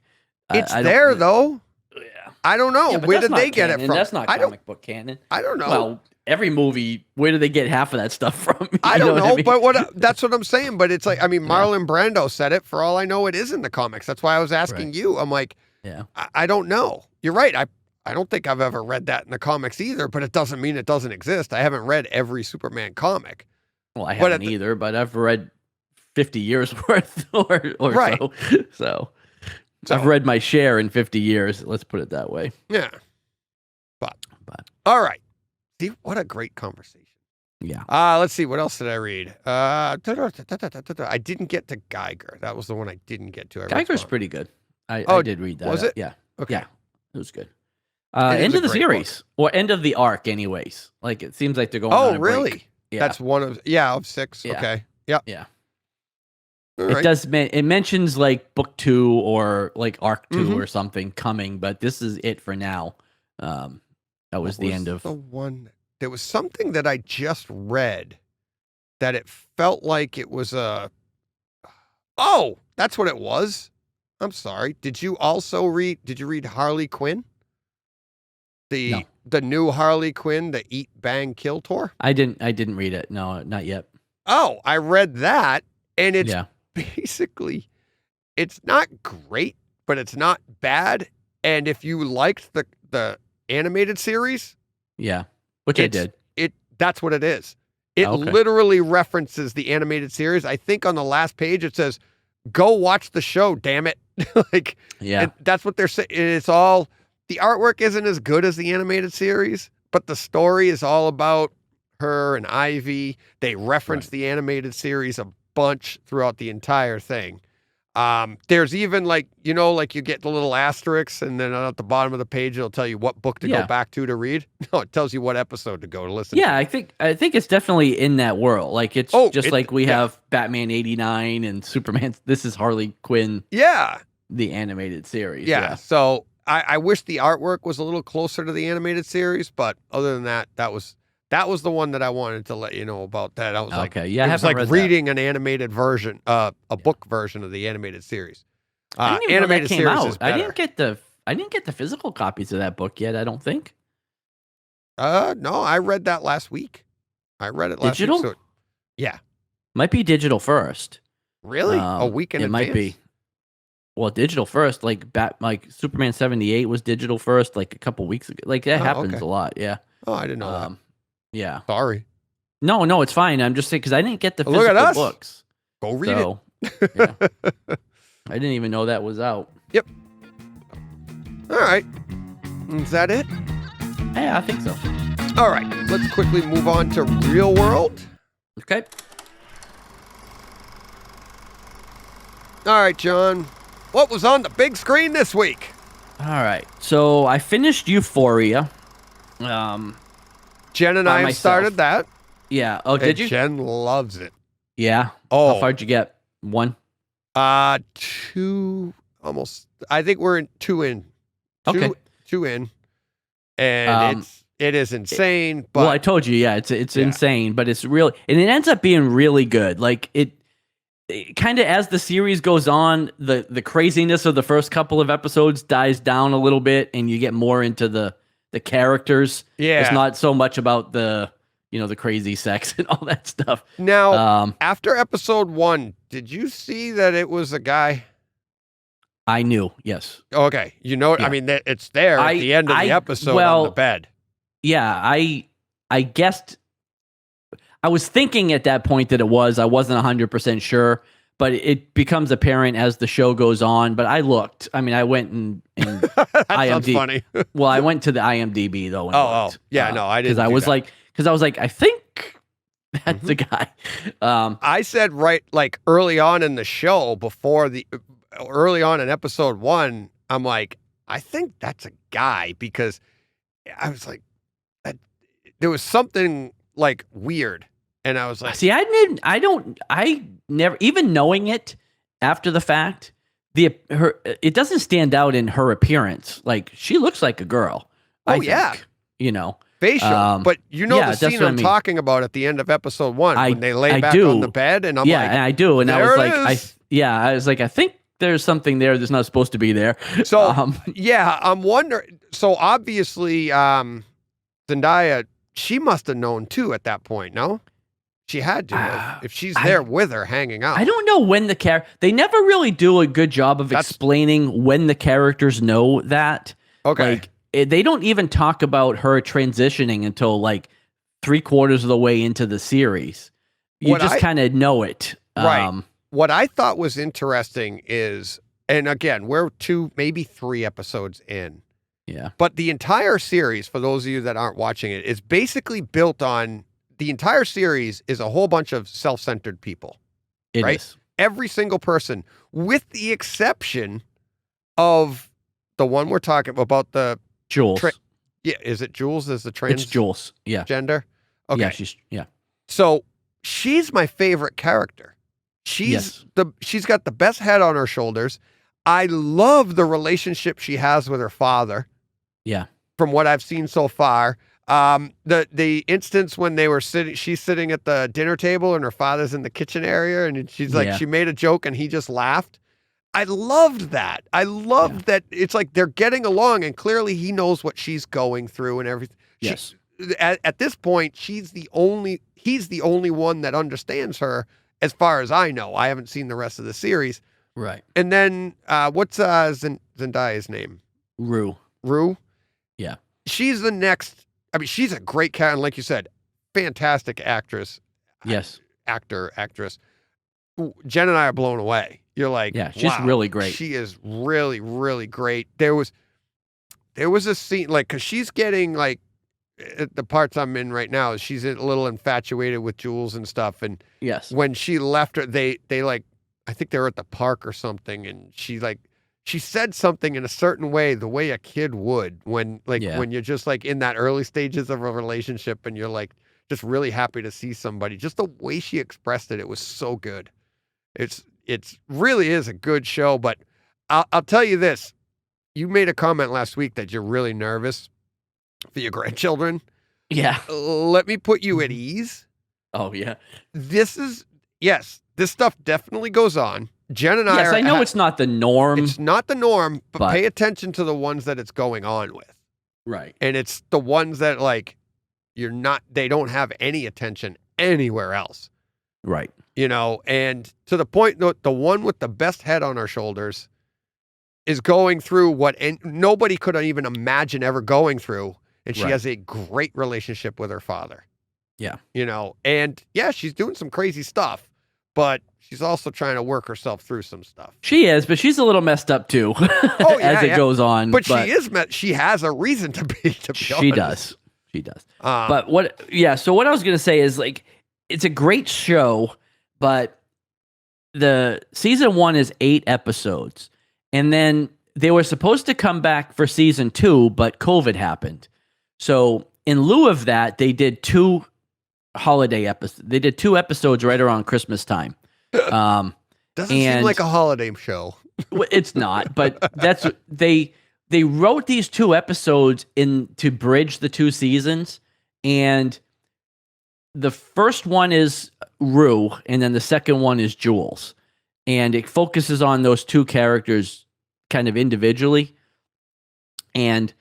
It's there, though. Yeah. I don't know. Where did they get it from? That's not comic book canon. I don't know. Well, every movie, where do they get half of that stuff from? I don't know, but that's what I'm saying. But it's like, I mean, Marlon Brando said it. For all I know, it is in the comics. That's why I was asking you. I'm like, Yeah. I don't know. You're right. I don't think I've ever read that in the comics either, but it doesn't mean it doesn't exist. I haven't read every Superman comic. Well, I haven't either, but I've read 50 years worth or Right. So I've read my share in 50 years. Let's put it that way. Yeah. But all right. See, what a great conversation. Yeah. Let's see. What else did I read? I didn't get to Geiger. That was the one I didn't get to. Geiger's pretty good. I did read that. Was it? Yeah. Okay. Yeah. It was good. End of the series or end of the arc, anyways. Like it seems like they're going. Oh, on a really? break. Yeah. That's one of 6. Yeah. Okay. Yep. Yeah. All It right. does. It mentions like book 2 or like arc 2 or something coming, but this is it for now. That was the end of the one. There was something that I just read that it felt like it was a. Oh, that's what it was. I'm sorry. Did you also read? Did you read Harley Quinn? The new Harley Quinn, the Eat Bang Kill tour? I didn't read it. No, not yet. Oh, I read that, and it's Yeah. basically, it's not great, but it's not bad. And if you liked the animated series, Yeah. Which I did. That's what it is. It Okay. literally references the animated series. I think on the last page it says, "Go watch the show, damn it!" Like, Yeah. that's what they're saying. It's all. The artwork isn't as good as the animated series, but the story is all about her and Ivy. They reference the animated series a bunch throughout the entire thing. There's even like you get the little asterisks, and then at the bottom of the page it'll tell you what book to go back to read. No, it tells you what episode to go to listen to. Yeah, I think it's definitely in that world. Like it's like we have Batman 89 and Superman. This is Harley Quinn. Yeah. The animated series. Yeah. So I wish the artwork was a little closer to the animated series, but other than that, that was the one that I wanted to let you know about. That I was like, okay, yeah, it I was haven't like read reading an animated version, a book version of the animated series. I didn't even know that Animated came series out. is better. I didn't get the physical copies of that book yet. I don't think. No, I read that last week. I read it last Digital? week. So, yeah. Might be digital first. Really? A week in advance? Might be. Well, digital first, like Superman 78 was digital first, like a couple weeks ago. Like that happens a lot. Yeah. Oh, I didn't know that. Yeah. Sorry. No, it's fine. I'm just saying because I didn't get the Look at physical us. books. Go read it. Yeah. I didn't even know that was out. Yep. All right. Is that it? Yeah, I think so. All right. Let's quickly move on to Real World. Okay. All right, John. What was on the big screen this week? All right. So I finished Euphoria. Jen and I have started that. Yeah. Oh, did you? Jen loves it. Yeah. Oh. How far'd you get? 1? 2 almost. I think we're in 2 in. Okay. 2 in. And it is insane. But well, I told you, yeah, it's insane, but it's real, and it ends up being really good. Like it kind of as the series goes on, the craziness of the first couple of episodes dies down a little bit, and you get more into the characters. Yeah. It's not so much about the crazy sex and all that stuff. Now, after episode 1, did you see that it was a guy? I knew, yes. Okay, Yeah. I mean, it's there at the end of the episode on the bed. Yeah, I guessed. I was thinking at that point that it was. I wasn't 100% sure, but it becomes apparent as the show goes on. But I looked. I mean, I went and that sounds IMDb. funny. Well, I went to the IMDb though. And looked, yeah, no, I didn't. Because I was like, I think that's the guy. I said like early on in the show, early on in episode 1, I'm like, I think that's a guy because I was like, there was something like weird, and I was like, see, I never even knowing it after the fact. It doesn't stand out in her appearance. Like she looks like a girl. Oh, yeah. Facial, but the scene I'm talking about at the end of episode 1 when they lay back on the bed, and I'm like, and I do, and I was like, I was like, I think there's something there that's not supposed to be there. So I'm wondering. So obviously, Zendaya, she must have known too at that point. No, She had to if she's there with her hanging out. I don't know when they never really do a good job of explaining when the characters know that. Okay. Like, they don't even talk about her transitioning until like 3/4 of the way into the series. You just kind of know it. Right. What I thought was interesting is, and again, we're 2, maybe 3 episodes in. Yeah. But the entire series, for those of you that aren't watching it, is basically built on, the entire series is a whole bunch of self-centered people. It right? is. Every single person, with the exception of the one we're talking about, the Jules. Is it Jules as the trans? It's Jules. Yeah. Gender? Okay. Yeah. So she's my favorite character. She's got the best head on her shoulders. I love the relationship she has with her father. Yeah. From what I've seen so far. The instance when they were she's sitting at the dinner table and her father's in the kitchen area, and she's like, she made a joke and he just laughed. I loved that. I loved that it's like they're getting along, and clearly he knows what she's going through and everything. Yes. At this point, he's the only one that understands her, as far as I know. I haven't seen the rest of the series. Right. And then what's Zendaya's name? Rue. Yeah. She's the next. I mean, she's a great character, and like you said, fantastic actress. Yes. Actress. Jen and I are blown away. You're like, yeah, she's really great. She is really, really great. There was a scene, like, because she's getting, like, the parts I'm in right now, she's a little infatuated with Jules and stuff. And yes, when she left her, they like, I think they were at the park or something, and she said something in a certain way, the way a kid would when you're just like in that early stages of a relationship and you're like just really happy to see somebody. Just the way she expressed it was so good. It's really is a good show, but I'll tell you this. You made a comment last week that you're really nervous for your grandchildren. Yeah. Let me put you at ease. Oh, yeah. This stuff definitely goes on. Jen and I I know it's not the norm. It's not the norm, but pay attention to the ones that it's going on with. Right. And it's the ones that, like, they don't have any attention anywhere else. Right. And to the point that the one with the best head on her shoulders is going through what nobody could even imagine ever going through. And she has a great relationship with her father. Yeah. And she's doing some crazy stuff, but she's also trying to work herself through some stuff. She is, but she's a little messed up too as it goes on. But she has a reason to be, She does. So what I was going to say is, like, it's a great show, but the season 1 is 8 episodes. And then they were supposed to come back for season 2, but COVID happened. So in lieu of that, they did 2 holiday episodes. They did 2 episodes right around Christmas time. Doesn't seem like a holiday show. It's not, but they wrote these 2 episodes to bridge the 2 seasons, and the first one is Rue, and then the second one is Jules, and it focuses on those 2 characters kind of individually, and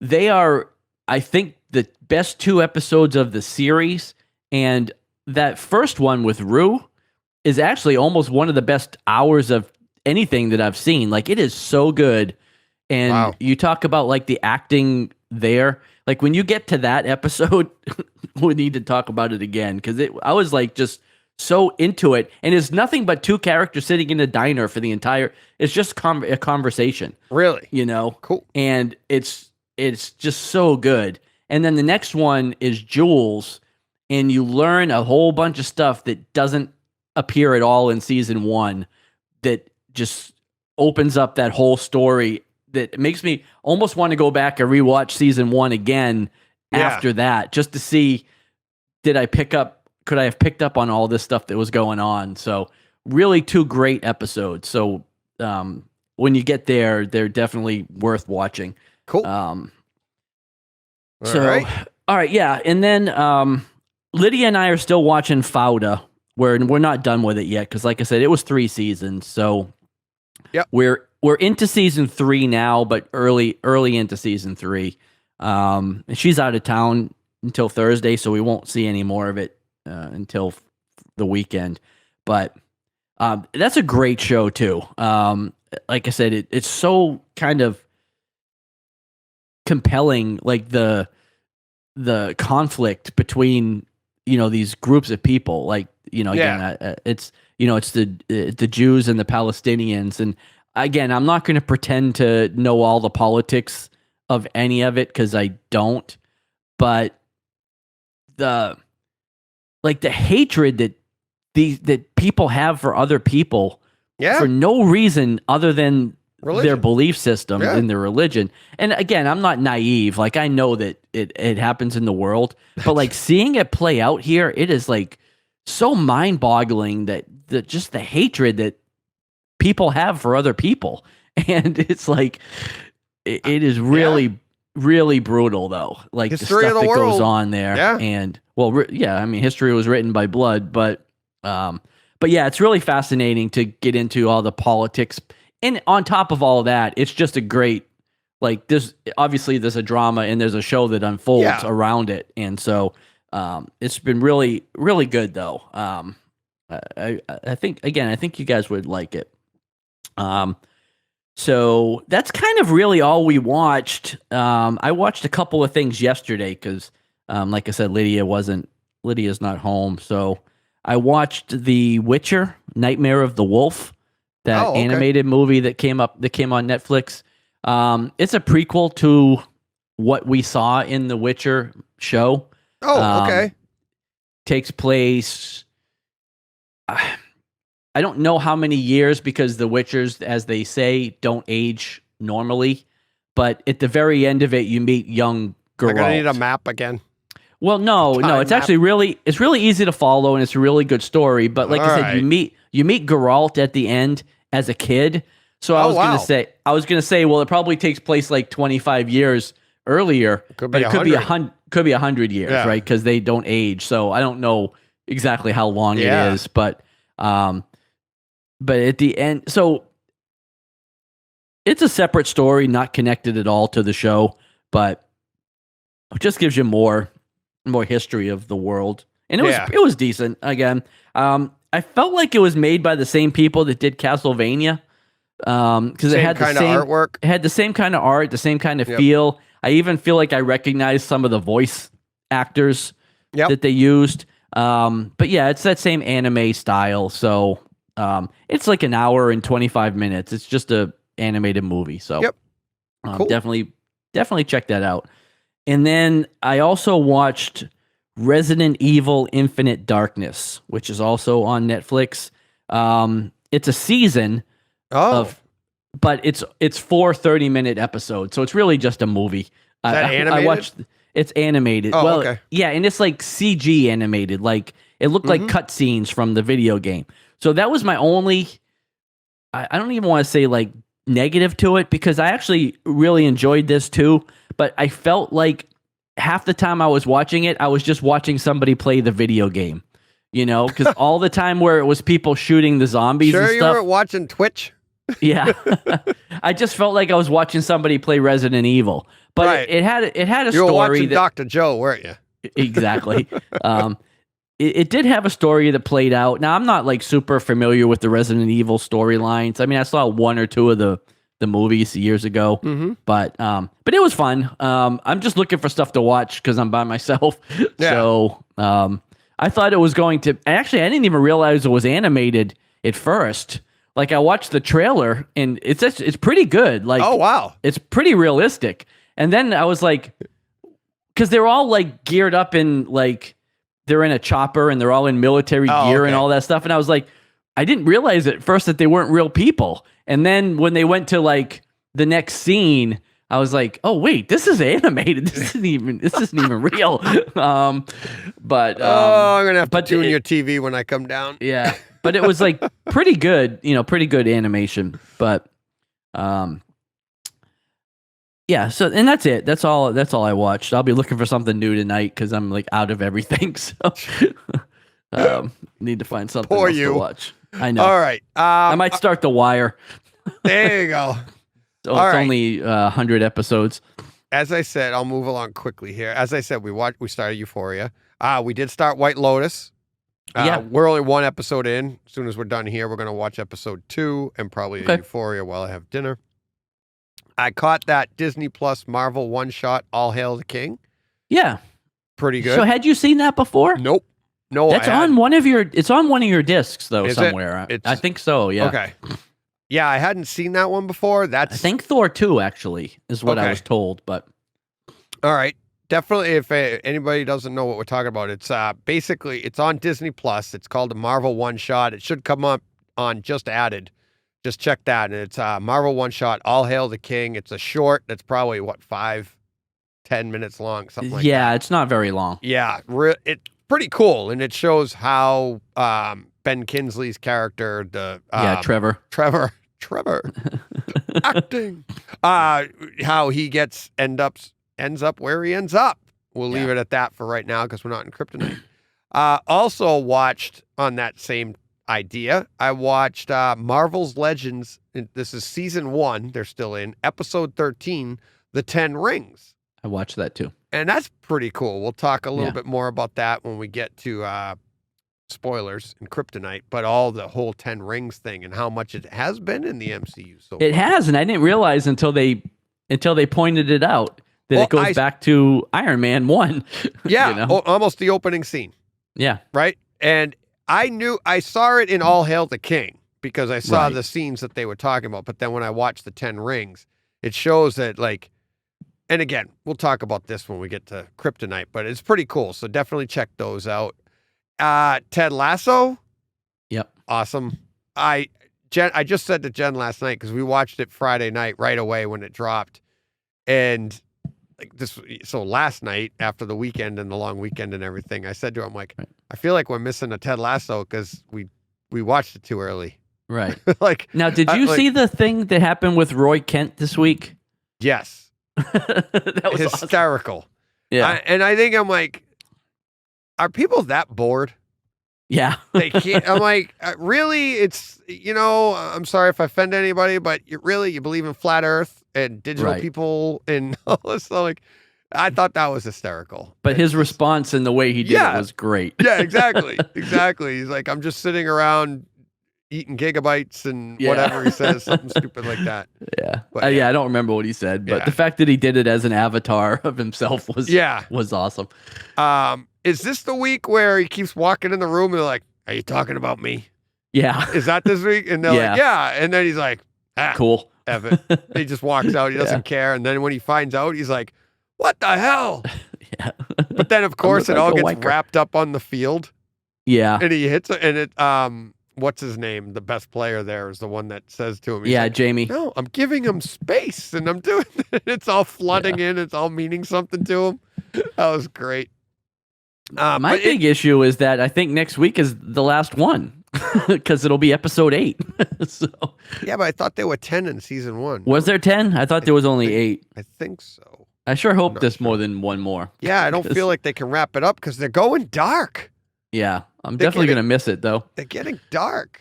they are, I think, the best 2 episodes of the series. And that first one with Rue is actually almost one of the best hours of anything that I've seen. Like, it is so good. And you talk about, like, the acting there. Like, when you get to that episode, we need to talk about it again, because I was, like, just so into it. And it's nothing but 2 characters sitting in a diner for the entire. It's just a conversation. Really? Cool. And it's just so good. And then the next one is Jules, and you learn a whole bunch of stuff that doesn't appear at all in season 1, that just opens up that whole story, that makes me almost want to go back and rewatch season 1 again after that, just to see, could I have picked up on all this stuff that was going on? So really 2 great episodes. So when you get there, they're definitely worth watching. Cool. All right, yeah. And then Lydia and I are still watching Fauda. We're not done with it yet, because, like I said, it was 3 seasons. So we're into season 3 now, but early into season 3. And she's out of town until Thursday, so we won't see any more of it until the weekend. But that's a great show too. Like I said, it's so kind of compelling, like the conflict between these groups of people. Like again, it's it's the Jews and the Palestinians, and again, I'm not going to pretend to know all the politics of any of it because I don't. But the hatred that people have for other people for no reason other than their belief system and their religion. And again, I'm not naive. Like, I know that it happens in the world, but like seeing it play out here, it is like so mind-boggling that just the hatred that people have for other people. And it's like, it is really, really brutal though. Like history the stuff of the that world. goes on there. Yeah. And I mean, history was written by blood, but yeah, it's really fascinating to get into all the politics. And on top of all that, it's just a great, like, there's a drama and there's a show that unfolds around it. And so it's been really, really good though. I think you guys would like it. So that's kind of really all we watched. I watched a couple of things yesterday because, like I said, Lydia's not home. So I watched The Witcher, Nightmare of the Wolf, that animated movie that came on Netflix. It's a prequel to what we saw in the Witcher show. Oh, okay. Takes place, I don't know how many years because the Witchers, as they say, don't age normally. But at the very end of it, you meet young Geralt. I'm gonna need a map again. Well, no, it's actually really easy to follow and it's a really good story. But like I said, you meet Geralt at the end as a kid. So I was gonna say, well, it probably takes place like 25 years earlier, but it could be 100 years, right? Because they don't age. So I don't know exactly how long it is, but at the end, so it's a separate story, not connected at all to the show, but it just gives you more history of the world, and it was decent. Again, I felt like it was made by the same people that did Castlevania, because it had the same artwork, it had the same kind of art, the same kind of feel. I even feel like I recognized some of the voice actors that they used. But yeah, it's that same anime style. So it's like an hour and 25 minutes. It's just a animated movie. So cool. Definitely check that out. And then I also watched Resident Evil Infinite Darkness, which is also on Netflix. It's a season but it's 4 30-minute episodes. So it's really just a movie. Is that animated? It's animated. Oh, okay. Yeah, and it's like CG animated. Like it looked like cutscenes from the video game. So that was my only, I don't even want to say like negative to it, because I actually really enjoyed this too. But I felt like half the time I was watching it, I was just watching somebody play the video game. Because all the time where it was people shooting the zombies and stuff. Sure you weren't watching Twitch? Yeah. I just felt like I was watching somebody play Resident Evil. But it had a story. You were watching Dr. Joe, weren't you? Exactly. It did have a story that played out. Now, I'm not like super familiar with the Resident Evil storylines. I mean, I saw one or two of the movies years ago, but it was fun. I'm just looking for stuff to watch because I'm by myself. Yeah. So I thought it was going to. Actually, I didn't even realize it was animated at first. Like, I watched the trailer and it's pretty good. Like, oh wow, it's pretty realistic. And then I was like, because they're all like geared up in like, they're in a chopper and they're all in military gear and all that stuff. And I was like, I didn't realize at first that they weren't real people. And then when they went to like the next scene, I was like, oh wait, this is animated. This isn't even real. I'm gonna have to tune your TV when I come down. Yeah, but it was like pretty good, pretty good animation. But yeah, so, and that's it. That's all I watched. I'll be looking for something new tonight because I'm like out of everything. So need to find something else to watch. I know. All right. I might start The Wire. There you go. So it's only 100 episodes. As I said, I'll move along quickly here. As I said, we started Euphoria. We did start White Lotus. Yeah. We're only one episode in. As soon as we're done here, we're going to watch episode 2 and probably Euphoria while I have dinner. I caught that Disney Plus Marvel one-shot, All Hail the King. Yeah. Pretty good. So had you seen that before? Nope. No, That's on one of your. It's on one of your discs though, Is somewhere. it? I think so. Yeah. Okay. Yeah, I hadn't seen that one before. I think Thor 2 actually is what I was told, but all right. Definitely, if anybody doesn't know what we're talking about, it's basically it's on Disney Plus. It's called a Marvel One Shot. It should come up on Just Added. Just check that, and it's Marvel One Shot. All Hail the King. It's a short. That's probably 5-10 minutes long, something like that. Yeah, it's not very long. Yeah, it's pretty cool, and it shows how Ben Kingsley's character, Trevor, acting, how he ends up where he ends up. We'll leave it at that for right now because we're not in Kryptonite. Also watched on that same idea, I watched Marvel's Legends. This is season 1. They're still in episode 13, The 10 Rings. I watched that too. And that's pretty cool. We'll talk a little bit more about that when we get to spoilers in Kryptonite, but the whole 10 Rings thing and how much it has been in the MCU. So it has, and I didn't realize until they pointed it out that it goes back to Iron Man 1. Yeah, almost the opening scene. Yeah. Right? And I saw it in All Hail the King because I saw the scenes that they were talking about, but then when I watched the 10 Rings, it shows that and again, we'll talk about this when we get to Kryptonite, but it's pretty cool. So definitely check those out. Ted Lasso. Yep. Awesome. I just said to Jen last night, because we watched it Friday night right away when it dropped. And so last night after the weekend and the long weekend and everything, I said to her, I'm like, I feel like we're missing a Ted Lasso because we watched it too early. Right. Now, did you see the thing that happened with Roy Kent this week? Yes. That was hysterical. Awesome. Yeah. And I think I'm like, are people that bored? Yeah. They can't. I'm like, really? It's, I'm sorry if I offend anybody, but you believe in flat Earth and digital people and all this. So I thought that was hysterical. But his response and the way he did it was great. Yeah, exactly. Exactly. He's like, I'm just sitting around eating gigabytes and whatever he says, something stupid like that. Yeah. But, I don't remember what he said, but the fact that he did it as an avatar of himself was awesome. Is this the week where he keeps walking in the room and they're like, are you talking about me? Yeah. Is that this week? And they're like, yeah. And then he's like, cool. F it. He just walks out. He doesn't care. And then when he finds out, he's like, what the hell? Yeah. But then, of course, it all gets wrapped up on the field. Yeah. And he hits it. And it, what's his name? The best player there is the one that says to him, like, Jamie. No, I'm giving him space and I'm doing it. It's all flooding in. It's all meaning something to him. That was great. My big issue is that I think next week is the last one because it'll be episode 8. So yeah, but I thought there were 10 in season 1. Was there 10? I thought there was only 8. I think so. I sure hope there's more than one more. Yeah, I don't feel like they can wrap it up because they're going dark. Yeah, I'm definitely going to miss it, though. They're getting dark.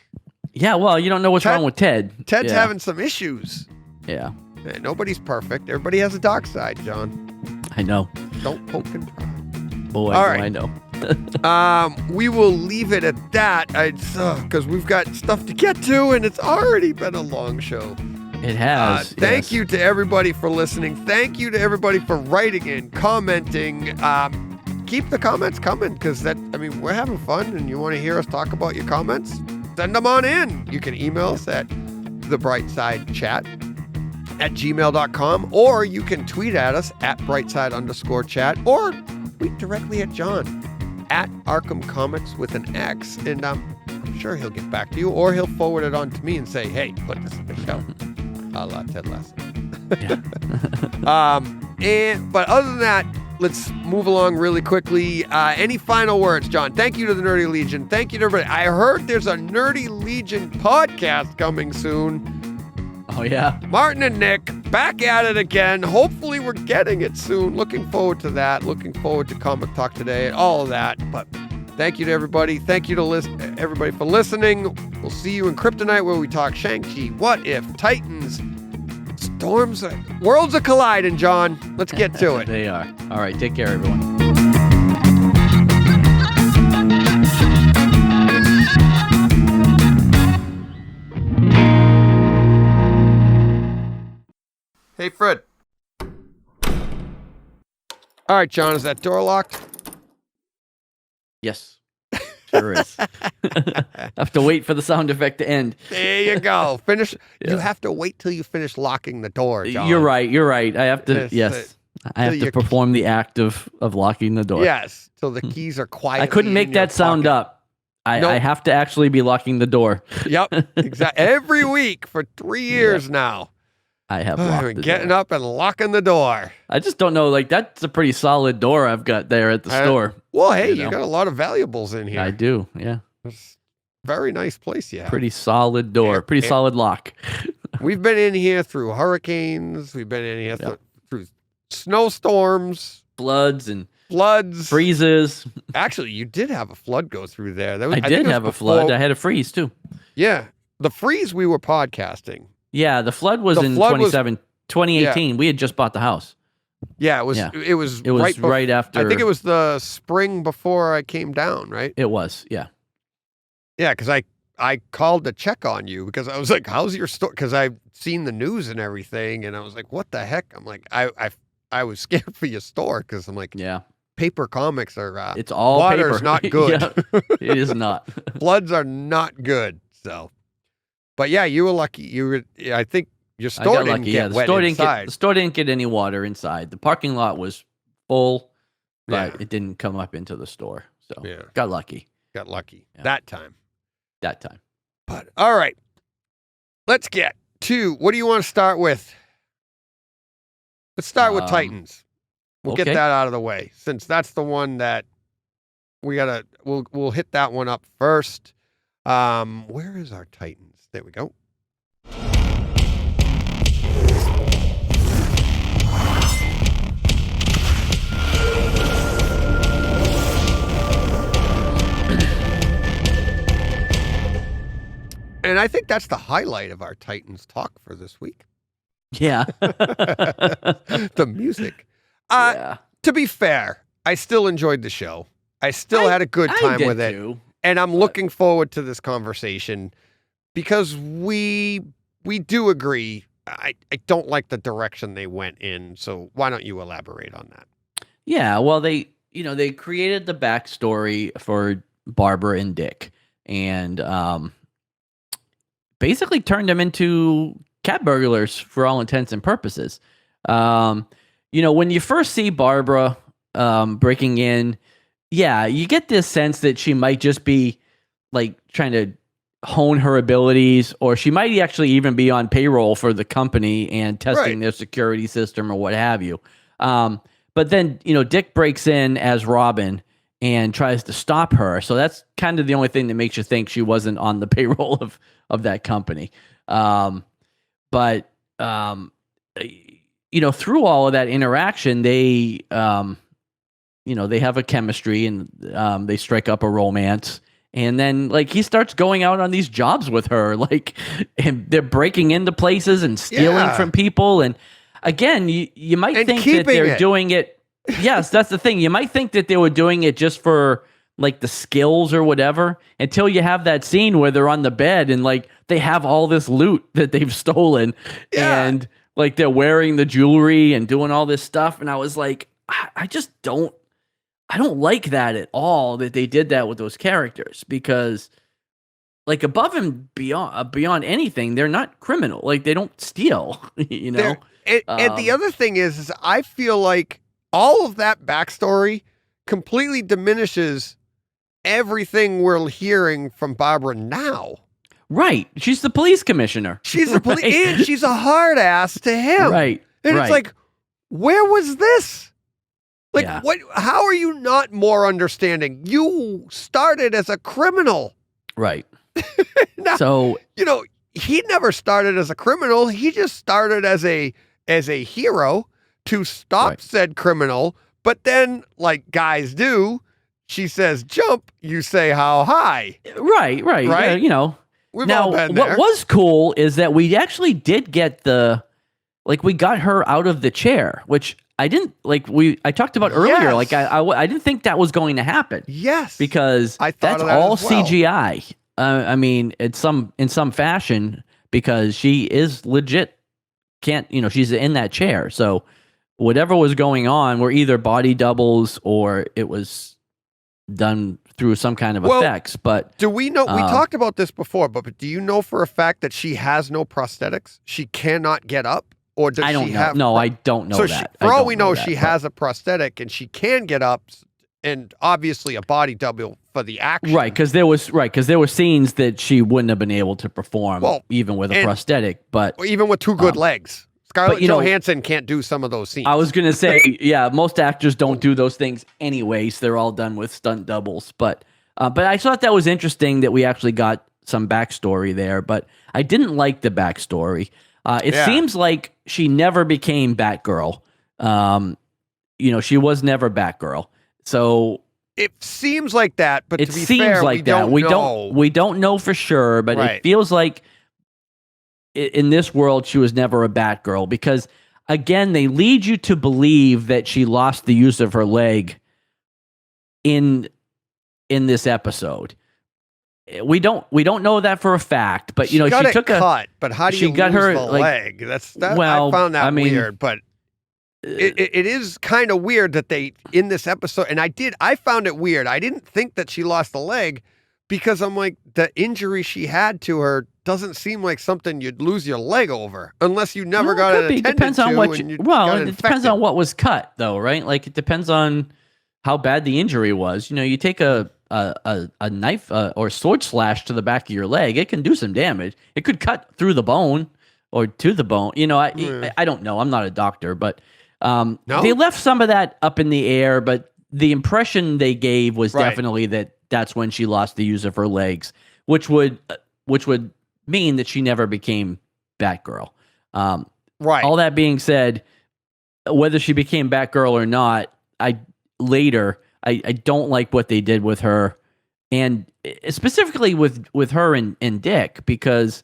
Yeah, well, you don't know what's wrong with Ted. Ted's having some issues. Yeah. Nobody's perfect. Everybody has a dark side, John. I know. Don't poke and pry. Boy, I know. We will leave it at that because we've got stuff to get to, and it's already been a long show. It has. Thank you to everybody for listening. Thank you to everybody for writing in, commenting. Keep the comments coming because we're having fun, and you want to hear us talk about your comments? Send them on in. You can email us at thebrightsidechat@gmail.com, or you can tweet at us at brightside_chat, or tweet directly at John at Arkham Comics with an X, and I'm sure he'll get back to you, or he'll forward it on to me and say, hey, put this in the show. A la Ted Lasso. But other than that, let's move along really quickly. Any final words, John? Thank you to the Nerdy Legion. Thank you to everybody. I heard there's a Nerdy Legion podcast coming soon. Oh, yeah. Martin and Nick back at it again. Hopefully we're getting it soon. Looking forward to that. Looking forward to Comic Talk today and all of that. But thank you to everybody. Thank you to everybody for listening. We'll see you in Kryptonite where we talk Shang-Chi, What If, Titans, storms, worlds are colliding, John. Let's get to it. They are. All right. Take care, everyone. Hey, Fred. All right, John, is that door locked? Yes. Sure is. I have to wait for the sound effect to end. There you go. Finish. Yeah. You have to wait till you finish locking the door, John. You're right. I have to, I have to perform the act of locking the door. Yes, till the keys are quiet. I couldn't make that sound up. I have to actually be locking the door. Yep, exactly. Every week for 3 years now. I have locked I've been the getting door. up and locking the door. I just don't know. Like, that's a pretty solid door I've got there at the store. Well, hey, you know? got a lot of valuables in here. I do, yeah. It's a very nice place, yeah. Pretty solid door. Pretty solid lock. We've been in here through hurricanes. We've been in here through snowstorms, Floods and floods, freezes. Actually, you did have a flood go through there. I did have a flood. I had a freeze, too. Yeah. The freeze, we were podcasting. Yeah, the flood was in 2018. Yeah. We had just bought the house. Yeah, it was. Yeah. It was right after. I think it was the spring before I came down, right? It was, yeah. Yeah, because I called to check on you because I was like, "How's your store?" Because I've seen the news and everything, and I was like, "What the heck?" I'm like, I was scared for your store because I'm like, yeah, paper comics are. It's all water's paper. not good. Yeah, it is not. Floods are not good. So, but yeah, you were lucky. I think. Your store didn't get wet inside. The store didn't get any water inside. The parking lot was full, but Yeah. it didn't come up into the store. So Yeah. got lucky Got lucky Yeah. that time. But all right, let's get to what do you want to start with? Let's start with Titans. We'll get okay. that out of the way since that's the one that we gotta. We'll hit that one up first. Where is our Titans? There we go. And I think that's the highlight of our Titans talk for this week. Yeah. The music. Yeah. To be fair, I still enjoyed the show. I still had a good time with it. Too, and I'm looking forward to this conversation because we do agree. I don't like the direction they went in. So why don't you elaborate on that? Yeah. Well, they created the backstory for Barbara and Dick and basically turned them into cat burglars for all intents and purposes. When you first see Barbara breaking in, yeah, you get this sense that she might just be like trying to hone her abilities, or she might actually even be on payroll for the company and testing their security system or what have you. But then, Dick breaks in as Robin and tries to stop her. So that's kind of the only thing that makes you think she wasn't on the payroll of that company. But through all of that interaction, they have a chemistry and they strike up a romance. And then, he starts going out on these jobs with her, and they're breaking into places and stealing from people. And again, you might think that they're doing it. Yes, that's the thing. You might think that they were doing it just for the skills or whatever, until you have that scene where they're on the bed and they have all this loot that they've stolen, and they're wearing the jewelry and doing all this stuff. And I was like, I don't like that at all, that they did that with those characters, because above and beyond anything, they're not criminal. They don't steal, And the other thing is I feel like all of that backstory completely diminishes everything we're hearing from Barbara now. Right. She's the police commissioner. She's the police, and she's a hard ass to him. Right. And it's like, where was this? Yeah. How are you not more understanding? You started as a criminal. Right. Now, so, he never started as a criminal. He just started as a hero to stop said criminal. But then, like guys do, she says jump, you say how high. Right. Yeah, We've now, all been there. What was cool is that we actually did get we got her out of the chair, which I didn't I talked about earlier. Yes. I didn't think that was going to happen. Yes. Because I thought that's of that all as well. CGI. I mean, in some fashion, because she is legit can't, she's in that chair. So whatever was going on were either body doubles or it was done through some kind of effects. But do we know, we talked about this before, but do you know for a fact that she has no prosthetics? She cannot get up? Or does I don't she know. have? No, I don't know that. For all we know, she has a prosthetic and she can get up, and obviously a body double for the action. Right, because there were scenes that she wouldn't have been able to perform, even with a prosthetic. But or even with two good legs. Scarlett Johansson can't do some of those scenes. I was gonna say, most actors don't do those things anyways. They're all done with stunt doubles. But I thought that was interesting that we actually got some backstory there. But I didn't like the backstory. It seems like she never became Batgirl. She was never Batgirl. So it seems like that, but it to be seems fair, like we don't know for sure, but it feels like in this world she was never a Batgirl because again they lead you to believe that she lost the use of her leg in this episode. We don't know that for a fact, but she took a cut. But how do you lose her the leg? I found that weird, but. It is kind of weird that they, in this episode, and I found it weird. I didn't think that she lost the leg because I'm like, the injury she had to her doesn't seem like something you'd lose your leg over unless you never got it attended depends on to. What it depends on what was cut though, right? Like it depends on how bad the injury was. You take a knife or sword slash to the back of your leg, it can do some damage. It could cut through the bone or to the bone. I don't know. I'm not a doctor, but No? They left some of that up in the air, but the impression they gave was definitely that's when she lost the use of her legs, which would mean that she never became Batgirl. All that being said, whether she became Batgirl or not, I don't like what they did with her, and specifically with her and Dick, because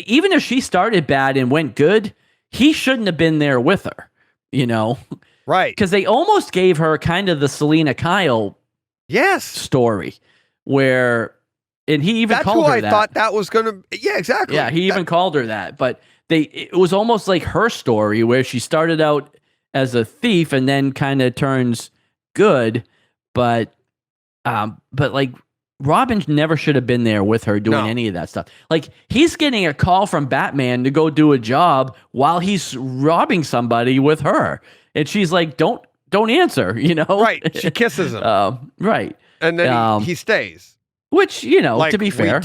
even if she started bad and went good, he shouldn't have been there with her. Right. Because they almost gave her kind of the Selena Kyle story where, and he even called her that. That's who I thought that was going to, yeah, exactly. Yeah, he even called her that, but it was almost like her story where she started out as a thief and then kind of turns good, but like Robin never should have been there with her doing any of that stuff. Like he's getting a call from Batman to go do a job while he's robbing somebody with her, and she's like, "Don't answer," Right? She kisses him, right, and then he stays. Which to be fair,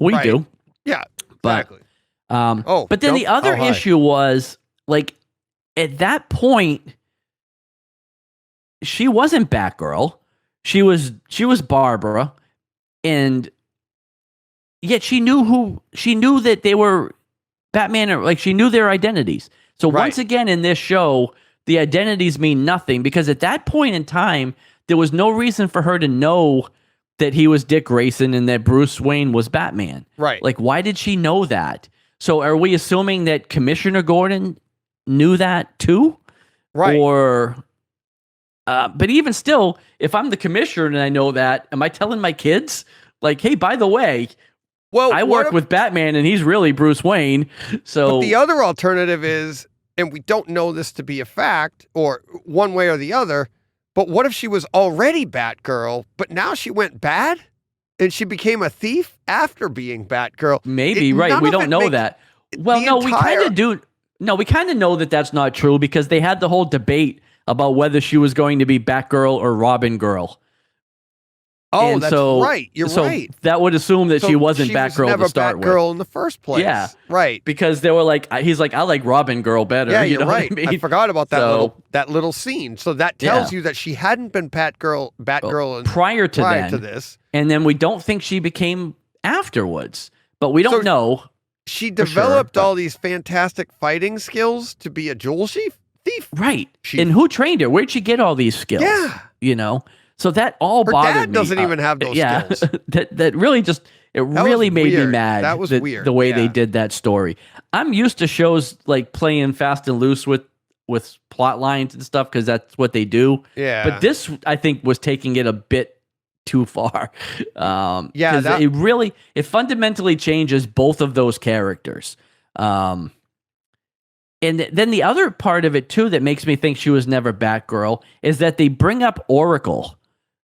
we do, yeah, exactly. But but then the other issue was like at that point, she wasn't Batgirl. She was Barbara. And yet she knew that they were Batman, or like she knew their identities. So once again in this show, the identities mean nothing because at that point in time, there was no reason for her to know that he was Dick Grayson and that Bruce Wayne was Batman. Right. Like, why did she know that? So are we assuming that Commissioner Gordon knew that too? Right. Or... but even still, if I'm the commissioner and I know that, am I telling my kids, like, hey, by the way, I work with Batman and he's really Bruce Wayne? So, but the other alternative is, and we don't know this to be a fact or one way or the other, but what if she was already Batgirl, but now she went bad and she became a thief after being Batgirl? Maybe, right. We don't know that. Well, no, we kind of do. No, we kind of know that that's not true because they had the whole debate about whether she was going to be Batgirl or Robin Girl. Oh, and that's right. You're right. That would assume that she wasn't Batgirl to start with. Batgirl in the first place. Yeah, right. Because they were like, he's like, I like Robin Girl better. Yeah, you're right. I mean? I forgot about that little scene. So that tells you that she hadn't been Batgirl prior to this, and then we don't think she became afterwards, but we don't know. She developed all these fantastic fighting skills to be a jewel thief. Right. And who trained her? Where'd she get all these skills? Yeah. So that all bothered me. Her dad doesn't even have those skills. that really just, really made me mad. That was weird. The way they did that story. I'm used to shows like playing fast and loose with plot lines and stuff because that's what they do. Yeah. But this, I think, was taking it a bit too far. It fundamentally changes both of those characters. And then the other part of it too that makes me think she was never Batgirl is that they bring up Oracle,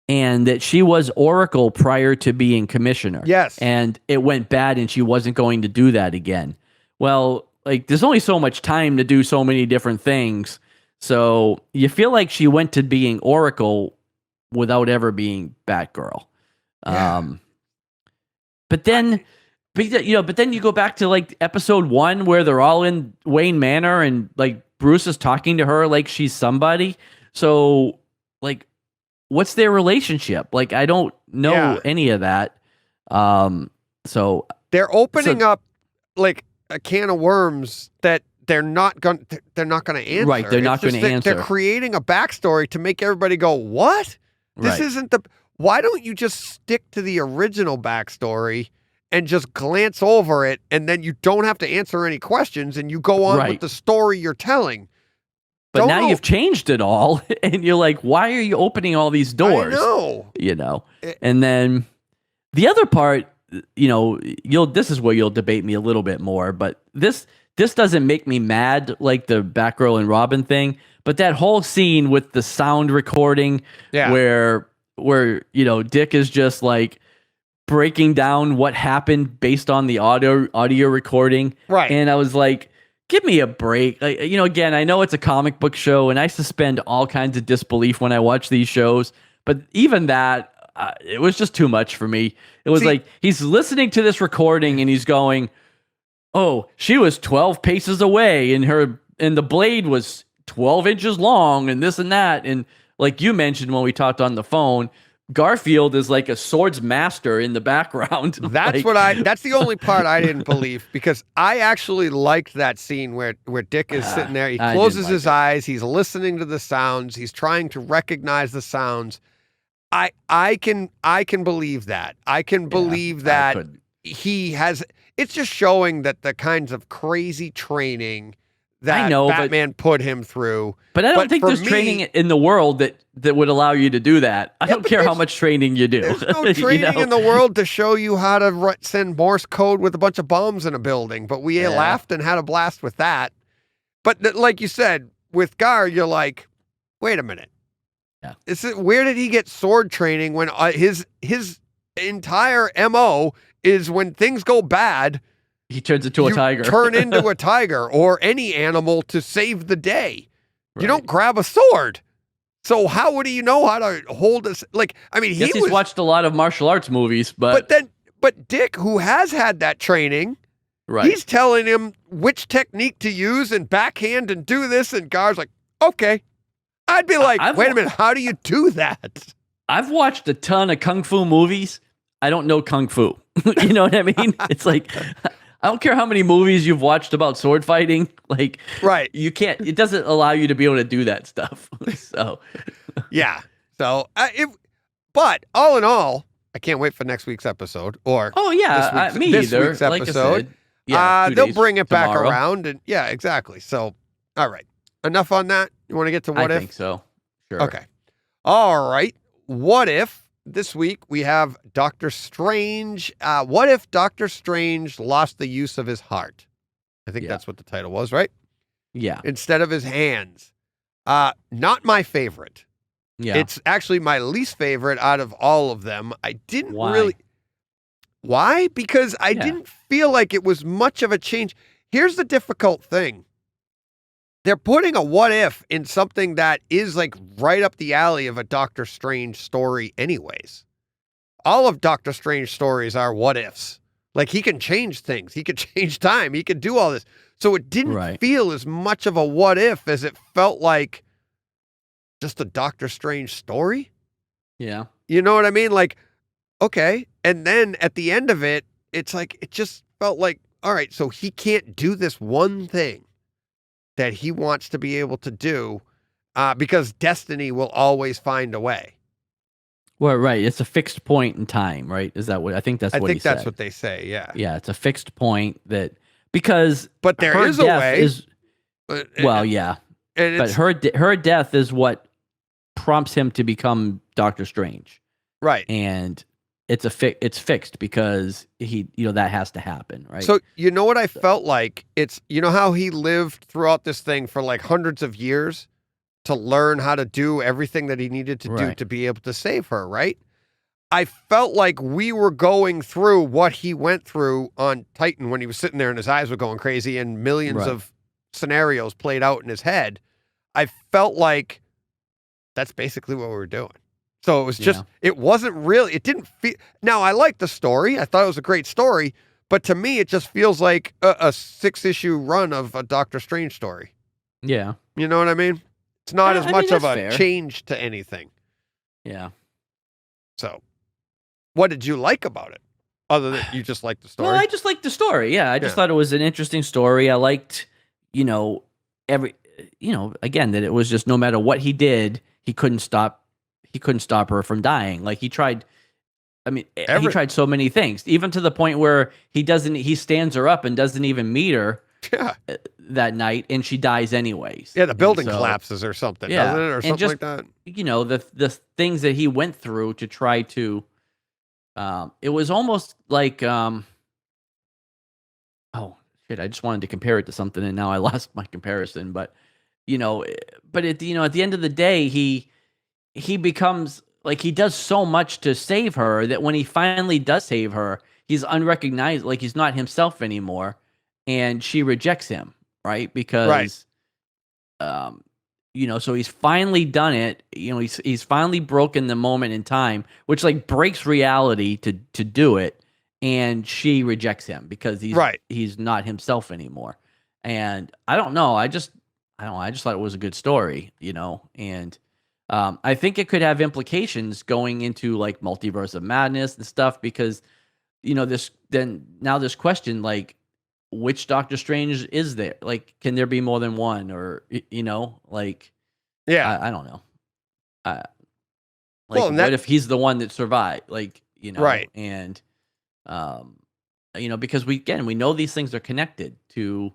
and that she was Oracle prior to being Commissioner. Yes. And it went bad and she wasn't going to do that again. Well, like, there's only so much time to do so many different things. So you feel like she went to being Oracle without ever being Batgirl. Yeah. But then you go back to like episode 1 where they're all in Wayne Manor and like Bruce is talking to her like she's somebody. So like, what's their relationship? Like, I don't know any of that. So they're opening up like a can of worms that they're not going to answer. Right, they're not going to answer. They're creating a backstory to make everybody go, "What? This isn't the." Why don't you just stick to the original backstory and just glance over it, and then you don't have to answer any questions, and you go on with the story you're telling. But now you've changed it all, and you're like, why are you opening all these doors? I know. You know? And then the other part, this is where you'll debate me a little bit more, but this doesn't make me mad like the Batgirl and Robin thing, but that whole scene with the sound recording where Dick is just like breaking down what happened based on the audio recording. Right. And I was like, give me a break. Again, I know it's a comic book show, and I suspend all kinds of disbelief when I watch these shows. But even that, it was just too much for me. It was like he's listening to this recording, and he's going, "Oh, she was 12 paces away, and the blade was 12 inches long, and this and that." And like you mentioned when we talked on the phone, Garfield is like a swords master in the background. That's that's the only part I didn't believe, because I actually liked that scene where Dick is sitting there. He closes his eyes. He's listening to the sounds. He's trying to recognize the sounds. I can believe that. I can believe that he has. It's just showing that the kinds of crazy training that Batman put him through. But I don't think there's training in the world that would allow you to do that. I don't care how much training you do. There's no training in the world to show you how to send Morse code with a bunch of bombs in a building. But we laughed and had a blast with that. But like you said, with Gar, you're like, wait a minute. Yeah. Where did he get sword training when his entire MO is when things go bad, he turns into a tiger. Turn into a tiger or any animal to save the day. Right. You don't grab a sword. So how would he know how to hold us? Like, I mean, he's watched a lot of martial arts movies, but Dick, who has had that training, right, he's telling him which technique to use and backhand and do this, and Gar's like, okay. I'd be like, wait a minute, how do you do that? I've watched a ton of kung fu movies. I don't know kung fu. You know what I mean? It's like, I don't care how many movies you've watched about sword fighting. Like, right. You can't, it doesn't allow you to be able to do that stuff. So, yeah. So, but all in all, I can't wait for next week's episode or this week's episode. Like I said, they'll bring it back around and exactly. So, all right. Enough on that. You want to get to what if? I think so. Sure. Okay. All right. What if this week we have Doctor Strange? What if Doctor Strange lost the use of his heart? I think that's what the title was, right? Yeah. Instead of his hands. Not my favorite. Yeah. It's actually my least favorite out of all of them. I didn't really. Why? Because I didn't feel like it was much of a change. Here's the difficult thing. They're putting a what if in something that is like right up the alley of a Doctor Strange story anyways. All of Doctor Strange stories are what ifs. Like he can change things. He could change time. He could do all this. So it didn't feel as much of a what if as it felt like just a Doctor Strange story. Yeah. You know what I mean? Like, okay. And then at the end of it, it's like, it just felt like, all right, so he can't do this one thing that he wants to be able to do because destiny will always find a way. Well, right. It's a fixed point in time, right? Is that what I think? That's what he said. That's what they say. Yeah. Yeah. It's a fixed point that because, but there is a way. But her death is what prompts him to become Doctor Strange. Right. And it's fixed because that has to happen, right? So you know what I felt like? It's how he lived throughout this thing for like hundreds of years to learn how to do everything that he needed to do to be able to save her, right? I felt like we were going through what he went through on Titan when he was sitting there and his eyes were going crazy and millions of scenarios played out in his head. I felt like that's basically what we were doing. So it was just, it wasn't really, it didn't feel, now I liked the story. I thought it was a great story, but to me, it just feels like a 6-issue run of a Doctor Strange story. Yeah. You know what I mean? It's not as much of a fair. change to anything. Yeah. So what did you like about it? Other than you just liked the story? Well, I just liked the story. Yeah. I just thought it was an interesting story. I liked, again, that it was just no matter what he did, he couldn't stop her from dying. Like he tried, he tried so many things, even to the point where he stands her up and doesn't even meet her that night, and she dies anyways. Yeah, the building collapses or something, doesn't it? Or something like that. The things that he went through to try to, it was almost like, oh shit, I just wanted to compare it to something and now I lost my comparison, but at the end of the day, he becomes like, he does so much to save her that when he finally does save her, he's unrecognizable, like he's not himself anymore, and she rejects him, right? Because, so he's finally done it. He's finally broken the moment in time, which like breaks reality to do it, and she rejects him because he's not himself anymore. And I don't know. I just thought it was a good story, and. I think it could have implications going into like Multiverse of Madness and stuff because, this question, like, which Doctor Strange is there? Like, can there be more than one? Or, I don't know. What if he's the one that survived? Like, and, because we know these things are connected to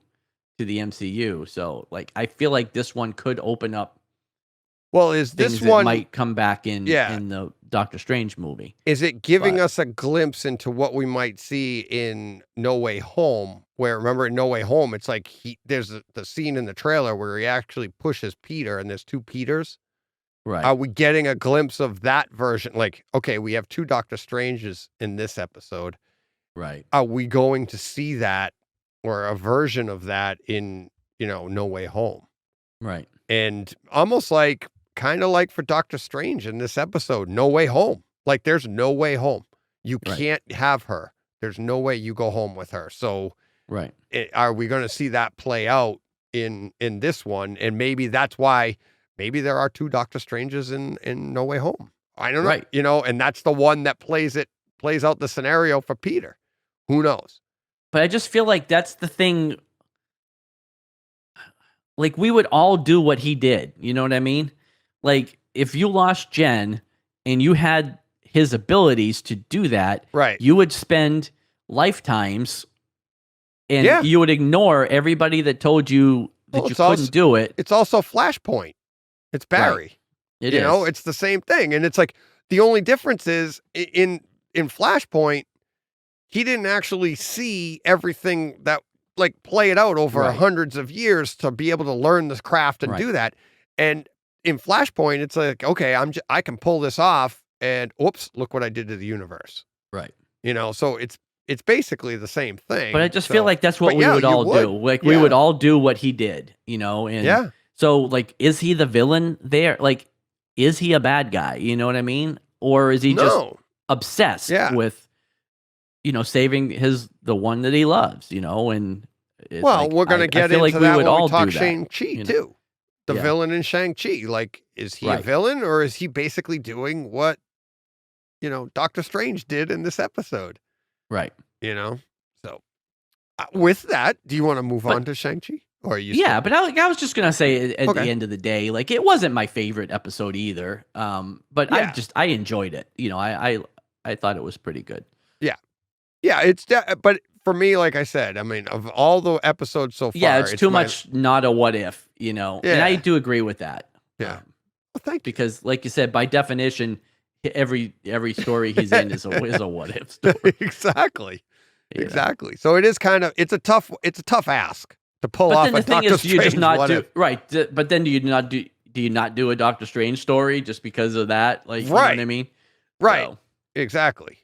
the MCU. So, like, I feel like this one could open up. Well, is this one might come back in the Doctor Strange movie? Is it giving us a glimpse into what we might see in No Way Home? Where remember in No Way Home, it's like there's the scene in the trailer where he actually pushes Peter, and there's 2 Peters. Right? Are we getting a glimpse of that version? Like, okay, we have 2 Doctor Stranges in this episode. Right? Are we going to see that or a version of that in No Way Home? Right. And almost like. Kind of like for Doctor Strange in this episode, no way home. Like there's no way home. You can't have her. There's no way you go home with her. So are we going to see that play out in this one? And maybe that's why maybe there are 2 Doctor Stranges in No Way Home. I don't know. And that's the one that plays out the scenario for Peter. Who knows? But I just feel like that's the thing. Like we would all do what he did. You know what I mean? Like, if you lost Jen and you had his abilities to do that, you would spend lifetimes and you would ignore everybody that told you that you couldn't do it. It's also Flashpoint. It's Barry. Right. It's the same thing. And it's like, the only difference is in Flashpoint, he didn't actually see everything that, like, play it out over hundreds of years to be able to learn this craft and do that. And in Flashpoint, it's like, okay, I can pull this off, and oops, look what I did to the universe. Right. So it's basically the same thing. But I just feel like that's what we would all do. Like we would all do what he did, and so like, is he the villain there? Like, is he a bad guy? You know what I mean? Or is he just obsessed with, saving the one that he loves, and we're going to get into that when we talk Shang Chi too. The villain in Shang Chi, like, is he a villain or is he basically doing what, Doctor Strange did in this episode? Right. So with that, do you want to move on to Shang Chi? Or are you? But I was just gonna say at the end of the day, like, it wasn't my favorite episode either. But I enjoyed it. I thought it was pretty good. Yeah. But for me, like I said, I mean, of all the episodes so far, it's too much not a what if, and I do agree with that. Yeah. Well, thank you. Because, like you said, by definition, every story he's in is a what if story. Exactly. Yeah. Exactly. So it is it's a tough ask to pull But off then the a thing Doctor is, you just Strange not what do if. right. But then do you not do a Doctor Strange story just because of that? Like, you know what I mean? Right. So, Exactly.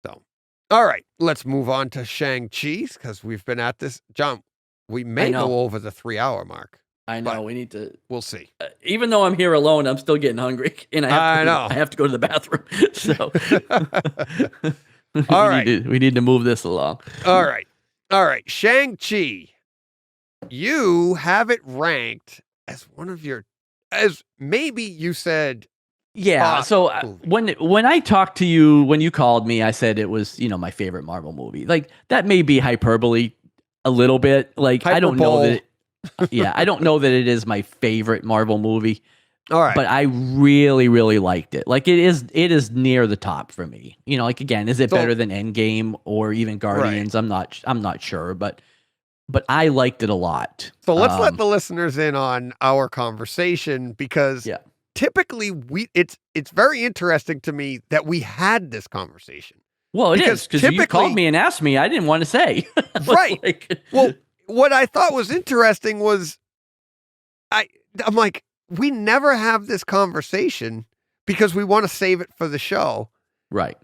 So, all right, let's move on to Shang-Chi because we've been at this. John, we may go over the 3-hour mark. I know but we need to. We'll see. Even though I'm here alone, I'm still getting hungry, and I have to go to the bathroom. So, all right, we need to move this along. All right. Shang-Chi, you have it ranked as one of your, as maybe you said. Yeah. So when I talked to you, when you called me, I said it was, my favorite Marvel movie. Like, that may be hyperbole a little bit. Like, I don't know that. I don't know that it is my favorite Marvel movie. All right. But I really, really liked it. Like, it is near the top for me. Like, again, is it better than Endgame or even Guardians? Right. I'm not sure, but I liked it a lot. So let's let the listeners in on our conversation because typically it's very interesting to me that we had this conversation. Well, it is because you called me and asked me. I didn't want to say. Right. Well, what I thought was interesting was I'm like, we never have this conversation because we want to save it for the show. Right.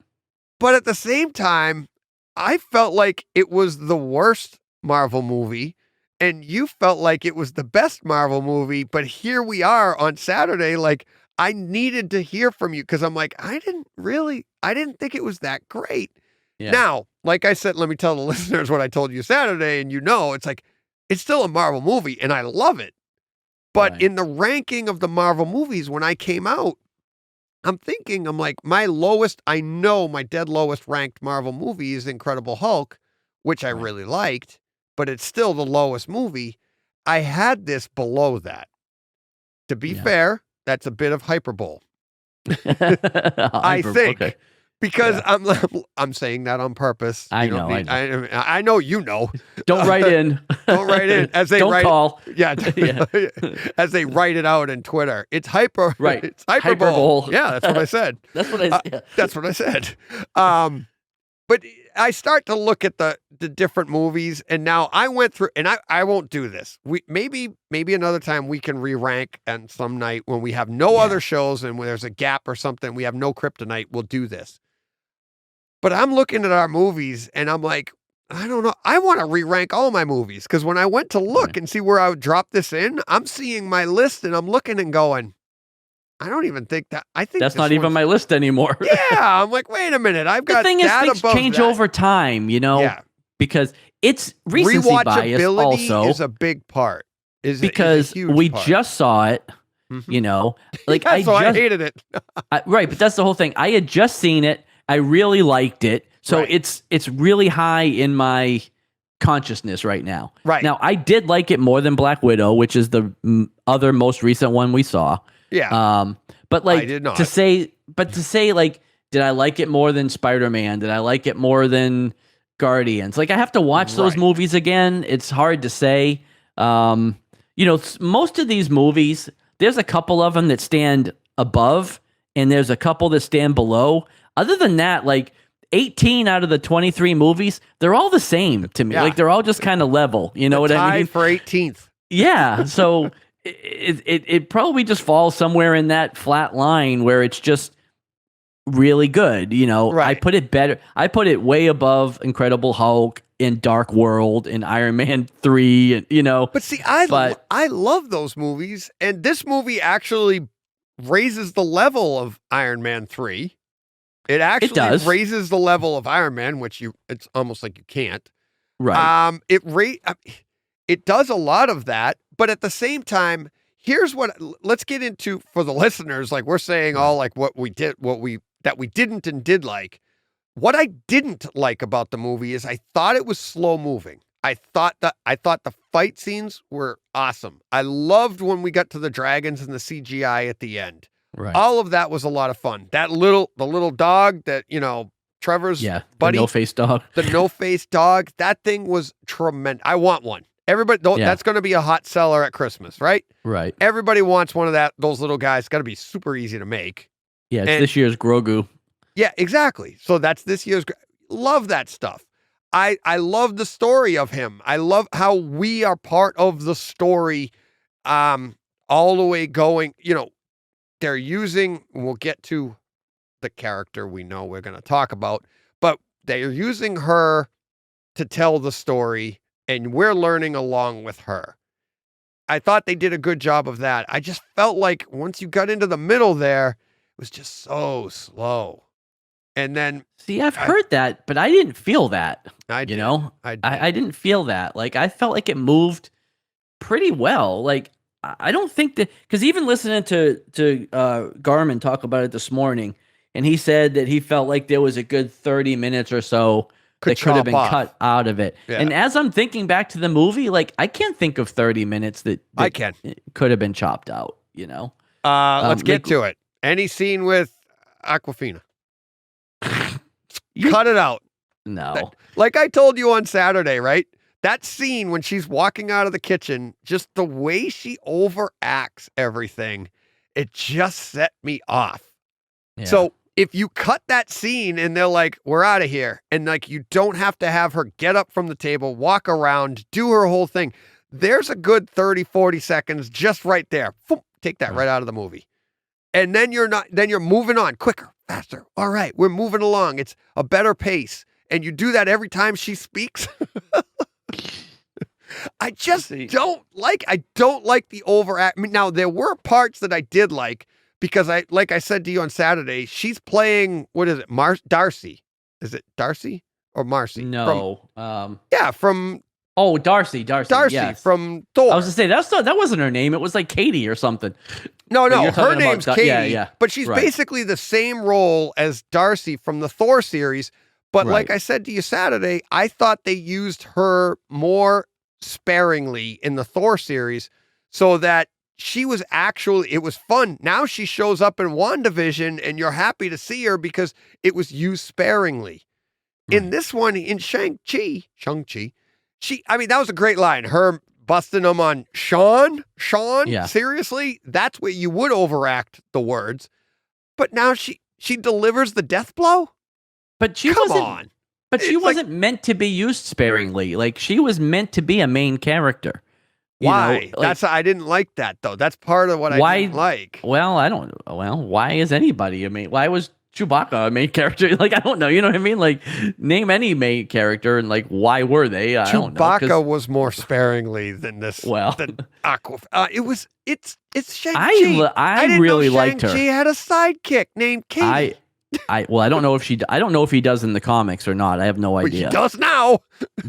But at the same time, I felt like it was the worst Marvel movie and you felt like it was the best Marvel movie. But here we are on Saturday. Like, I needed to hear from you because I'm like, I didn't think it was that great. Yeah. Now, like I said, let me tell the listeners what I told you Saturday. And it's like, it's still a Marvel movie and I love it. But in the ranking of the Marvel movies, when I came out, I'm like, my dead lowest ranked Marvel movie is Incredible Hulk, which I really liked, but it's still the lowest movie. I had this below that. To be fair, that's a bit of hyperbole. I think. Okay. Because I'm saying that on purpose. I know. I know you know. Don't write in. Don't write in. As they don't call. Yeah. As they write it out in Twitter. It's hyper. Right. It's hyperbole. Yeah, that's what I said. That's what I said. That's what I said. But I start to look at the different movies, and now I went through, and I won't do this. We maybe another time we can re-rank, and some night when we have no other shows and when there's a gap or something, we have no Kryptonite, we'll do this. But I'm looking at our movies and I'm like, I don't know. I want to re-rank all my movies because when I went to look and see where I would drop this in, I'm seeing my list and I'm looking and going, I don't even think that. I think that's not even my list anymore. Yeah, I'm like, wait a minute. I've got the thing is, things change over time, because it's recency bias also is a big part. Because we just saw it, like I hated it. Right, but that's the whole thing. I had just seen it. I really liked it. So it's really high in my consciousness right now. Right. Now, I did like it more than Black Widow, which is the other most recent one we saw. Yeah. But like I did not. to say like, did I like it more than Spider-Man? Did I like it more than Guardians? Like, I have to watch those movies again. It's hard to say. Most of these movies, there's a couple of them that stand above and there's a couple that stand below. Other than that, like 18 out of the 23 movies, they're all the same to me. Yeah. Like, they're all just kind of level. You know what I mean? For 18th. Yeah. So it probably just falls somewhere in that flat line where it's just really good. I put it better. I put it way above Incredible Hulk and Dark World and Iron Man 3. And, But see, I love those movies. And this movie actually raises the level of Iron Man 3. It actually raises the level of Iron Man, which it's almost like you can't. Right. It does a lot of that, but at the same time, let's get into for the listeners, like we're saying all like what we didn't and did like. What I didn't like about the movie is I thought it was slow moving. I thought the fight scenes were awesome. I loved when we got to the dragons and the CGI at the end. Right. All of that was a lot of fun. The little dog that, Trevor's buddy. The no-face dog. The no-face dog. That thing was tremendous. I want one. Everybody, that's going to be a hot seller at Christmas, right? Right. Everybody wants one of those little guys. It's got to be super easy to make. Yeah, it's this year's Grogu. Yeah, exactly. So that's this year's. Love that stuff. I love the story of him. I love how we are part of the story, all the way going. They're using. We'll get to the character we know we're going to talk about, but they're using her to tell the story, and we're learning along with her. I thought they did a good job of that. I just felt like once you got into the middle there, it was just so slow. And then see, I've heard that, but I didn't feel that. I didn't feel that. Like, I felt like it moved pretty well. Like, I don't think that, because even listening to Garmin talk about it this morning, and he said that he felt like there was a good 30 minutes or so that could have been cut out of it. Yeah. And as I'm thinking back to the movie, like, I can't think of 30 minutes that could have been chopped out, Let's get to it. Any scene with Awkwafina? Cut it out. No. Like I told you on Saturday, right? That scene when she's walking out of the kitchen, just the way she overacts everything, it just set me off. Yeah. So if you cut that scene and they're like, we're out of here, and like you don't have to have her get up from the table, walk around, do her whole thing, there's a good 30, 40 seconds just right there. Take that right out of the movie. And then you're moving on quicker, faster. All right, we're moving along. It's a better pace. And you do that every time she speaks. I just don't like the overact. I mean, now there were parts that I did like, because like I said to you on Saturday, she's playing, what is it? Darcy. Is it Darcy or Marcy? No. From Darcy. Darcy, yes. From Thor. I was to say that wasn't her name. It was like Katie or something. No, her name's Katie. Yeah. But she's basically the same role as Darcy from the Thor series. But like I said to you Saturday, I thought they used her more sparingly in the Thor series, so that she was it was fun. Now she shows up in WandaVision and you're happy to see her because it was used sparingly. Right. In this one, in Shang-Chi, that was a great line. Her busting them on Sean? Yeah. Seriously? That's where you would overact the words. But now she delivers the death blow? But she wasn't meant to be used sparingly. Like, she was meant to be a main character. Why? I didn't like that though. That's part of what I didn't like. Well, why is anybody why was Chewbacca a main character? Like, I don't know. You know what I mean? Like, name any main character and like, why were they? I don't know. Chewbacca was more sparingly than this. Well, than Aqua. It's Shang-Chi. I really liked her. Shang-Chi had a sidekick named Katie. I don't know if I don't know if he does in the comics or not. I have no idea. He does now.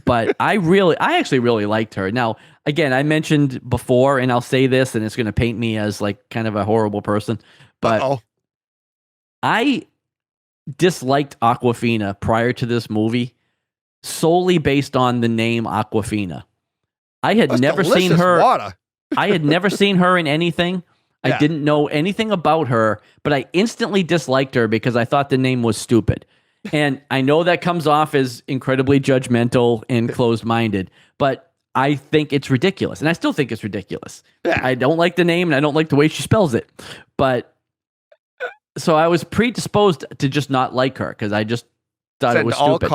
But I actually really liked her. Now, again, I mentioned before, and I'll say this, and it's going to paint me as like kind of a horrible person, but I disliked Awkwafina prior to this movie solely based on the name Awkwafina. I had never seen her. Water. I had never seen her in anything. I didn't know anything about her, but I instantly disliked her because I thought the name was stupid. And I know that comes off as incredibly judgmental and closed-minded, but I think it's ridiculous. And I still think it's ridiculous. Yeah. I don't like the name, and I don't like the way she spells it. But so I was predisposed to just not like her because I just thought it was stupid.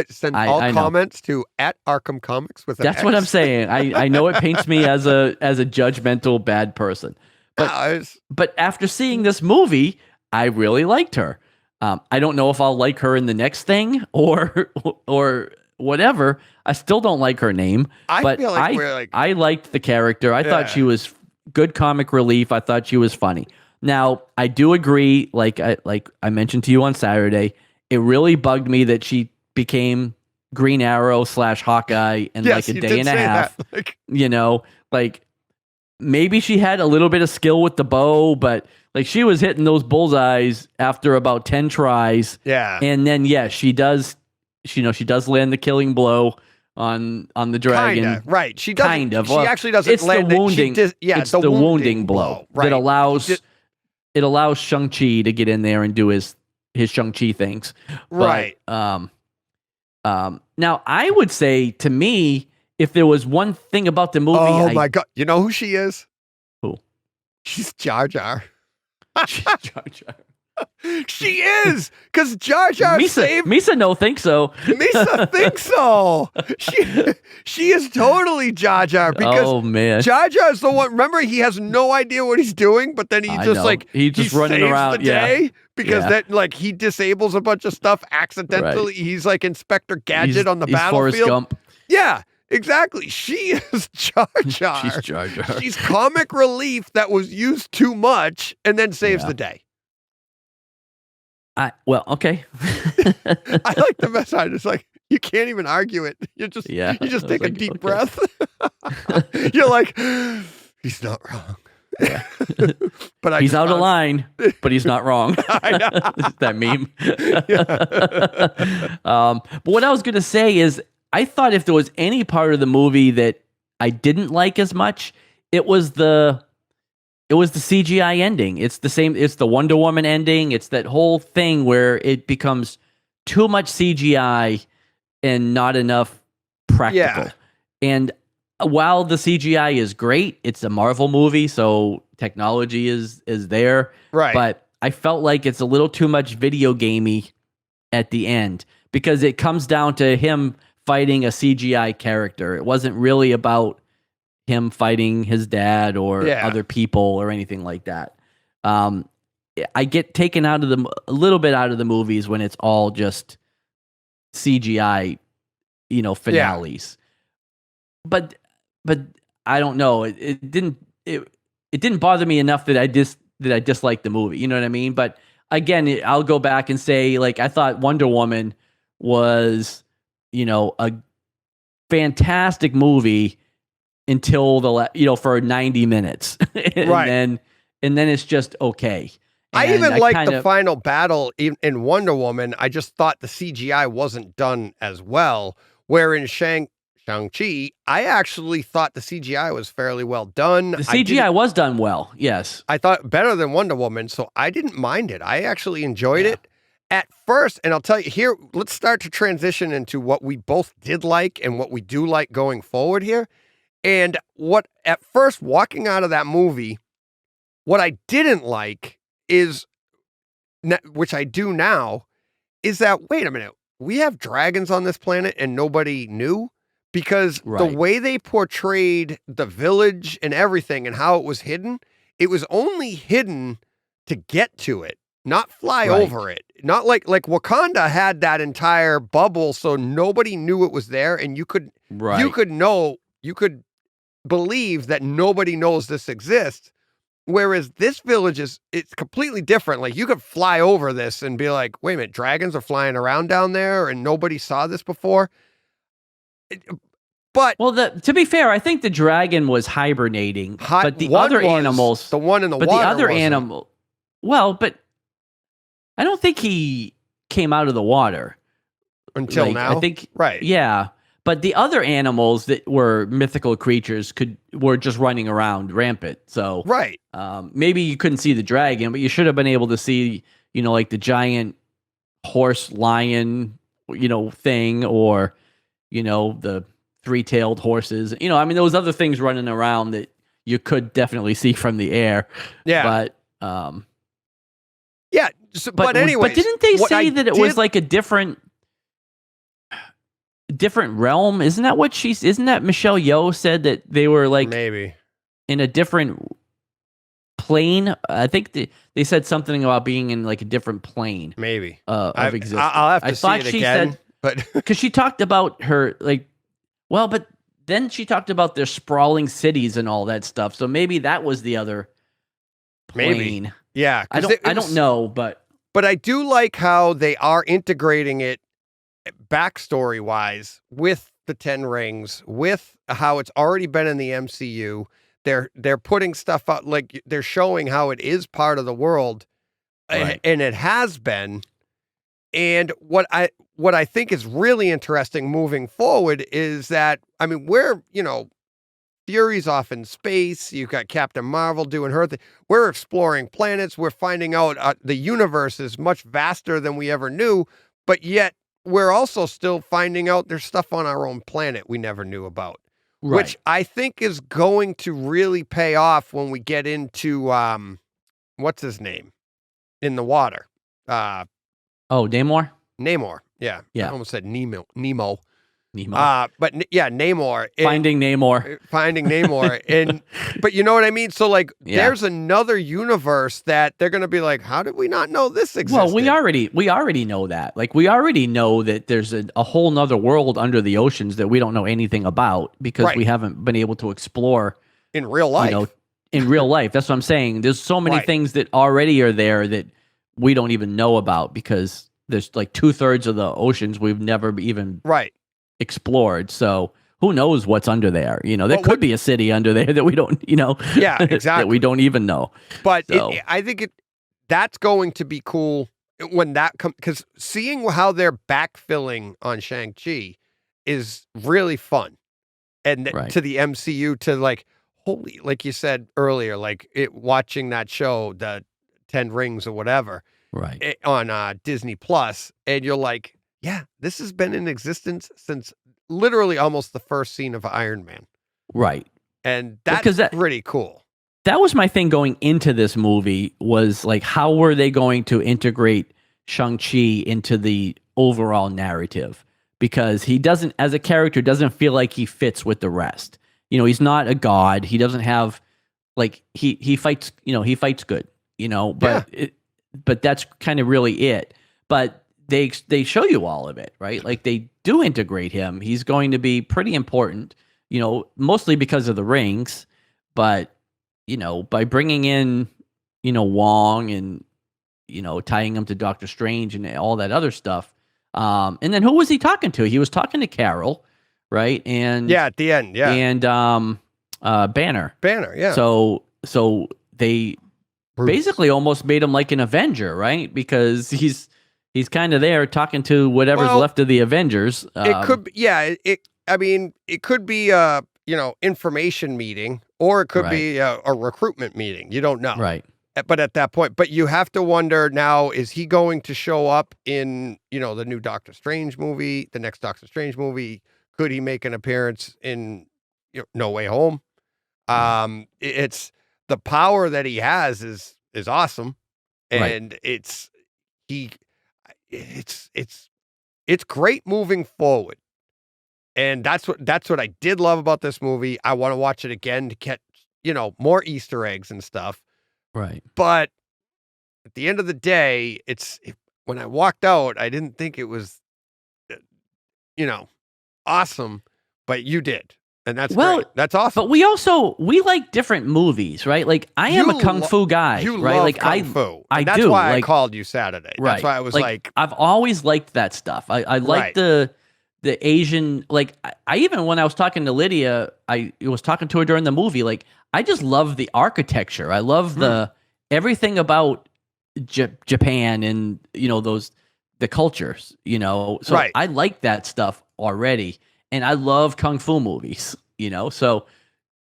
Send all comments to @Arkham Comics with an That's X. what I'm saying. I know it paints me as a judgmental bad person. But after seeing this movie, I really liked her. I don't know if I'll like her in the next thing or whatever. I still don't like her name. I liked the character. I thought she was good comic relief. I thought she was funny. Now, I do agree, like I mentioned to you on Saturday, it really bugged me that she became Green Arrow / Hawkeye in like a day and a half. Maybe she had a little bit of skill with the bow, but like she was hitting those bullseyes after about 10 tries. Yeah. And then she does land the killing blow on the dragon. Kinda, right. She doesn't. Kind of. She actually doesn't. It's land the wounding. It's the wounding blow that allows Shang-Chi to get in there and do his Shang-Chi things. Right. But, now I would say, to me, if there was one thing about the movie... Oh, my God. You know who she is? Who? She's Jar Jar. She's Jar Jar. She is, because Jar Jar saved. Misa no think so. Misa thinks so. She is totally Jar Jar, because Jar Jar is the one. Remember, he has no idea what he's doing, but then he's just running around the day because that he disables a bunch of stuff accidentally. Right. He's like Inspector Gadget on the battlefield. Forrest Gump. Yeah. Exactly. She is Jar Jar. She's Jar Jar. She's comic relief that was used too much and then saves the day. Okay. I like the best side. It's like, you can't even argue it. You just take a deep breath. You're like, he's not wrong. Yeah. But he's out of line, but he's not wrong. That meme. But what I was going to say is, I thought if there was any part of the movie that I didn't like as much, it was the CGI ending. It's the same. It's the Wonder Woman ending. It's that whole thing where it becomes too much CGI and not enough practical. Yeah. And while the CGI is great, it's a Marvel movie, so technology is there. Right. But I felt like it's a little too much video gamey at the end, because it comes down to him fighting a CGI character. It wasn't really about him fighting his dad or other people or anything like that. I get taken a little bit out of the movies when it's all just CGI, finales. Yeah. But I don't know. It didn't bother me enough that I disliked the movie. You know what I mean? But again, I'll go back and say, like, I thought Wonder Woman was, a fantastic movie until for 90 minutes. Right. And then it's just okay. I even liked the final battle in Wonder Woman. I just thought the CGI wasn't done as well. Where in Shang-Chi, I actually thought the CGI was fairly well done. The CGI was done well, yes. I thought better than Wonder Woman, so I didn't mind it. I actually enjoyed it. At first, and I'll tell you here, let's start to transition into what we both did like and what we do like going forward here. And what, at first, walking out of that movie, what I didn't like is, which I do now, is that, wait a minute, we have dragons on this planet and nobody knew? Because the way they portrayed the village and everything and how it was only hidden to get to it, not fly over it. Not like Wakanda had that entire bubble, so nobody knew it was there, and you could believe that nobody knows this exists. Whereas this village it's completely different. Like, you could fly over this and be like, wait a minute, dragons are flying around down there and nobody saw this before. But to be fair, I think the dragon was hibernating, but the other animals, the one in the water, but the other animal, but I don't think he came out of the water until now. I think yeah. But the other animals that were mythical creatures were just running around rampant. So maybe you couldn't see the dragon, but you should have been able to see, like the giant horse lion, thing, or the three-tailed horses. There was other things running around that you could definitely see from the air. Yeah. But but anyways, but didn't they say that it was like a different realm? Isn't that Michelle Yeoh said that they were like maybe in a different plane? I think they said something about being in like a different plane, maybe of existence. I'll have to see it again. But because she talked about her but then she talked about their sprawling cities and all that stuff. So maybe that was the other plane. Maybe. Yeah, I don't know, but I do like how they are integrating it backstory wise with the 10 rings, with how it's already been in the MCU. They're putting stuff out, like they're showing how it is part of the world, and it has been. And what I think is really interesting moving forward is that, we're, Fury's off in space. You've got Captain Marvel doing her thing. We're exploring planets. We're finding out the universe is much vaster than we ever knew, but yet we're also still finding out there's stuff on our own planet we never knew about, which I think is going to really pay off when we get into, what's his name? in the water. Namor. Namor. Yeah. Yeah. I almost said Nemo. Nemo. Namor. Finding Namor. Finding Namor. But you know what I mean? So like there's another universe that they're going to be like, how did we not know this existed? Well, we already know that. Like we already know that there's a whole nother world under the oceans that we don't know anything about because we haven't been able to explore in real life. In real life. That's what I'm saying. There's so many things that already are there that we don't even know about because there's like 2/3 of the oceans we've never even explored. So who knows what's under there? There could be a city under there that we don't, yeah, exactly. that we don't even know. But I think that's going to be cool when that comes, because seeing how they're backfilling on Shang-Chi is really fun. And to the MCU, to like, holy, like you said earlier, like watching that show, the 10 Rings or whatever, on Disney Plus, and you're like, yeah, this has been in existence since literally almost the first scene of Iron Man. Right. And that's pretty cool. That was my thing going into this movie was like, how were they going to integrate Shang-Chi into the overall narrative? Because he doesn't, as a character, doesn't feel like he fits with the rest. He's not a god. He doesn't have like he fights. He fights good. But that's kind of really it. But they show you all of it, right? Like they do integrate him. He's going to be pretty important. Mostly because of the rings, but by bringing in Wong and tying him to Doctor Strange and all that other stuff. And then who was he talking to? He was talking to Carol, right? And at the end, and Banner, yeah. So they basically almost made him like an Avenger, right? Because he's kind of there talking to whatever's left of the Avengers. It could be, it could be a information meeting, or it could be a recruitment meeting. You don't know, right? But at that point, you have to wonder now: is he going to show up in the new Doctor Strange movie, the next Doctor Strange movie? Could he make an appearance in No Way Home? It's the power that he has is awesome, and it's great moving forward. And that's what I did love about this movie. I want to watch it again to get more Easter eggs and stuff. Right. But at the end of the day, when I walked out, I didn't think it was awesome, but you did. And that's great. That's awesome. But we like different movies, right? Like I am a kung fu guy, you right? Love like kung fu. I that's do. why I called you Saturday. Right. That's why I was like I've always liked that stuff. I like the Asian, like I even when I was talking to Lydia, I was talking to her during the movie, like I just love the architecture. I love the everything about Japan and the cultures, So I like that stuff already. And I love kung fu movies, so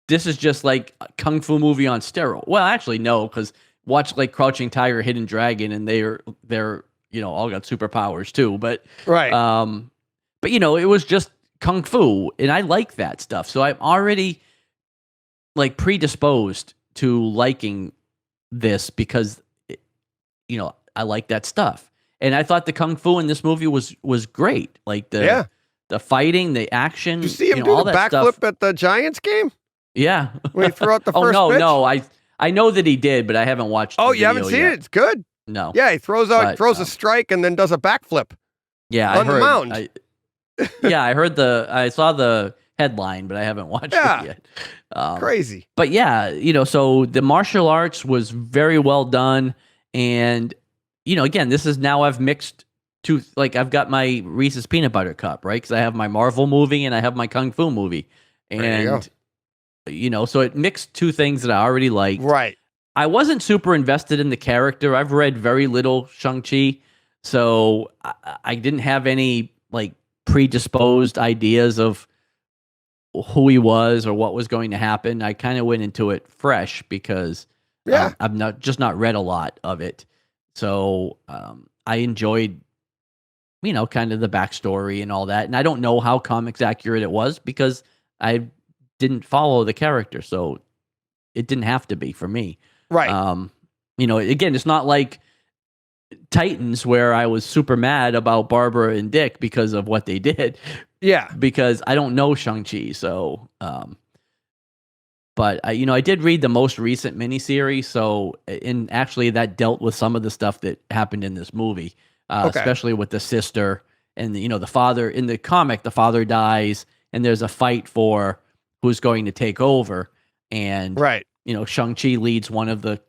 this is just like a kung fu movie on steroids. Well, actually, no, because watch like Crouching Tiger, Hidden Dragon, and they're all got superpowers too. But but it was just kung fu, and I like that stuff. So I'm already like predisposed to liking this because I like that stuff, and I thought the kung fu in this movie was great. Like the fighting, the action. Did you see him do the backflip at the Giants game? Yeah. When he threw out the first pitch? No. I know that he did, but I haven't watched the you haven't seen it? It's good. No. Yeah, he throws a strike and then does a backflip. Yeah, on the mound. I saw the headline, but I haven't watched it yet. Crazy. But so the martial arts was very well done. And, again, this is now I've mixed I've got my Reese's Peanut Butter Cup, right? Because I have my Marvel movie and I have my Kung Fu movie. And, so it mixed two things that I already liked. Right. I wasn't super invested in the character. I've read very little Shang-Chi, so I didn't have any, predisposed ideas of who he was or what was going to happen. I kind of went into it fresh because I've not read a lot of it. So I enjoyed kind of the backstory and all that. And I don't know how comics accurate it was because I didn't follow the character. So it didn't have to be for me. Right. Again, it's not like Titans, where I was super mad about Barbara and Dick because of what they did. Yeah. Because I don't know Shang-Chi, so but I did read the most recent miniseries, so actually that dealt with some of the stuff that happened in this movie, especially with the sister and the father. In the comic, the father dies, and there's a fight for who's going to take over, and Right. Shang-Chi leads one of the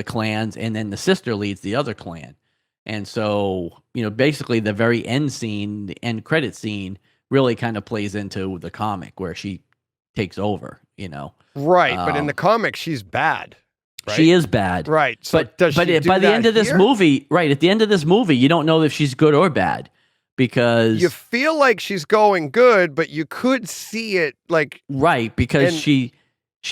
clans, and then the sister leads the other clan, and so basically the very end scene, the end credit scene, really kind of plays into the comic where she takes over. Right, but in the comic, she's bad. Right? She is bad. Right. So but by the end of this movie, right, at the end of this movie, you don't know if she's good or bad because you feel like she's going good, but you could see it like because she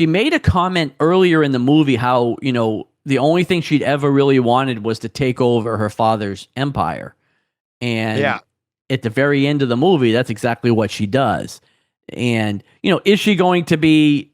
made a comment earlier in the movie how, the only thing she'd ever really wanted was to take over her father's empire. And at the very end of the movie, that's exactly what she does. And, is she going to be,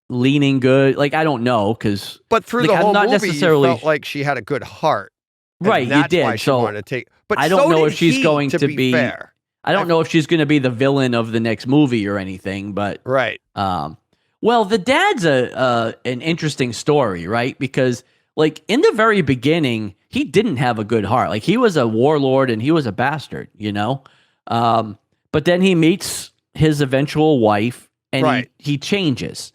leaning good? Like, I don't know, because... But through the whole movie, you felt like she had a good heart. Right, you did. Why she wanted to take... But I don't know if she's going to be fair. I don't know if she's going to be the villain of the next movie or anything, but... Right. Well, the dad's an interesting story, right? Because, like, in the very beginning, he didn't have a good heart. Like, he was a warlord and he was a bastard, but then he meets his eventual wife and he changes,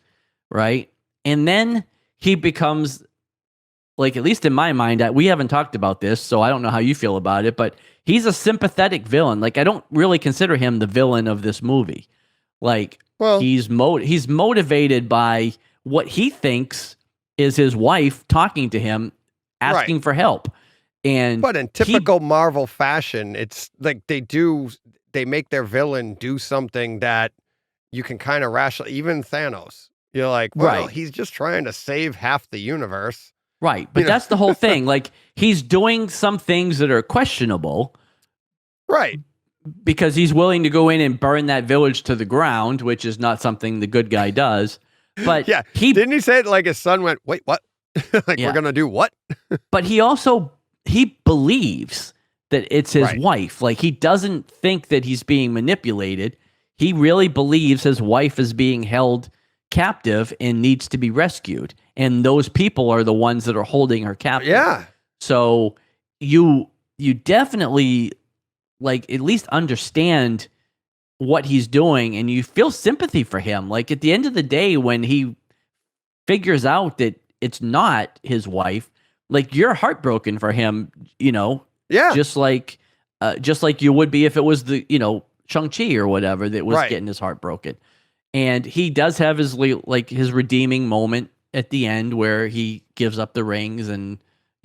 right? And then he becomes, like, at least in my mind, we haven't talked about this, so I don't know how you feel about it, but he's a sympathetic villain. Like, I don't really consider him the villain of this movie. Like, he's motivated by what he thinks is his wife talking to him, asking for help. But in typical Marvel fashion, it's like they make their villain do something that you can kind of rationalize. Even Thanos, you're like, well, he's just trying to save half the universe. Right. But that's the whole thing. Like, he's doing some things that are questionable. Right. Because he's willing to go in and burn that village to the ground, which is not something the good guy does. But didn't he say it like his son went, wait, what? We're going to do what? But he believes that it's his wife. Like, he doesn't think that he's being manipulated. He really believes his wife is being held captive and needs to be rescued. And those people are the ones that are holding her captive. Yeah. So you definitely, like, at least understand what he's doing, and you feel sympathy for him. Like, at the end of the day, when he figures out that it's not his wife, like, you're heartbroken for him, just like you would be if it was the, Shang-Chi or whatever that was getting his heart broken. And he does have his redeeming moment at the end where he gives up the rings and,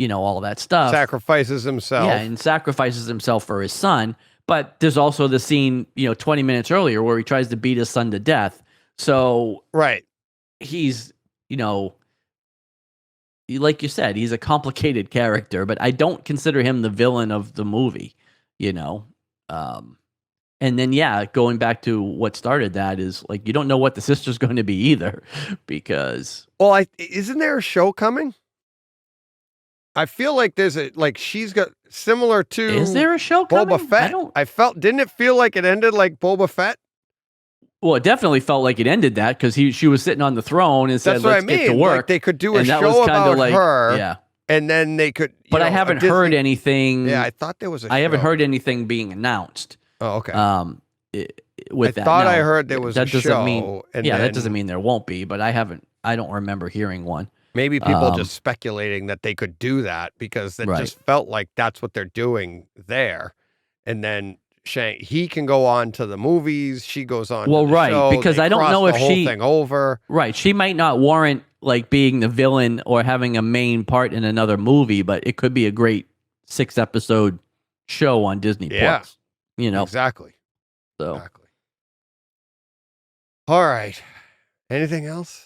all that stuff. Sacrifices himself. Yeah, and sacrifices himself for his son. But there's also the scene, 20 minutes earlier where he tries to beat his son to death. So he's, like you said, he's a complicated character, but I don't consider him the villain of the movie, And then, going back to what started that is, like, you don't know what the sister's going to be either, because... Well, isn't there a show coming? I feel like she's got similar to... Is there a show coming? Boba Fett. Didn't it feel like it ended like Boba Fett? Well, it definitely felt like it ended that, because she was sitting on the throne and said, let's get to work. Like, they could do a show about her. Yeah. And then they could... But I haven't heard anything... Yeah, I thought there was a show. I haven't heard anything being announced. Oh, okay. With I thought I heard there was a show. That doesn't mean there won't be, but I don't remember hearing one. Maybe people just speculating that they could do that because it just felt like that's what they're doing there. And then he can go on to the movies. She goes on. Well, to the show. Because they I don't know if the whole thing over. Right. She might not warrant like being the villain or having a main part in another movie, but it could be a great 6-episode show on Disney Plus. Exactly. So. Exactly. All right. Anything else?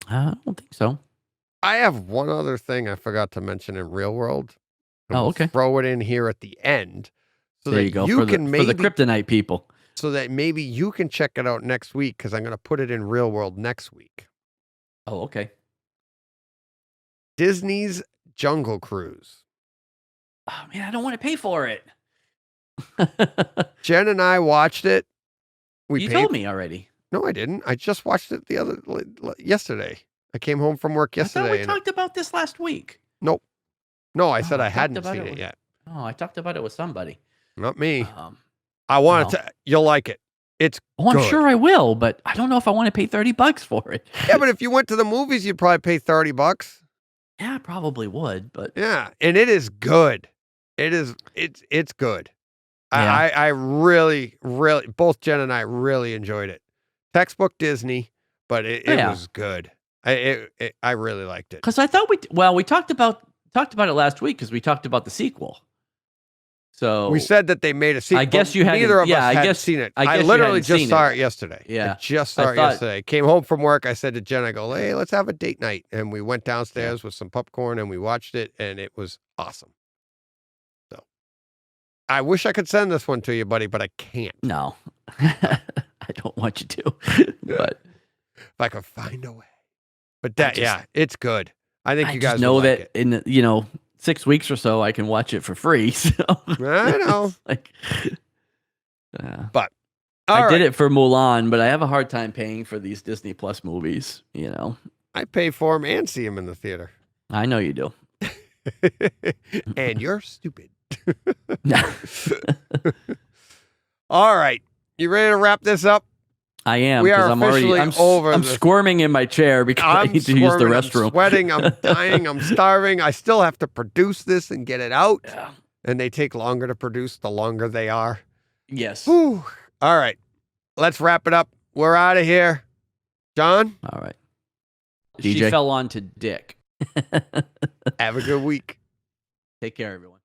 I don't think so. I have one other thing I forgot to mention in Real World. Okay. Throw it in here at the end. So there that you go. For the Kryptonite people. So that maybe you can check it out next week, because I'm going to put it in Real World next week. Oh, okay. Disney's Jungle Cruise. Oh man, I don't want to pay for it. Jen and I watched it. You told me already. No, I didn't. I just watched it yesterday. I came home from work yesterday. I thought we talked about this last week. Nope. No, I said I hadn't seen it yet. Oh, I talked about it with somebody. Not me. I want to. You'll like it. It's. Oh, I'm sure I will, but I don't know if I want to pay $30 for it. Yeah, but if you went to the movies, you'd probably pay $30. Yeah, I probably would, but yeah, and it is good. It's good. Yeah. I really, both Jen and I really enjoyed it. Textbook Disney, but it was good. I really liked it. Because I thought we talked about it last week because we talked about the sequel. So we said that they made a sequel. I guess you had. Neither of us had seen it. I literally just saw it yesterday. Yeah, I just saw it yesterday. Came home from work. I said to Jen, I go, hey, let's have a date night. And we went downstairs with some popcorn and we watched it, and it was awesome. So I wish I could send this one to you, buddy, but I can't. No, I don't want you to. But if I could find a way. But it's good. I think you guys know would that like it. in 6 weeks or so I can watch it for free. So I know. But I did it for Mulan, but I have a hard time paying for these Disney Plus movies, I pay for them and see them in the theater. I know you do. And you're stupid. All right. You ready to wrap this up? I am. We are I'm officially over. I'm squirming in my chair because I need to use the restroom. I'm sweating. I'm dying. I'm starving. I still have to produce this and get it out. Yeah. And they take longer to produce the longer they are. Yes. Whew. All right. Let's wrap it up. We're out of here. John? All right. She DJ? fell onto Dick. Have a good week. Take care, everyone.